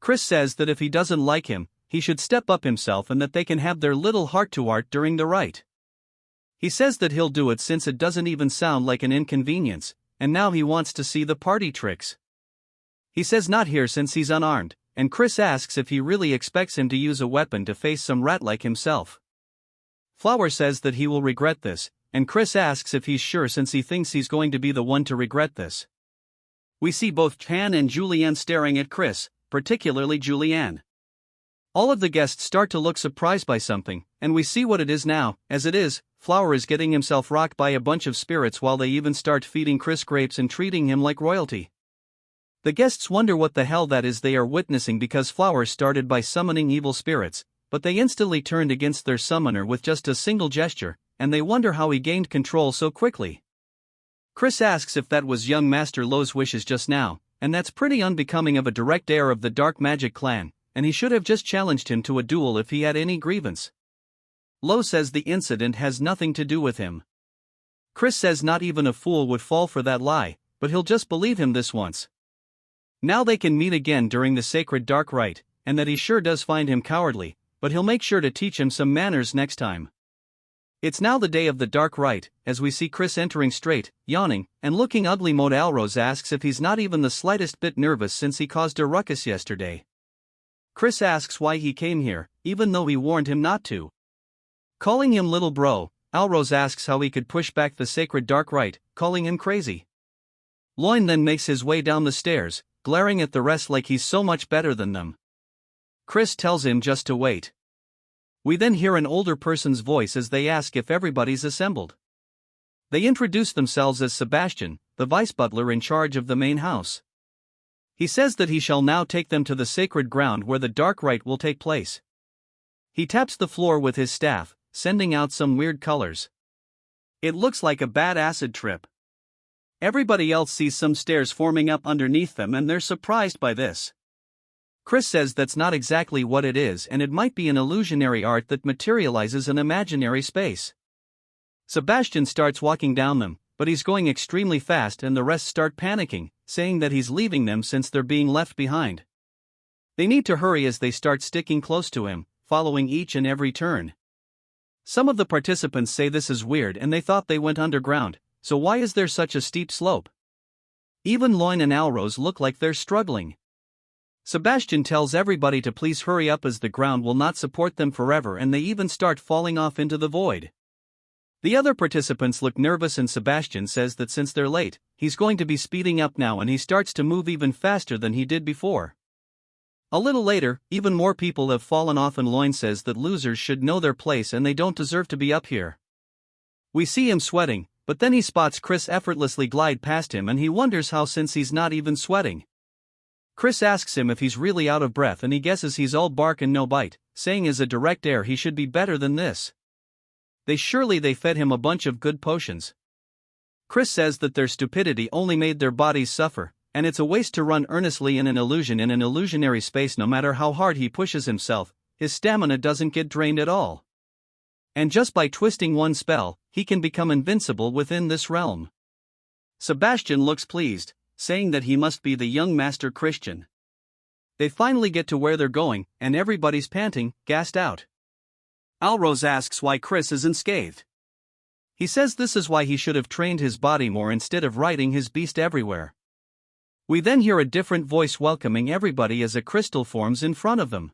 Chris says that if he doesn't like him, he should step up himself and that they can have their little heart-to-heart during the rite. He says that he'll do it since it doesn't even sound like an inconvenience, and now he wants to see the party tricks. He says not here since he's unarmed, and Chris asks if he really expects him to use a weapon to face some rat like himself. Flower says that he will regret this, and Chris asks if he's sure since he thinks he's going to be the one to regret this. We see both Chan and Julianne staring at Chris, particularly Julianne. All of the guests start to look surprised by something, and we see what it is now. As it is, Flower is getting himself rocked by a bunch of spirits while they even start feeding Chris grapes and treating him like royalty. The guests wonder what the hell that is they are witnessing because Flower started by summoning evil spirits, but they instantly turned against their summoner with just a single gesture, and they wonder how he gained control so quickly. Chris asks if that was young Master Lo's wishes just now, and that's pretty unbecoming of a direct heir of the Dark Magic clan, and he should have just challenged him to a duel if he had any grievance. Lo says the incident has nothing to do with him. Chris says not even a fool would fall for that lie, but he'll just believe him this once. Now they can meet again during the sacred dark rite, and that he sure does find him cowardly, but he'll make sure to teach him some manners next time. It's now the day of the dark rite, as we see Chris entering straight, yawning, and looking ugly. Mode Alrose asks if he's not even the slightest bit nervous since he caused a ruckus yesterday. Chris asks why he came here, even though he warned him not to. Calling him little bro, Alrose asks how he could push back the sacred dark rite, calling him crazy. Loin then makes his way down the stairs, glaring at the rest like he's so much better than them. Chris tells him just to wait. We then hear an older person's voice as they ask if everybody's assembled. They introduce themselves as Sebastian, the vice butler in charge of the main house. He says that he shall now take them to the sacred ground where the dark rite will take place. He taps the floor with his staff, sending out some weird colors. It looks like a bad acid trip. Everybody else sees some stairs forming up underneath them and they're surprised by this. Chris says that's not exactly what it is and it might be an illusionary art that materializes an imaginary space. Sebastian starts walking down them, but he's going extremely fast and the rest start panicking, saying that he's leaving them since they're being left behind. They need to hurry as they start sticking close to him, following each and every turn. Some of the participants say this is weird and they thought they went underground, so why is there such a steep slope? Even Loin and Alrose look like they're struggling. Sebastian tells everybody to please hurry up as the ground will not support them forever and they even start falling off into the void. The other participants look nervous and Sebastian says that since they're late, he's going to be speeding up now and he starts to move even faster than he did before. A little later, even more people have fallen off and Loin says that losers should know their place and they don't deserve to be up here. We see him sweating, but then he spots Chris effortlessly glide past him and he wonders how since he's not even sweating. Chris asks him if he's really out of breath and he guesses he's all bark and no bite, saying as a direct heir he should be better than this. They fed him a bunch of good potions. Chris says that their stupidity only made their bodies suffer, and it's a waste to run earnestly in an illusion in an illusionary space. No matter how hard he pushes himself, his stamina doesn't get drained at all. And just by twisting one spell, he can become invincible within this realm. Sebastian looks pleased, saying that he must be the young Master Christian. They finally get to where they're going, and everybody's panting, gassed out. Alrose asks why Chris isn't scathed. He says this is why he should have trained his body more instead of riding his beast everywhere. We then hear a different voice welcoming everybody as a crystal forms in front of them.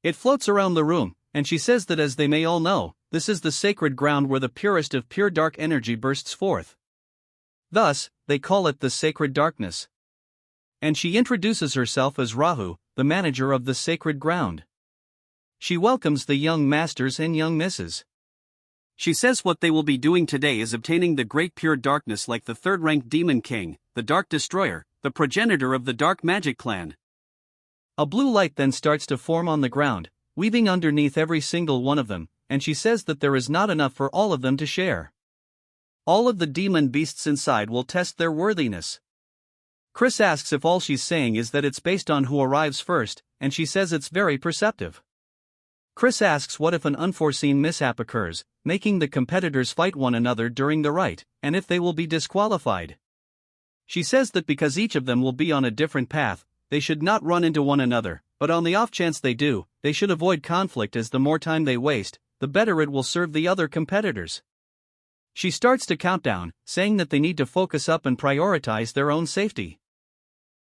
It floats around the room, and she says that as they may all know, this is the sacred ground where the purest of pure dark energy bursts forth. Thus, they call it the sacred darkness. And she introduces herself as Rahu, the manager of the sacred ground. She welcomes the young masters and young misses. She says what they will be doing today is obtaining the great pure darkness like the third-ranked demon king, the Dark Destroyer, the progenitor of the dark magic clan. A blue light then starts to form on the ground, weaving underneath every single one of them, and she says that there is not enough for all of them to share. All of the demon beasts inside will test their worthiness. Chris asks if all she's saying is that it's based on who arrives first, and she says it's very perceptive. Chris asks what if an unforeseen mishap occurs, making the competitors fight one another during the rite, and if they will be disqualified. She says that because each of them will be on a different path, they should not run into one another, but on the off chance they do, they should avoid conflict as the more time they waste, the better it will serve the other competitors. She starts to count down, saying that they need to focus up and prioritize their own safety.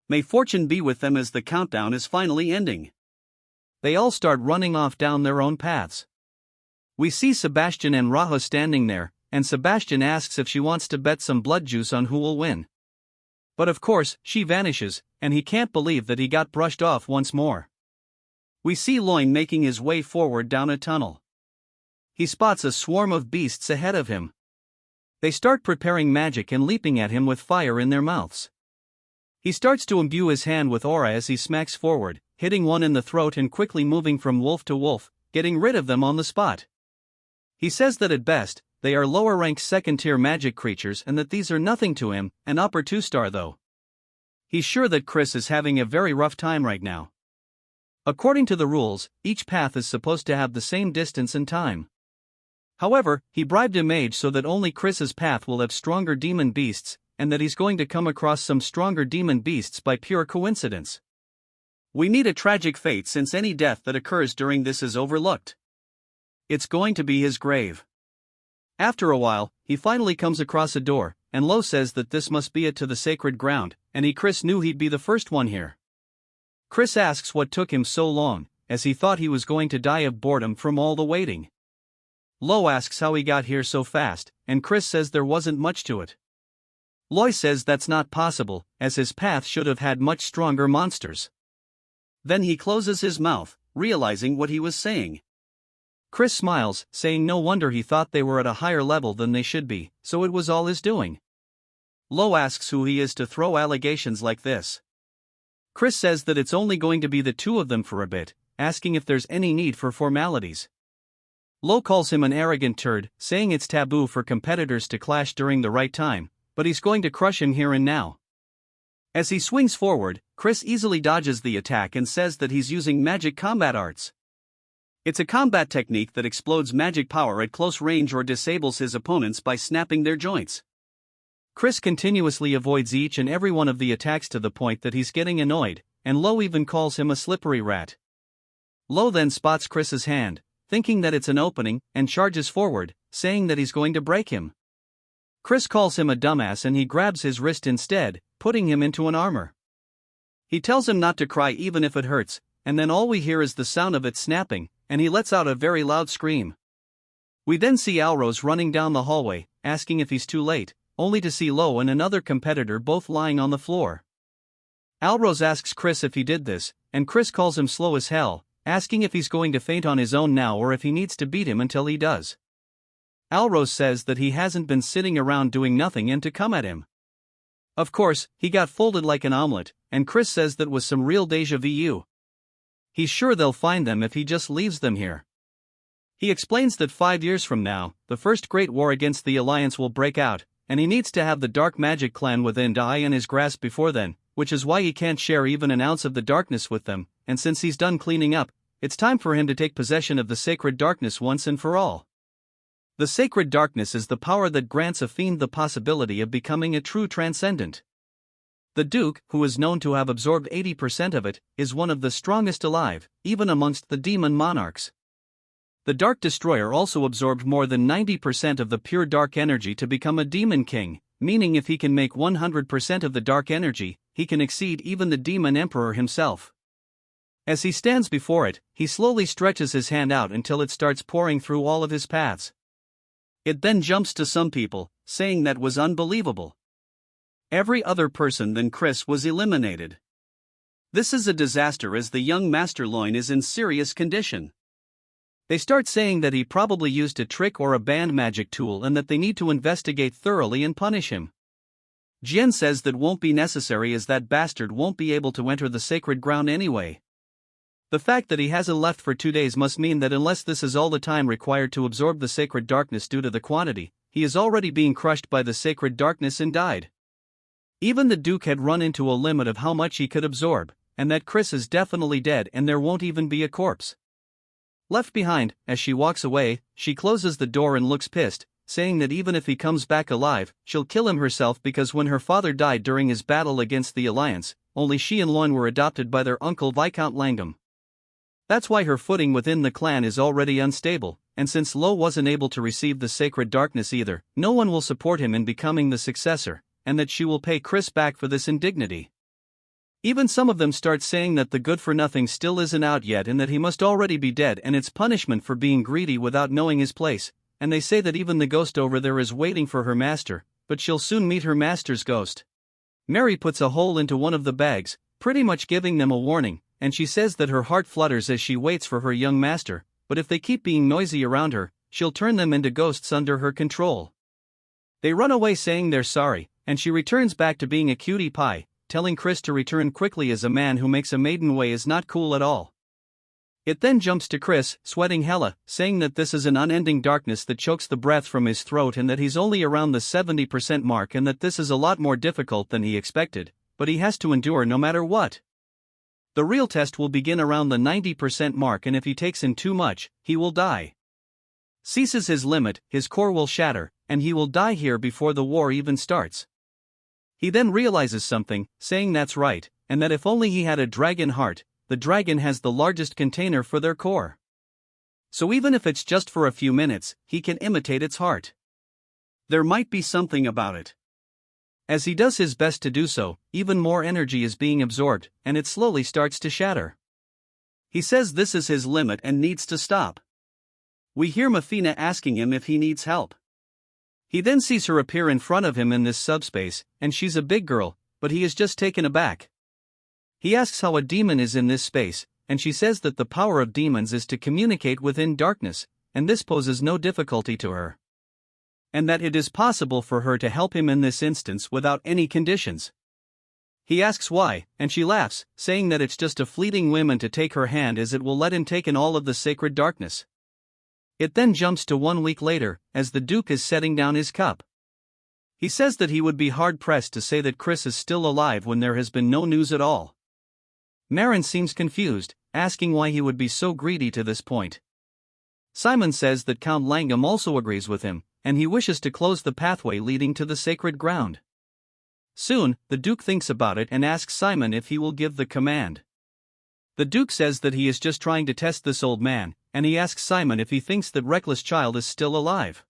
May fortune be with them as the countdown is finally ending. They all start running off down their own paths. We see Sebastian and Raha standing there, and Sebastian asks if she wants to bet some blood juice on who will win. But of course, she vanishes, and he can't believe that he got brushed off once more. We see Loin making his way forward down a tunnel. He spots a swarm of beasts ahead of him. They start preparing magic and leaping at him with fire in their mouths. He starts to imbue his hand with aura as he smacks forward, hitting one in the throat and quickly moving from wolf to wolf, getting rid of them on the spot. He says that at best, they are lower-ranked second-tier magic creatures and that these are nothing to him, an upper 2-star though. He's sure that Chris is having a very rough time right now. According to the rules, each path is supposed to have the same distance and time. However, he bribed a mage so that only Chris's path will have stronger demon beasts, and that he's going to come across some stronger demon beasts by pure coincidence. We need a tragic fate since any death that occurs during this is overlooked. It's going to be his grave. After a while, he finally comes across a door, and Lo says that this must be it to the sacred ground, and Chris knew he'd be the first one here. Chris asks what took him so long, as he thought he was going to die of boredom from all the waiting. Lo asks how he got here so fast, and Chris says there wasn't much to it. Loy says that's not possible, as his path should have had much stronger monsters. Then he closes his mouth, realizing what he was saying. Chris smiles, saying no wonder he thought they were at a higher level than they should be, so it was all his doing. Lo asks who he is to throw allegations like this. Chris says that it's only going to be the two of them for a bit, asking if there's any need for formalities. Lo calls him an arrogant turd, saying it's taboo for competitors to clash during the right time, but he's going to crush him here and now. As he swings forward, Chris easily dodges the attack and says that he's using magic combat arts. It's a combat technique that explodes magic power at close range or disables his opponents by snapping their joints. Chris continuously avoids each and every one of the attacks to the point that he's getting annoyed, and Lo even calls him a slippery rat. Lo then spots Chris's hand, thinking that it's an opening, and charges forward, saying that he's going to break him. Chris calls him a dumbass and he grabs his wrist instead, putting him into an armor. He tells him not to cry even if it hurts, and then all we hear is the sound of it snapping, and he lets out a very loud scream. We then see Alrose running down the hallway, asking if he's too late, only to see Lo and another competitor both lying on the floor. Alrose asks Chris if he did this, and Chris calls him slow as hell, asking if he's going to faint on his own now or if he needs to beat him until he does. Alrose says that he hasn't been sitting around doing nothing and to come at him. Of course, he got folded like an omelet, and Chris says that was some real déjà vu. He's sure they'll find them if he just leaves them here. He explains that 5 years from now, the first great war against the Alliance will break out, and he needs to have the Dark Magic clan within die in his grasp before then, which is why he can't share even an ounce of the darkness with them, and since he's done cleaning up, it's time for him to take possession of the sacred darkness once and for all. The sacred darkness is the power that grants a fiend the possibility of becoming a true transcendent. The Duke, who is known to have absorbed 80% of it, is one of the strongest alive, even amongst the demon monarchs. The Dark Destroyer also absorbed more than 90% of the pure dark energy to become a demon king, meaning if he can make 100% of the dark energy, he can exceed even the demon emperor himself. As he stands before it, he slowly stretches his hand out until it starts pouring through all of his paths. It then jumps to some people, saying that was unbelievable. Every other person than Chris was eliminated. This is a disaster as the young Master Loin is in serious condition. They start saying that he probably used a trick or a banned magic tool and that they need to investigate thoroughly and punish him. Jian says that won't be necessary as that bastard won't be able to enter the sacred ground anyway. The fact that he hasn't left for 2 days must mean that unless this is all the time required to absorb the sacred darkness due to the quantity, he is already being crushed by the sacred darkness and died. Even the Duke had run into a limit of how much he could absorb, and that Chris is definitely dead and there won't even be a corpse. Left behind, as she walks away, she closes the door and looks pissed, saying that even if he comes back alive, she'll kill him herself because when her father died during his battle against the Alliance, only she and Loin were adopted by their uncle Viscount Langham. That's why her footing within the clan is already unstable, and since Lo wasn't able to receive the sacred darkness either, no one will support him in becoming the successor, and that she will pay Chris back for this indignity. Even some of them start saying that the good-for-nothing still isn't out yet and that he must already be dead and it's punishment for being greedy without knowing his place, and they say that even the ghost over there is waiting for her master, but she'll soon meet her master's ghost. Mary puts a hole into one of the bags, pretty much giving them a warning, and she says that her heart flutters as she waits for her young master, but if they keep being noisy around her, she'll turn them into ghosts under her control. They run away saying they're sorry, and she returns back to being a cutie pie, telling Chris to return quickly as a man who makes a maiden way is not cool at all. It then jumps to Chris, sweating hella, saying that this is an unending darkness that chokes the breath from his throat and that he's only around the 70% mark and that this is a lot more difficult than he expected, but he has to endure no matter what. The real test will begin around the 90% mark and if he takes in too much, he will die. Ceases his limit, his core will shatter, and he will die here before the war even starts. He then realizes something, saying that's right, and that if only he had a dragon heart, the dragon has the largest container for their core. So even if it's just for a few minutes, he can imitate its heart. There might be something about it. As he does his best to do so, even more energy is being absorbed, and it slowly starts to shatter. He says this is his limit and needs to stop. We hear Mafina asking him if he needs help. He then sees her appear in front of him in this subspace, and she's a big girl, but he is just taken aback. He asks how a demon is in this space, and she says that the power of demons is to communicate within darkness, and this poses no difficulty to her. And that it is possible for her to help him in this instance without any conditions. He asks why, and she laughs, saying that it's just a fleeting whim to take her hand as it will let him take in all of the sacred darkness. It then jumps to 1 week later, as the Duke is setting down his cup. He says that he would be hard-pressed to say that Chris is still alive when there has been no news at all. Marin seems confused, asking why he would be so greedy to this point. Simon says that Count Langham also agrees with him, and he wishes to close the pathway leading to the sacred ground. Soon, the Duke thinks about it and asks Simon if he will give the command. The Duke says that he is just trying to test this old man, and he asks Simon if he thinks that Reckless Child is still alive.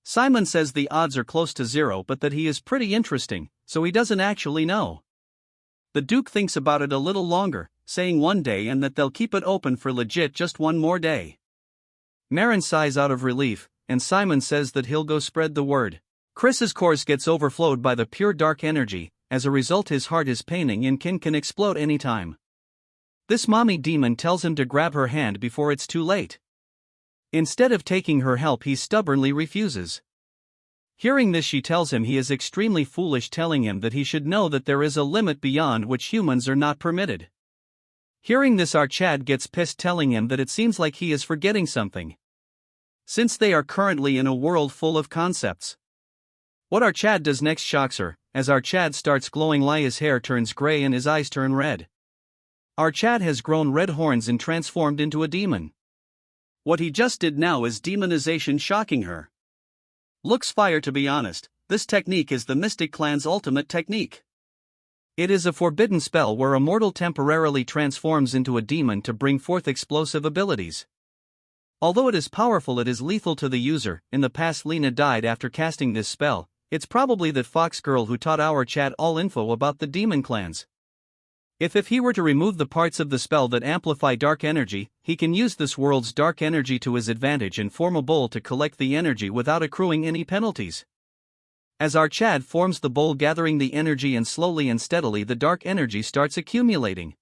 Simon says the odds are close to 0 but that he is pretty interesting, so he doesn't actually know. The Duke thinks about it a little longer, saying 1 day and that they'll keep it open for legit just 1 more day. Marin sighs out of relief, and Simon says that he'll go spread the word. Chris's course gets overflowed by the pure dark energy, as a result his heart is paining and can explode anytime. This mommy demon tells him to grab her hand before it's too late. Instead of taking her help he stubbornly refuses. Hearing this she tells him he is extremely foolish, telling him that he should know that there is a limit beyond which humans are not permitted. Hearing this Archad gets pissed, telling him that it seems like he is forgetting something. Since they are currently in a world full of concepts. What Archad does next shocks her, as Archad starts glowing, his hair turns gray and his eyes turn red. Archad has grown red horns and transformed into a demon. What he just did now is demonization, shocking her. Looks fire, to be honest. This technique is the Mystic Clan's ultimate technique. It is a forbidden spell where a mortal temporarily transforms into a demon to bring forth explosive abilities. Although it is powerful, it is lethal to the user. In the past, Lena died after casting this spell. It's probably that Fox girl who taught our chat all info about the demon clans. If he were to remove the parts of the spell that amplify dark energy, he can use this world's dark energy to his advantage and form a bowl to collect the energy without accruing any penalties. As our Chad forms the bowl gathering the energy and slowly and steadily the dark energy starts accumulating.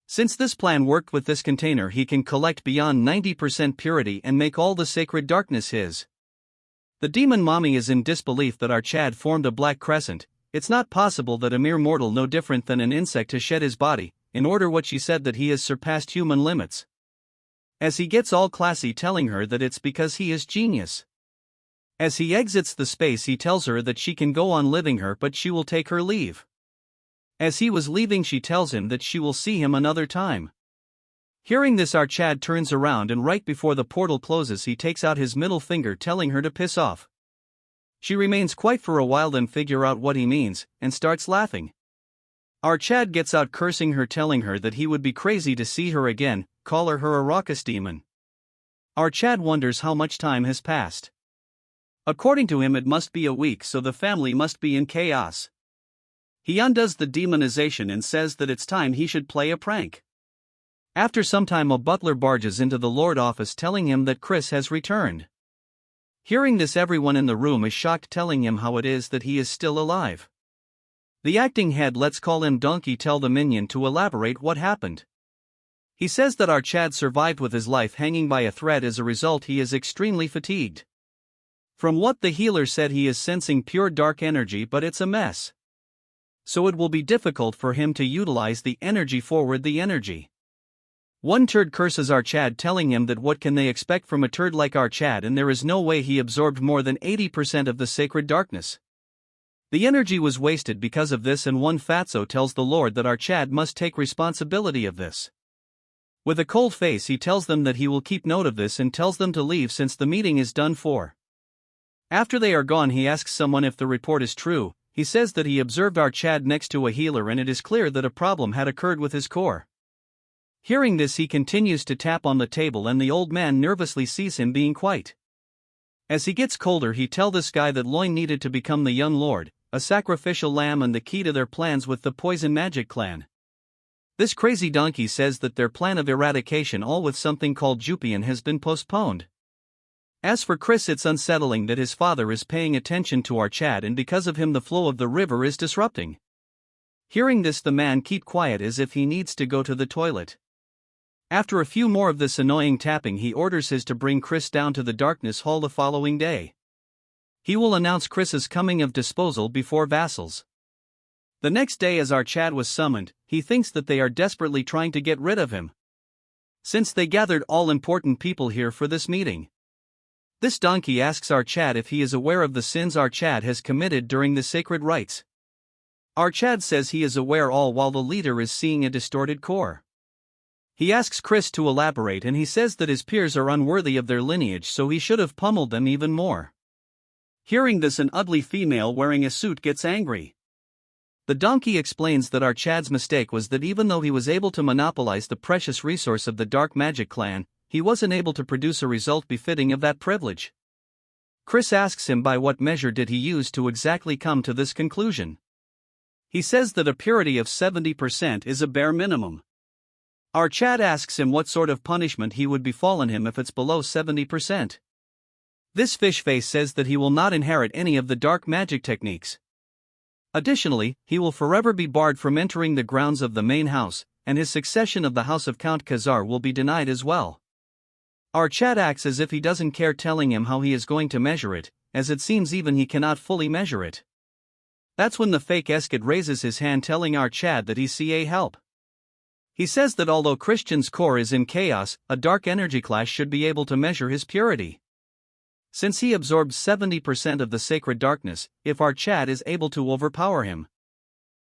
Since this plan worked with this container, he can collect beyond 90% purity and make all the sacred darkness his. The demon mommy is in disbelief that our Chad formed a black crescent. It's not possible that a mere mortal no different than an insect has shed his body, in order what she said that he has surpassed human limits. As he gets all classy telling her that it's because he is genius. As he exits the space he tells her that she can go on living her but she will take her leave. As he was leaving she tells him that she will see him another time. Hearing this our Chad turns around and right before the portal closes he takes out his middle finger telling her to piss off. She remains quiet for a while then figure out what he means, and starts laughing. Our Chad gets out cursing her telling her that he would be crazy to see her again, call her a raucous demon. Our Chad wonders how much time has passed. According to him it must be a week so the family must be in chaos. He undoes the demonization and says that it's time he should play a prank. After some time a butler barges into the Lord office telling him that Chris has returned. Hearing this everyone in the room is shocked telling him how it is that he is still alive. The acting head let's call him Donkey tell the minion to elaborate what happened. He says that our Chad survived with his life hanging by a thread as a result he is extremely fatigued. From what the healer said he is sensing pure dark energy but it's a mess. So it will be difficult for him to utilize the energy forward the energy. One turd curses our Chad telling him that what can they expect from a turd like our Chad and there is no way he absorbed more than 80% of the sacred darkness. The energy was wasted because of this and one fatso tells the Lord that our Chad must take responsibility of this. With a cold face he tells them that he will keep note of this and tells them to leave since the meeting is done for. After they are gone he asks someone if the report is true. He says that he observed our Chad next to a healer and it is clear that a problem had occurred with his core. Hearing this he continues to tap on the table and the old man nervously sees him being quiet. As he gets colder he tells this guy that Loin needed to become the young lord, a sacrificial lamb and the key to their plans with the poison magic clan. This crazy donkey says that their plan of eradication all with something called Jupian has been postponed. As for Chris it's unsettling that his father is paying attention to our Chad and because of him the flow of the river is disrupting. Hearing this the man keep quiet as if he needs to go to the toilet. After a few more of this annoying tapping he orders his to bring Chris down to the darkness hall the following day. He will announce Chris's coming of disposal before vassals. The next day as our Chad was summoned, he thinks that they are desperately trying to get rid of him. Since they gathered all important people here for this meeting. This donkey asks our Chad if he is aware of the sins our Chad has committed during the sacred rites. Our Chad says he is aware all while the leader is seeing a distorted core. He asks Chris to elaborate and he says that his peers are unworthy of their lineage so he should have pummeled them even more. Hearing this an ugly female wearing a suit gets angry. The donkey explains that our Chad's mistake was that even though he was able to monopolize the precious resource of the dark magic clan, he wasn't able to produce a result befitting of that privilege. Chris asks him by what measure did he use to exactly come to this conclusion. He says that a purity of 70% is a bare minimum. Our Chad asks him what sort of punishment he would befallen him if it's below 70%. This fish face says that he will not inherit any of the dark magic techniques. Additionally, he will forever be barred from entering the grounds of the main house, and his succession of the house of Count Khazar will be denied as well. Our Chad acts as if he doesn't care telling him how he is going to measure it, as it seems even he cannot fully measure it. That's when the fake Eskid raises his hand telling our Chad that he's CA help. He says that although Christian's core is in chaos, a dark energy clash should be able to measure his purity. Since he absorbs 70% of the sacred darkness, if our Chad is able to overpower him,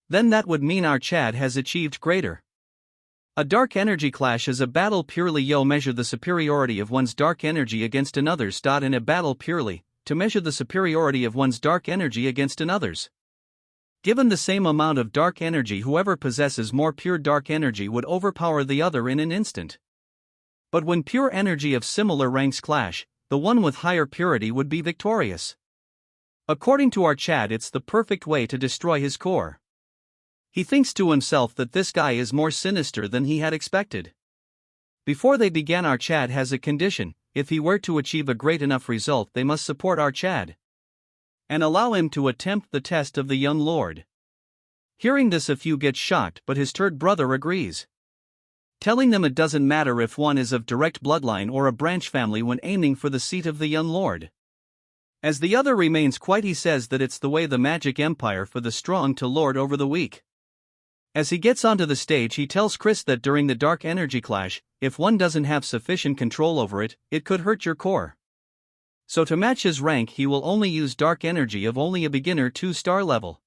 then that would mean our Chad has achieved greater. A dark energy clash is a battle purely measure the superiority of one's dark energy against another's. In a battle purely, to measure the superiority of one's dark energy against another's. Given the same amount of dark energy, whoever possesses more pure dark energy would overpower the other in an instant. But when pure energy of similar ranks clash, the one with higher purity would be victorious. According to our Chad, it's the perfect way to destroy his core. He thinks to himself that this guy is more sinister than he had expected. Before they began, our Chad has a condition: if he were to achieve a great enough result, they must support our Chad and allow him to attempt the test of the young lord. Hearing this, a few get shocked, but his third brother agrees, telling them it doesn't matter if one is of direct bloodline or a branch family when aiming for the seat of the young lord. As the other remains quiet, he says that it's the way the magic empire for the strong to lord over the weak. As he gets onto the stage, he tells Chris that during the dark energy clash, if one doesn't have sufficient control over it, it could hurt your core. So to match his rank, he will only use dark energy of only a beginner 2-star level.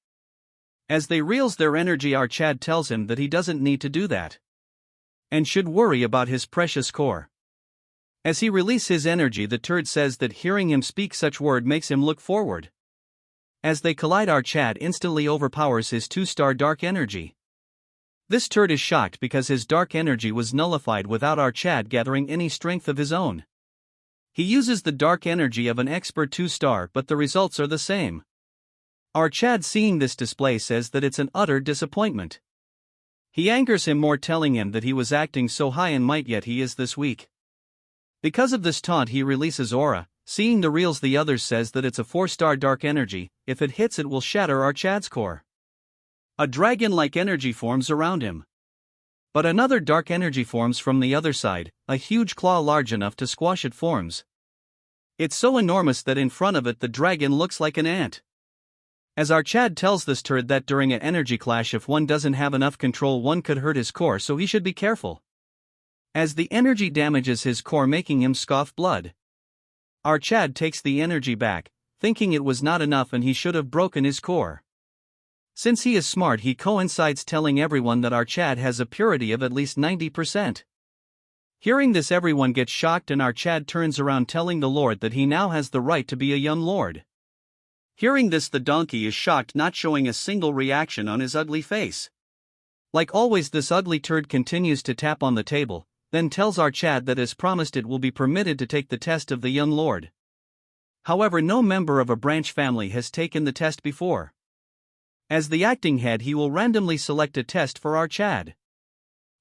As they reels their energy, our Chad tells him that he doesn't need to do that and should worry about his precious core. As he releases his energy, the turd says that hearing him speak such word makes him look forward. As they collide, our Chad instantly overpowers his 2-star dark energy. This turd is shocked because his dark energy was nullified without our Chad gathering any strength of his own. He uses the dark energy of an expert 2-star, but the results are the same. Our Chad, seeing this display, says that it's an utter disappointment. He angers him more, telling him that he was acting so high in might yet he is this weak. Because of this taunt, he releases aura. Seeing the reels, the others says that it's a 4-star dark energy. If it hits, it will shatter our Chad's core. A dragon-like energy forms around him. But another dark energy forms from the other side. A huge claw large enough to squash it forms. It's so enormous that in front of it the dragon looks like an ant. As our Chad tells this turd that during an energy clash, if one doesn't have enough control, one could hurt his core, so he should be careful, as the energy damages his core, making him scoff blood. Our Chad takes the energy back, thinking it was not enough and he should have broken his core. Since he is smart, he coincides telling everyone that our Chad has a purity of at least 90%. Hearing this, everyone gets shocked and our Chad turns around telling the Lord that he now has the right to be a young lord. Hearing this, the donkey is shocked, not showing a single reaction on his ugly face. Like always, this ugly turd continues to tap on the table, then tells our Chad that as promised it will be permitted to take the test of the young lord. However, no member of a branch family has taken the test before. As the acting head, he will randomly select a test for our Chad.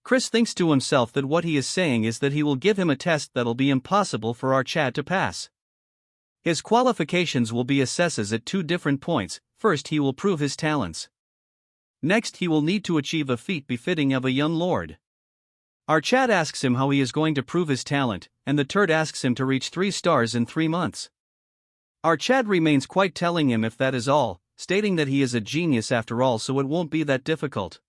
Chris thinks to himself that what he is saying is that he will give him a test that'll be impossible for our Chad to pass. His qualifications will be assesses at 2 different points. First, he will prove his talents. Next, he will need to achieve a feat befitting of a young lord. Our Chad asks him how he is going to prove his talent, and the turd asks him to reach 3 stars in 3 months. Our Chad remains quiet, telling him if that is all, stating that he is a genius after all, so it won't be that difficult.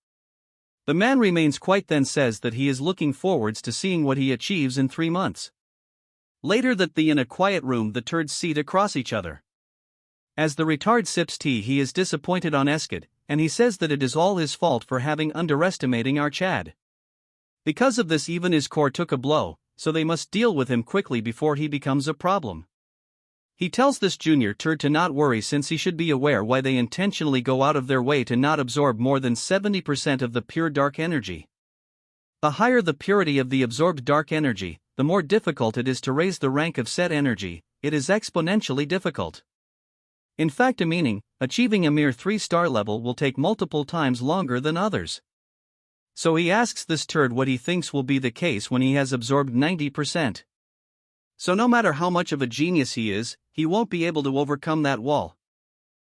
The man remains quiet, then says that he is looking forwards to seeing what he achieves in 3 months. Later that the in a quiet room, the turds sit across each other. As the retard sips tea, he is disappointed on Eskid, and he says that it is all his fault for having underestimating our Chad. Because of this, even his core took a blow, so they must deal with him quickly before he becomes a problem. He tells this junior turd to not worry, since he should be aware why they intentionally go out of their way to not absorb more than 70% of the pure dark energy. The higher the purity of the absorbed dark energy, the more difficult it is to raise the rank of said energy. It is exponentially difficult. In fact, achieving a mere 3-star level will take multiple times longer than others. So he asks this turd what he thinks will be the case when he has absorbed 90%. So no matter how much of a genius he is, he won't be able to overcome that wall.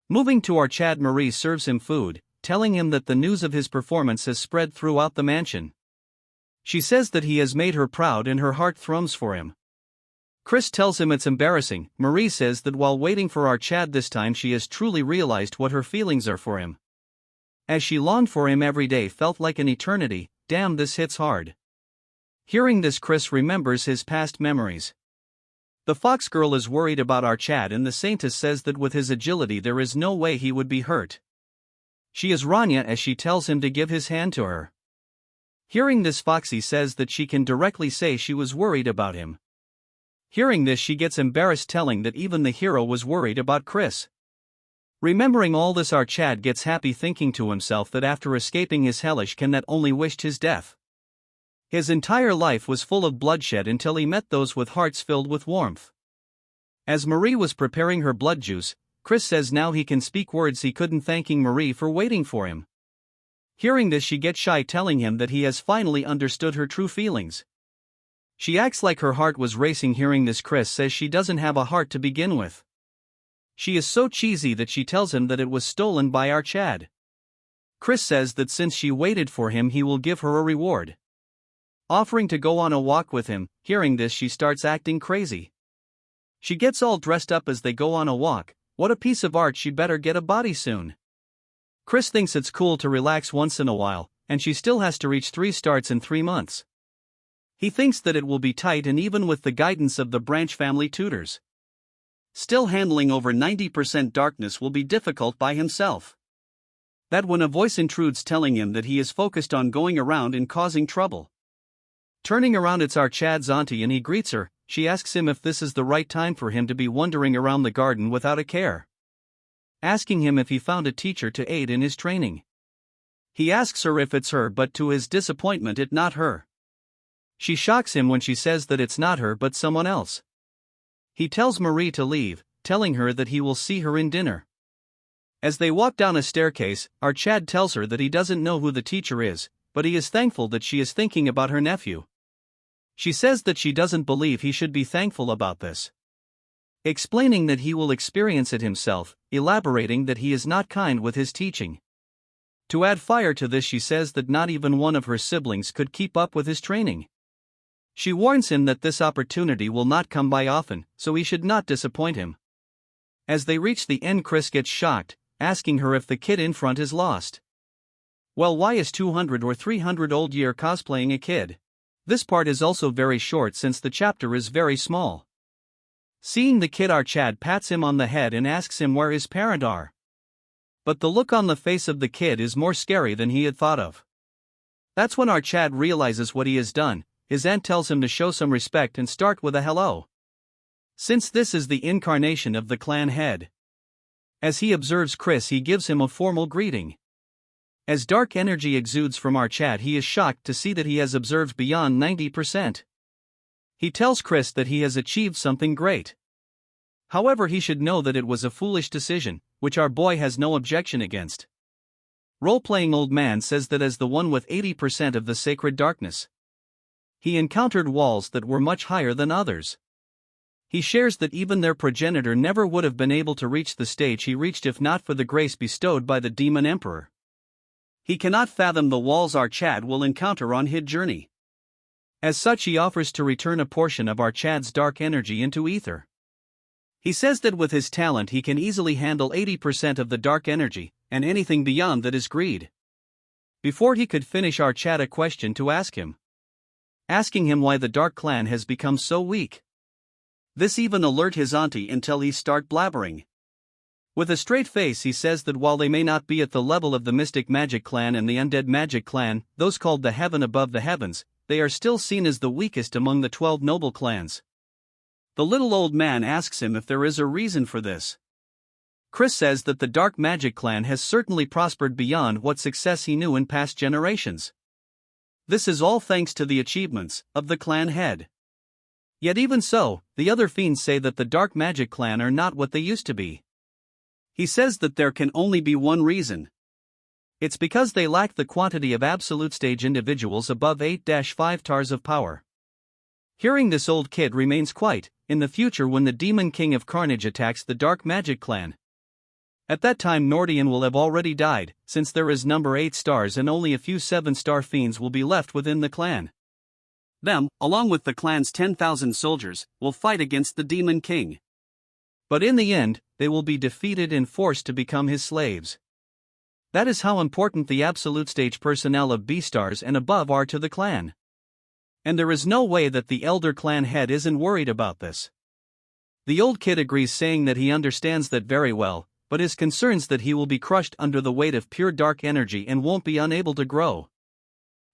Moving to our Chad, Marie serves him food, telling him that the news of his performance has spread throughout the mansion. She says that he has made her proud and her heart thrums for him. Chris tells him it's embarrassing. Marie says that while waiting for our Chad this time, she has truly realized what her feelings are for him. As she longed for him every day felt like an eternity. Damn, this hits hard. Hearing this, Chris remembers his past memories. The fox girl is worried about our Chad, and the saintess says that with his agility there is no way he would be hurt. She is Rania, as she tells him to give his hand to her. Hearing this, Foxy says that she can directly say she was worried about him. Hearing this, she gets embarrassed, telling that even the hero was worried about Chris. Remembering all this, our Chad gets happy, thinking to himself that after escaping his hellish can that only wished his death. His entire life was full of bloodshed until he met those with hearts filled with warmth. As Marie was preparing her blood juice, Chris says now he can speak words he couldn't, thanking Marie for waiting for him. Hearing this, she gets shy, telling him that he has finally understood her true feelings. She acts like her heart was racing. Hearing this, Chris says she doesn't have a heart to begin with. She is so cheesy that she tells him that it was stolen by our Chad. Chris says that since she waited for him, he will give her a reward, offering to go on a walk with him. Hearing this, she starts acting crazy. She gets all dressed up as they go on a walk. What a piece of art, she better get a body soon. Chris thinks it's cool to relax once in a while, and she still has to reach 3 starts in 3 months. He thinks that it will be tight, and even with the guidance of the branch family tutors, still handling over 90% darkness will be difficult by himself. That when a voice intrudes telling him that he is focused on going around and causing trouble. Turning around, it's our Chad's auntie, and he greets her. She asks him if this is the right time for him to be wandering around the garden without a care, asking him if he found a teacher to aid in his training. He asks her if it's her, but to his disappointment, it's not her. She shocks him when she says that it's not her but someone else. He tells Marie to leave, telling her that he will see her in dinner. As they walk down a staircase, our Chad tells her that he doesn't know who the teacher is, but he is thankful that she is thinking about her nephew. She says that she doesn't believe he should be thankful about this, explaining that he will experience it himself, elaborating that he is not kind with his teaching. To add fire to this, she says that not even one of her siblings could keep up with his training. She warns him that this opportunity will not come by often, so he should not disappoint him. As they reach the end, Chris gets shocked, asking her if the kid in front is lost. Well, why is 200 or 300 old year cosplaying a kid? This part is also very short since the chapter is very small. Seeing the kid, our Chad pats him on the head and asks him where his parents are. But the look on the face of the kid is more scary than he had thought of. That's when our Chad realizes what he has done. His aunt tells him to show some respect and start with a hello, since this is the incarnation of the clan head. As he observes Chris, he gives him a formal greeting. As dark energy exudes from our Chad, he is shocked to see that he has observed beyond 90%. He tells Chris that he has achieved something great. However, he should know that it was a foolish decision, which our boy has no objection against. Role-playing old man says that as the one with 80% of the sacred darkness, he encountered walls that were much higher than others. He shares that even their progenitor never would have been able to reach the stage he reached if not for the grace bestowed by the demon emperor. He cannot fathom the walls our Chad will encounter on his journey. As such, he offers to return a portion of our Chad's dark energy into ether. He says that with his talent he can easily handle 80% of the dark energy, and anything beyond that is greed. Before he could finish, our Chad a question to ask him, asking him why the Dark Clan has become so weak. This even alert his auntie until he start blabbering. With a straight face, he says that while they may not be at the level of the Mystic Magic Clan and the Undead Magic Clan, those called the Heaven Above the Heavens, they are still seen as the weakest among the 12 noble clans. The little old man asks him if there is a reason for this. Chris says that the Dark Magic Clan has certainly prospered beyond what success he knew in past generations. This is all thanks to the achievements of the clan head. Yet even so, the other fiends say that the Dark Magic Clan are not what they used to be. He says that there can only be one reason. It's because they lack the quantity of absolute stage individuals above 8-5 tars of power. Hearing this, old kid remains quiet. In the future, when the Demon King of Carnage attacks the Dark Magic Clan, at that time Nordian will have already died, since there is number 8 stars and only a few 7-star fiends will be left within the clan. Them, along with the clan's 10,000 soldiers, will fight against the Demon King. But in the end, they will be defeated and forced to become his slaves. That is how important the absolute stage personnel of B-stars and above are to the clan. And there is no way that the elder clan head isn't worried about this. The old kid agrees, saying that he understands that very well, but is concerned that he will be crushed under the weight of pure dark energy and won't be unable to grow.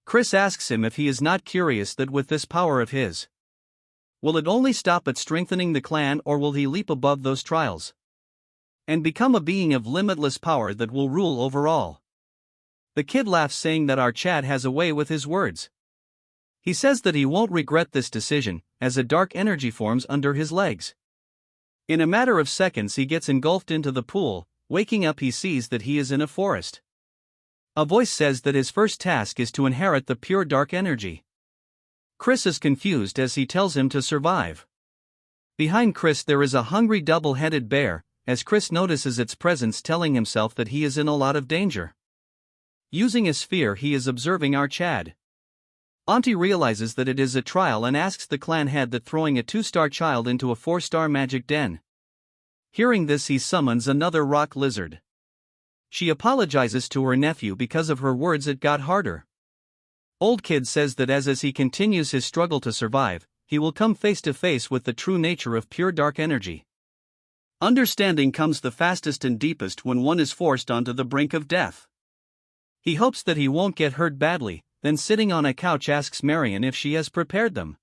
Chris asks him if he is not curious that with this power of his, will it only stop at strengthening the clan, or will he leap above those trials and become a being of limitless power that will rule over all? The kid laughs, saying that our Chad has a way with his words. He says that he won't regret this decision, as a dark energy forms under his legs. In a matter of seconds he gets engulfed into the pool. Waking up, he sees that he is in a forest. A voice says that his first task is to inherit the pure dark energy. Chris is confused as he tells him to survive. Behind Chris there is a hungry double-headed bear, as Chris notices its presence, telling himself that he is in a lot of danger. Using his sphere, he is observing our Chad. Auntie realizes that it is a trial and asks the clan head that throwing a 2-star child into a 4-star magic den. Hearing this, he summons another rock lizard. She apologizes to her nephew because of her words. It got harder. Old Kid says that as he continues his struggle to survive, he will come face to face with the true nature of pure dark energy. Understanding comes the fastest and deepest when one is forced onto the brink of death. He hopes that he won't get hurt badly, then sitting on a couch asks Marion if she has prepared them.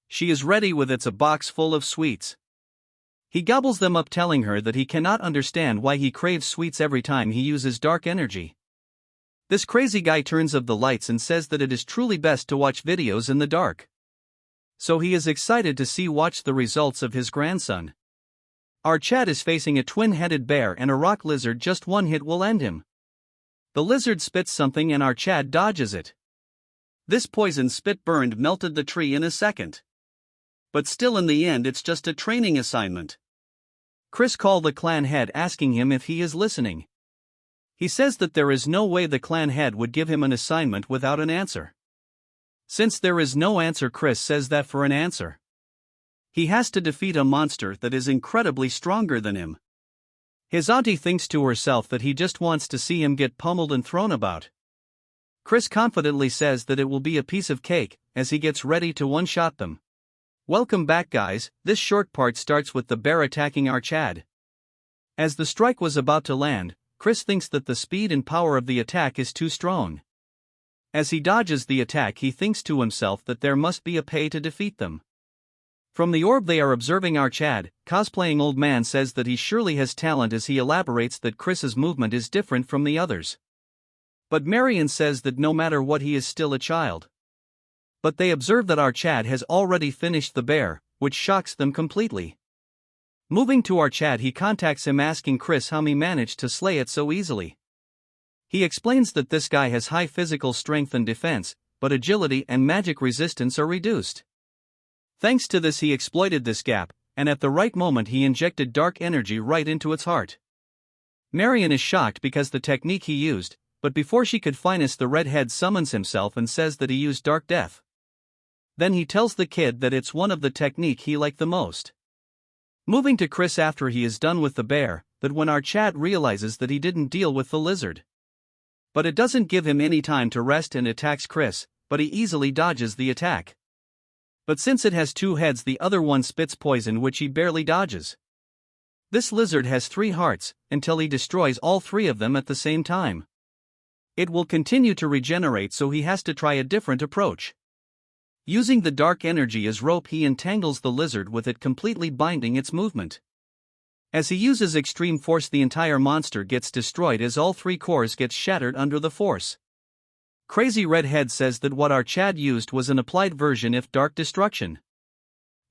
She is ready with a box full of sweets. He gobbles them up, telling her that he cannot understand why he craves sweets every time he uses dark energy. This crazy guy turns off the lights and says that it is truly best to watch videos in the dark. So he is excited to watch the results of his grandson. Our Chad is facing a twin-headed bear and a rock lizard. Just one hit will end him. The lizard spits something and our Chad dodges it. This poison spit melted the tree in a second. But still, in the end, it's just a training assignment. Chris calls the clan head, asking him if he is listening. He says that there is no way the clan head would give him an assignment without an answer. Since there is no answer, Chris says that for an answer, he has to defeat a monster that is incredibly stronger than him. His auntie thinks to herself that he just wants to see him get pummeled and thrown about. Chris confidently says that it will be a piece of cake, as he gets ready to one-shot them. Welcome back, guys. This short part starts with the bear attacking our Chad. As the strike was about to land, Chris thinks that the speed and power of the attack is too strong. As he dodges the attack, he thinks to himself that there must be a pay to defeat them. From the orb they are observing our Chad, cosplaying Old Man says that he surely has talent as he elaborates that Chris's movement is different from the others. But Marion says that no matter what, he is still a child. But they observe that our Chad has already finished the bear, which shocks them completely. Moving to our Chad, he contacts him asking Chris how he managed to slay it so easily. He explains that this guy has high physical strength and defense, but agility and magic resistance are reduced. Thanks to this, he exploited this gap, and at the right moment he injected dark energy right into its heart. Marion is shocked because the technique he used, but before she could finish, the redhead summons himself and says that he used dark death. Then he tells the kid that it's one of the technique he liked the most. Moving to Chris after he is done with the bear, that when our Chad realizes that he didn't deal with the lizard. But it doesn't give him any time to rest and attacks Chris, but he easily dodges the attack. But since it has 2 heads, the other one spits poison which he barely dodges. This lizard has 3 hearts, until he destroys all 3 of them at the same time. It will continue to regenerate, so he has to try a different approach. Using the dark energy as rope, he entangles the lizard with it, completely binding its movement. As he uses extreme force, the entire monster gets destroyed as all 3 cores get shattered under the force. Crazy Redhead says that what our Chad used was an applied version of dark destruction.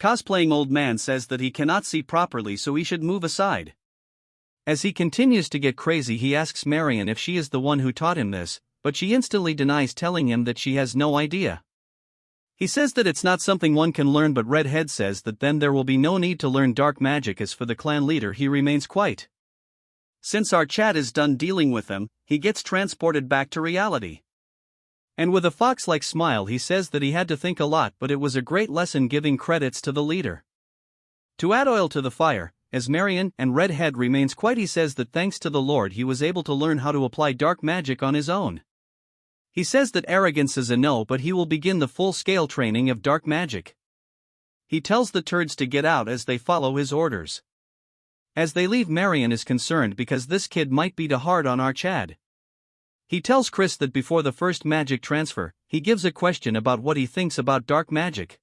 Cosplaying Old Man says that he cannot see properly, so he should move aside. As he continues to get crazy, he asks Marion if she is the one who taught him this, but she instantly denies, telling him that she has no idea. He says that it's not something one can learn, but Redhead says that then there will be no need to learn dark magic. As for the clan leader, he remains quiet. Since our Chad is done dealing with them, he gets transported back to reality. And with a fox-like smile, he says that he had to think a lot, but it was a great lesson, giving credits to the leader. To add oil to the fire, as Marion and Redhead remains quiet, he says that thanks to the Lord he was able to learn how to apply dark magic on his own. He says that arrogance is a no, but he will begin the full-scale training of dark magic. He tells the turds to get out as they follow his orders. As they leave, Marion is concerned because this kid might be too hard on our Chad. He tells Chris that before the first magic transfer, he gives a question about what he thinks about dark magic.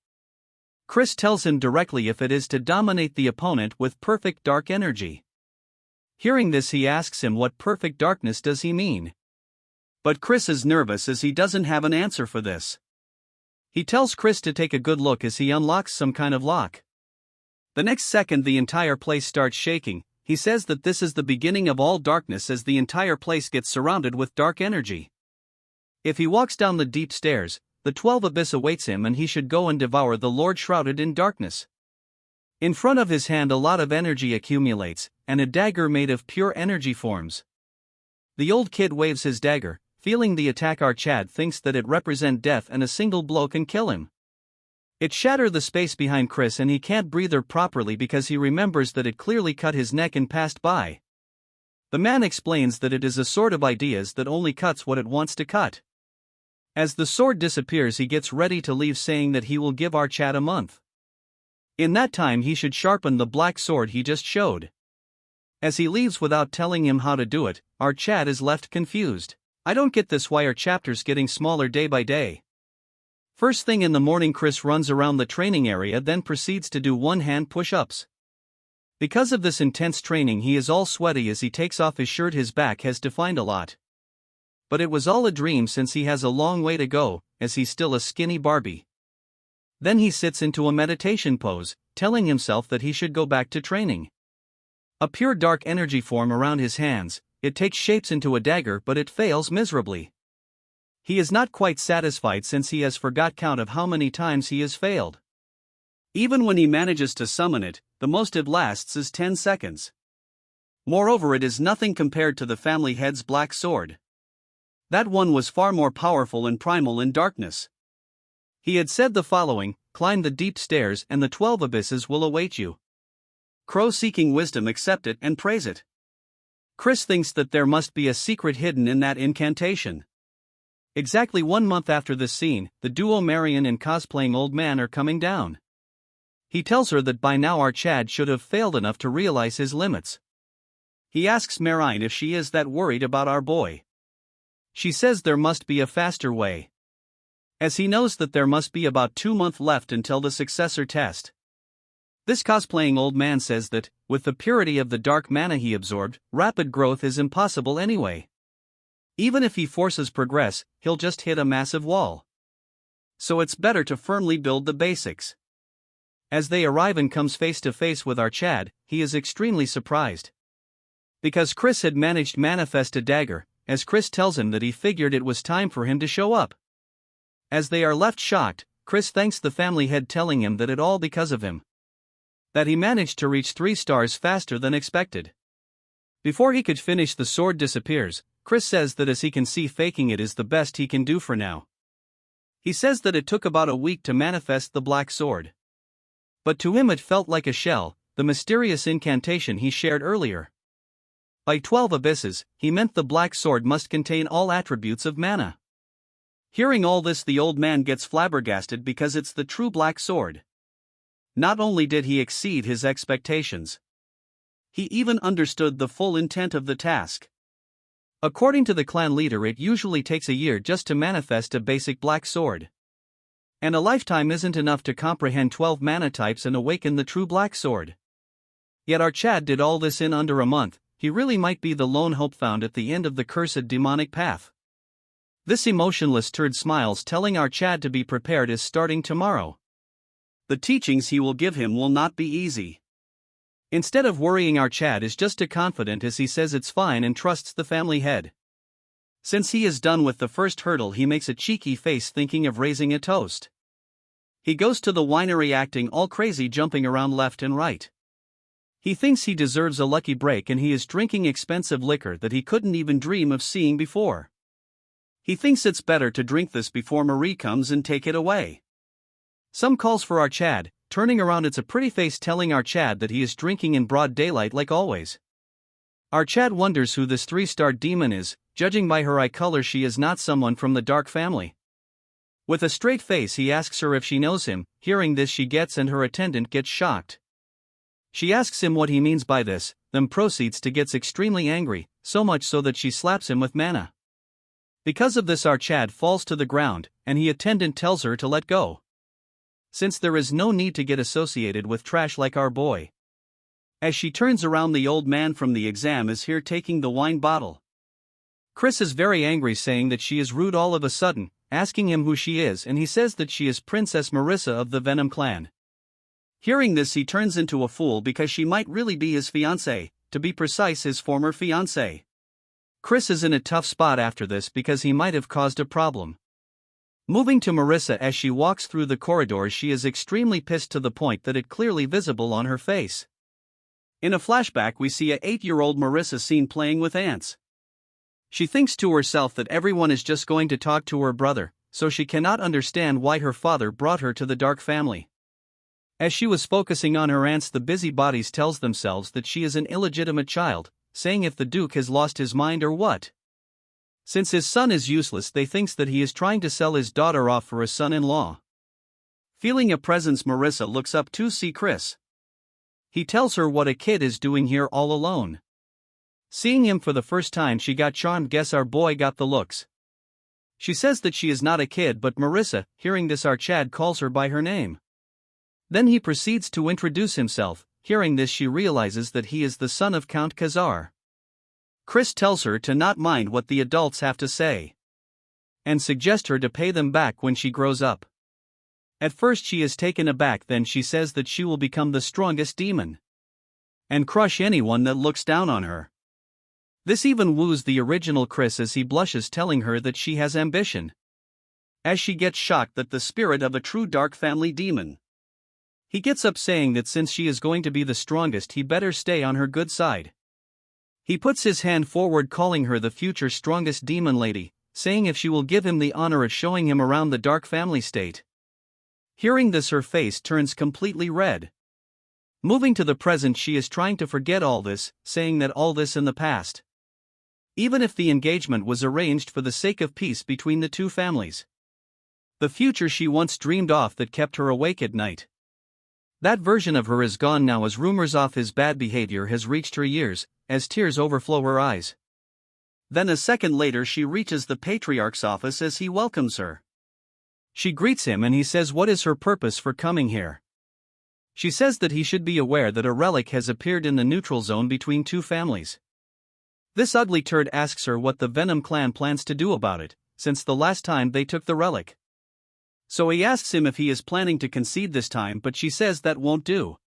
Chris tells him directly if it is to dominate the opponent with perfect dark energy. Hearing this, he asks him what perfect darkness does he mean. But Chris is nervous as he doesn't have an answer for this. He tells Chris to take a good look as he unlocks some kind of lock. The next second, the entire place starts shaking. He says that this is the beginning of all darkness as the entire place gets surrounded with dark energy. If he walks down the deep stairs, the 12 abyss awaits him and he should go and devour the Lord shrouded in darkness. In front of his hand a lot of energy accumulates, and a dagger made of pure energy forms. The old kid waves his dagger, feeling the attack. Our Chad thinks that it represents death and a single blow can kill him. It shatters the space behind Chris and he can't breathe properly because he remembers that it clearly cut his neck and passed by. The man explains that it is a sword of ideas that only cuts what it wants to cut. As the sword disappears he gets ready to leave, saying that he will give our Chad a month. In that time he should sharpen the black sword he just showed. As he leaves without telling him how to do it, our Chad is left confused. I don't get this, why are chapters getting smaller day by day? First thing in the morning Chris runs around the training area, then proceeds to do one-hand push-ups. Because of this intense training he is all sweaty as he takes off his shirt. His back has defined a lot. But it was all a dream since he has a long way to go, as he's still a skinny Barbie. Then he sits into a meditation pose, telling himself that he should go back to training. A pure dark energy form around his hands, it takes shapes into a dagger but it fails miserably. He is not quite satisfied since he has forgot count of how many times he has failed. Even when he manages to summon it, the most it lasts is 10 seconds. Moreover, it is nothing compared to the family head's black sword. That one was far more powerful and primal in darkness. He had said the following: climb the deep stairs and the 12 abysses will await you. Crow seeking wisdom accept it and praise it. Chris thinks that there must be a secret hidden in that incantation. Exactly 1 month after this scene, the duo Marion and cosplaying old man are coming down. He tells her that by now our Chad should have failed enough to realize his limits. He asks Marion if she is that worried about our boy. She says there must be a faster way, as he knows that there must be about 2 months left until the successor test. This cosplaying old man says that, with the purity of the dark mana he absorbed, rapid growth is impossible anyway. Even if he forces progress, he'll just hit a massive wall. So it's better to firmly build the basics. As they arrive and comes face to face with our Chad, he is extremely surprised. Because Chris had managed to manifest a dagger, as Chris tells him that he figured it was time for him to show up. As they are left shocked, Chris thanks the family head, telling him that it all because of him. That he managed to reach 3 stars faster than expected. Before he could finish, the sword disappears. Chris says that as he can see, faking it is the best he can do for now. He says that it took about a week to manifest the black sword. But to him it felt like a shell, the mysterious incantation he shared earlier. By 12 abysses, he meant the black sword must contain all attributes of mana. Hearing all this, the old man gets flabbergasted because it's the true black sword. Not only did he exceed his expectations, he even understood the full intent of the task. According to the clan leader, it usually takes a year just to manifest a basic black sword. And a lifetime isn't enough to comprehend 12 mana types and awaken the true black sword. Yet our Chad did all this in under a month. He really might be the lone hope found at the end of the cursed demonic path. This emotionless turd smiles, telling our Chad to be prepared as starting tomorrow. The teachings he will give him will not be easy. Instead of worrying, our Chad is just as confident as he says it's fine and trusts the family head. Since he is done with the first hurdle, he makes a cheeky face, thinking of raising a toast. He goes to the winery acting all crazy, jumping around left and right. He thinks he deserves a lucky break and he is drinking expensive liquor that he couldn't even dream of seeing before. He thinks it's better to drink this before Marie comes and take it away. Some calls for our Chad, turning around, it's a pretty face telling our Chad that he is drinking in broad daylight like always. Our Chad wonders who this 3-star demon is. Judging by her eye color, she is not someone from the dark family. With a straight face he asks her if she knows him. Hearing this, she gets and her attendant gets shocked. She asks him what he means by this, then proceeds to get extremely angry, so much so that she slaps him with mana. Because of this, our Chad falls to the ground, and the attendant tells her to let go, since there is no need to get associated with trash like our boy. As she turns around, the old man from the exam is here taking the wine bottle. Chris is very angry, saying that she is rude all of a sudden, asking him who she is, and he says that she is Princess Marissa of the Venom clan. Hearing this, he turns into a fool because she might really be his fiancée, to be precise his former fiancée. Chris is in a tough spot after this because he might have caused a problem. Moving to Marissa, as she walks through the corridors, she is extremely pissed to the point that it clearly visible on her face. In a flashback we see a 8-year-old Marissa seen playing with ants. She thinks to herself that everyone is just going to talk to her brother, so she cannot understand why her father brought her to the dark family. As she was focusing on her ants, the busybodies tells themselves that she is an illegitimate child, saying if the Duke has lost his mind or what. Since his son is useless, they thinks that he is trying to sell his daughter off for a son-in-law. Feeling a presence, Marissa looks up to see Chris. He tells her what a kid is doing here all alone. Seeing him for the first time, she got charmed. Guess our boy got the looks. She says that she is not a kid, but Marissa, hearing this, our Chad calls her by her name. Then he proceeds to introduce himself. Hearing this, she realizes that he is the son of Count Khazar. Chris tells her to not mind what the adults have to say, and suggest her to pay them back when she grows up. At first she is taken aback, then she says that she will become the strongest demon and crush anyone that looks down on her. This even woos the original Chris as he blushes, telling her that she has ambition. As she gets shocked that the spirit of a true dark family demon. He gets up, saying that since she is going to be the strongest, he better stay on her good side. He puts his hand forward, calling her the future strongest demon lady, saying if she will give him the honor of showing him around the dark family state. Hearing this, her face turns completely red. Moving to the present, she is trying to forget all this, saying that all this in the past. Even if the engagement was arranged for the sake of peace between the two families. The future she once dreamed of that kept her awake at night. That version of her is gone now, as rumors of his bad behavior has reached her ears, as tears overflow her eyes. Then a second later she reaches the patriarch's office as he welcomes her. She greets him and he says what is her purpose for coming here. She says that he should be aware that a relic has appeared in the neutral zone between two families. This ugly turd asks her what the Venom clan plans to do about it, since the last time they took the relic. So he asks him if he is planning to concede this time, but she says that won't do.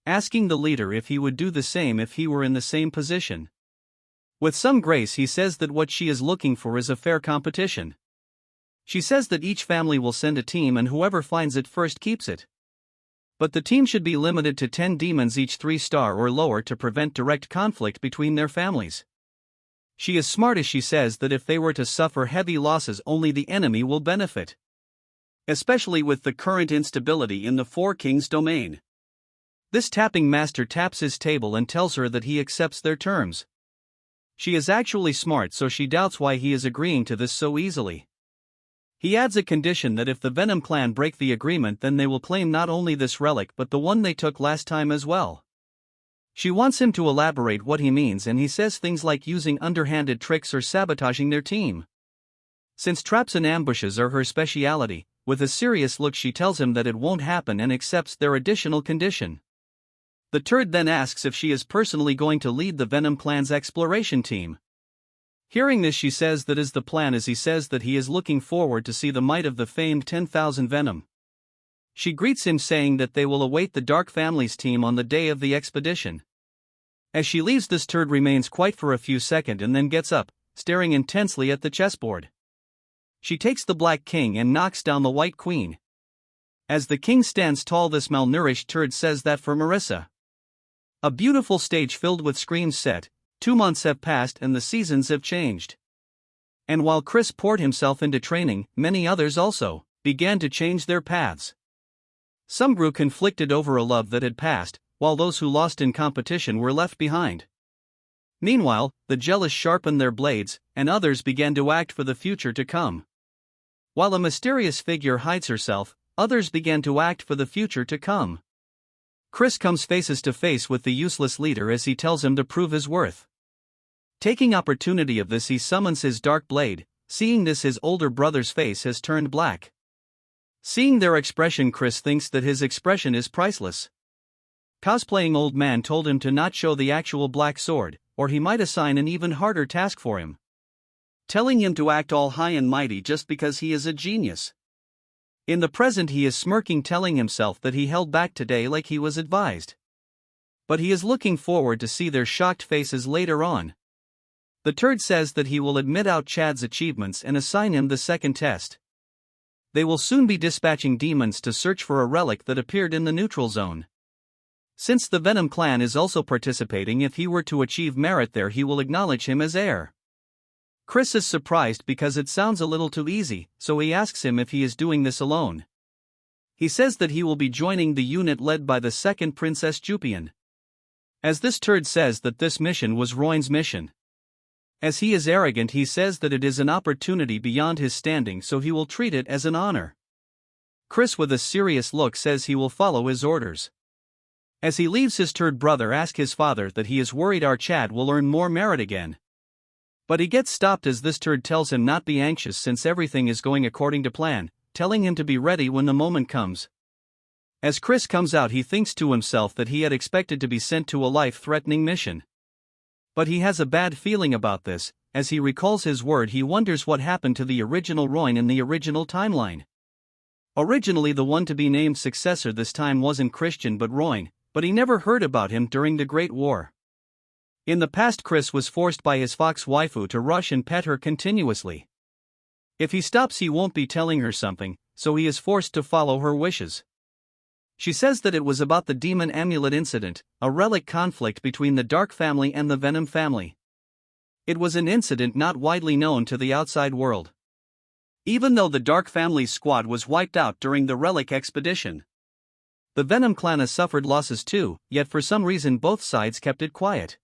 Asking the leader if he would do the same if he were in the same position. With some grace he says that what she is looking for is a fair competition. She says that each family will send a team and whoever finds it first keeps it. But the team should be limited to 10 demons each, 3-star or lower, to prevent direct conflict between their families. She is smart as she says that if they were to suffer heavy losses, only the enemy will benefit. Especially with the current instability in the Four Kings domain. This tapping master taps his table and tells her that he accepts their terms. She is actually smart, so she doubts why he is agreeing to this so easily. He adds a condition that if the Venom clan break the agreement, then they will claim not only this relic but the one they took last time as well. She wants him to elaborate what he means, and he says things like using underhanded tricks or sabotaging their team. Since traps and ambushes are her speciality, with a serious look she tells him that it won't happen and accepts their additional condition. The turd then asks if she is personally going to lead the Venom clan's exploration team. Hearing this, she says that is the plan, as he says that he is looking forward to see the might of the famed 10,000 Venom. She greets him, saying that they will await the Dark Family's team on the day of the expedition. As she leaves, this turd remains quiet for a few seconds and then gets up, staring intensely at the chessboard. She takes the Black King and knocks down the White Queen. As the king stands tall, this malnourished turd says that for Marissa. A beautiful stage filled with screams set. 2 months have passed and the seasons have changed. And while Chris poured himself into training, many others also began to change their paths. Some grew conflicted over a love that had passed, while those who lost in competition were left behind. Meanwhile, the jealous sharpened their blades, and others began to act for the future to come. While a mysterious figure hides herself, others began to act for the future to come. Chris comes faces to face with the useless leader as he tells him to prove his worth. Taking opportunity of this, he summons his dark blade. Seeing this, his older brother's face has turned black. Seeing their expression, Chris thinks that his expression is priceless. Cosplaying old man told him to not show the actual black sword, or he might assign an even harder task for him. Telling him to act all high and mighty just because he is a genius. In the present, he is smirking, telling himself that he held back today like he was advised. but he is looking forward to see their shocked faces later on. The turd says that he will admit out Chad's achievements and assign him the second test. They will soon be dispatching demons to search for a relic that appeared in the neutral zone. Since the Venom clan is also participating, if he were to achieve merit there, he will acknowledge him as heir. Chris is surprised because it sounds a little too easy, so he asks him if he is doing this alone. He says that he will be joining the unit led by the second Princess Jupian. As this turd says that this mission was Roin's mission. As he is arrogant, he says that it is an opportunity beyond his standing, so he will treat it as an honor. Chris with a serious look says he will follow his orders. As he leaves, his turd brother asks his father that he is worried our Chad will earn more merit again. But he gets stopped as this turd tells him not be anxious since everything is going according to plan, telling him to be ready when the moment comes. As Chris comes out, he thinks to himself that he had expected to be sent to a life-threatening mission. But he has a bad feeling about this. As he recalls his word, he wonders what happened to the original Roin in the original timeline. Originally the one to be named successor this time wasn't Christian but Roin, but he never heard about him during the Great War. In the past, Chris was forced by his fox waifu to rush and pet her continuously. If he stops, he won't be telling her something, so he is forced to follow her wishes. She says that it was about the demon amulet incident, a relic conflict between the Dark family and the Venom family. It was an incident not widely known to the outside world. Even though the Dark family's squad was wiped out during the relic expedition, the Venom clan has suffered losses too, yet for some reason both sides kept it quiet.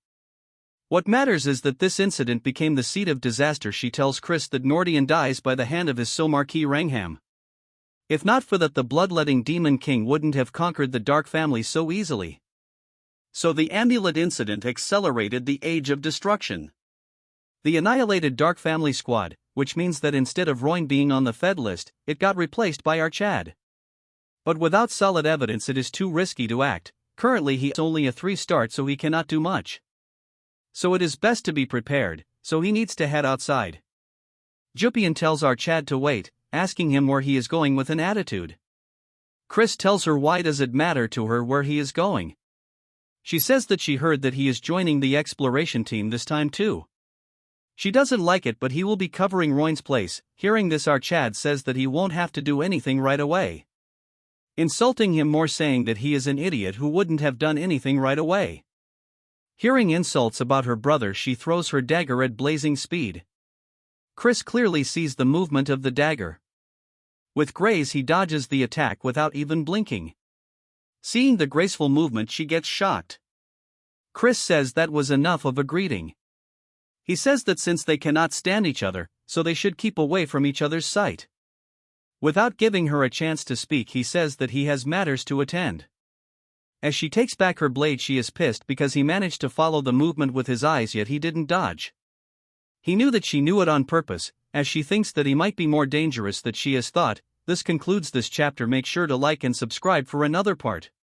What matters is that this incident became the seed of disaster. She tells Chris that Nordian dies by the hand of his Somarquis Rangham. If not for that, the bloodletting demon king wouldn't have conquered the Dark family so easily. So the amulet incident accelerated the age of destruction. The annihilated Dark family squad, which means that instead of Roin being on the Fed list, it got replaced by our Chad. But without solid evidence it is too risky to act. Currently he has only a 3-star, so he cannot do much. So it is best to be prepared, so he needs to head outside. Jupian tells our Chad to wait, asking him where he is going with an attitude. Chris tells her why does it matter to her where he is going. She says that she heard that he is joining the exploration team this time too. She doesn't like it, but he will be covering Roin's place. Hearing this, our Chad says that he won't have to do anything right away, insulting him more, saying that he is an idiot who wouldn't have done anything right away. Hearing insults about her brother, she throws her dagger at blazing speed. Chris clearly sees the movement of the dagger. With grace, he dodges the attack without even blinking. Seeing the graceful movement, she gets shocked. Chris says that was enough of a greeting. He says that since they cannot stand each other, so they should keep away from each other's sight. Without giving her a chance to speak, he says that he has matters to attend. As she takes back her blade, she is pissed because he managed to follow the movement with his eyes, yet he didn't dodge. He knew that she knew it on purpose, as she thinks that he might be more dangerous than she has thought. This concludes this chapter. Make sure to like and subscribe for another part.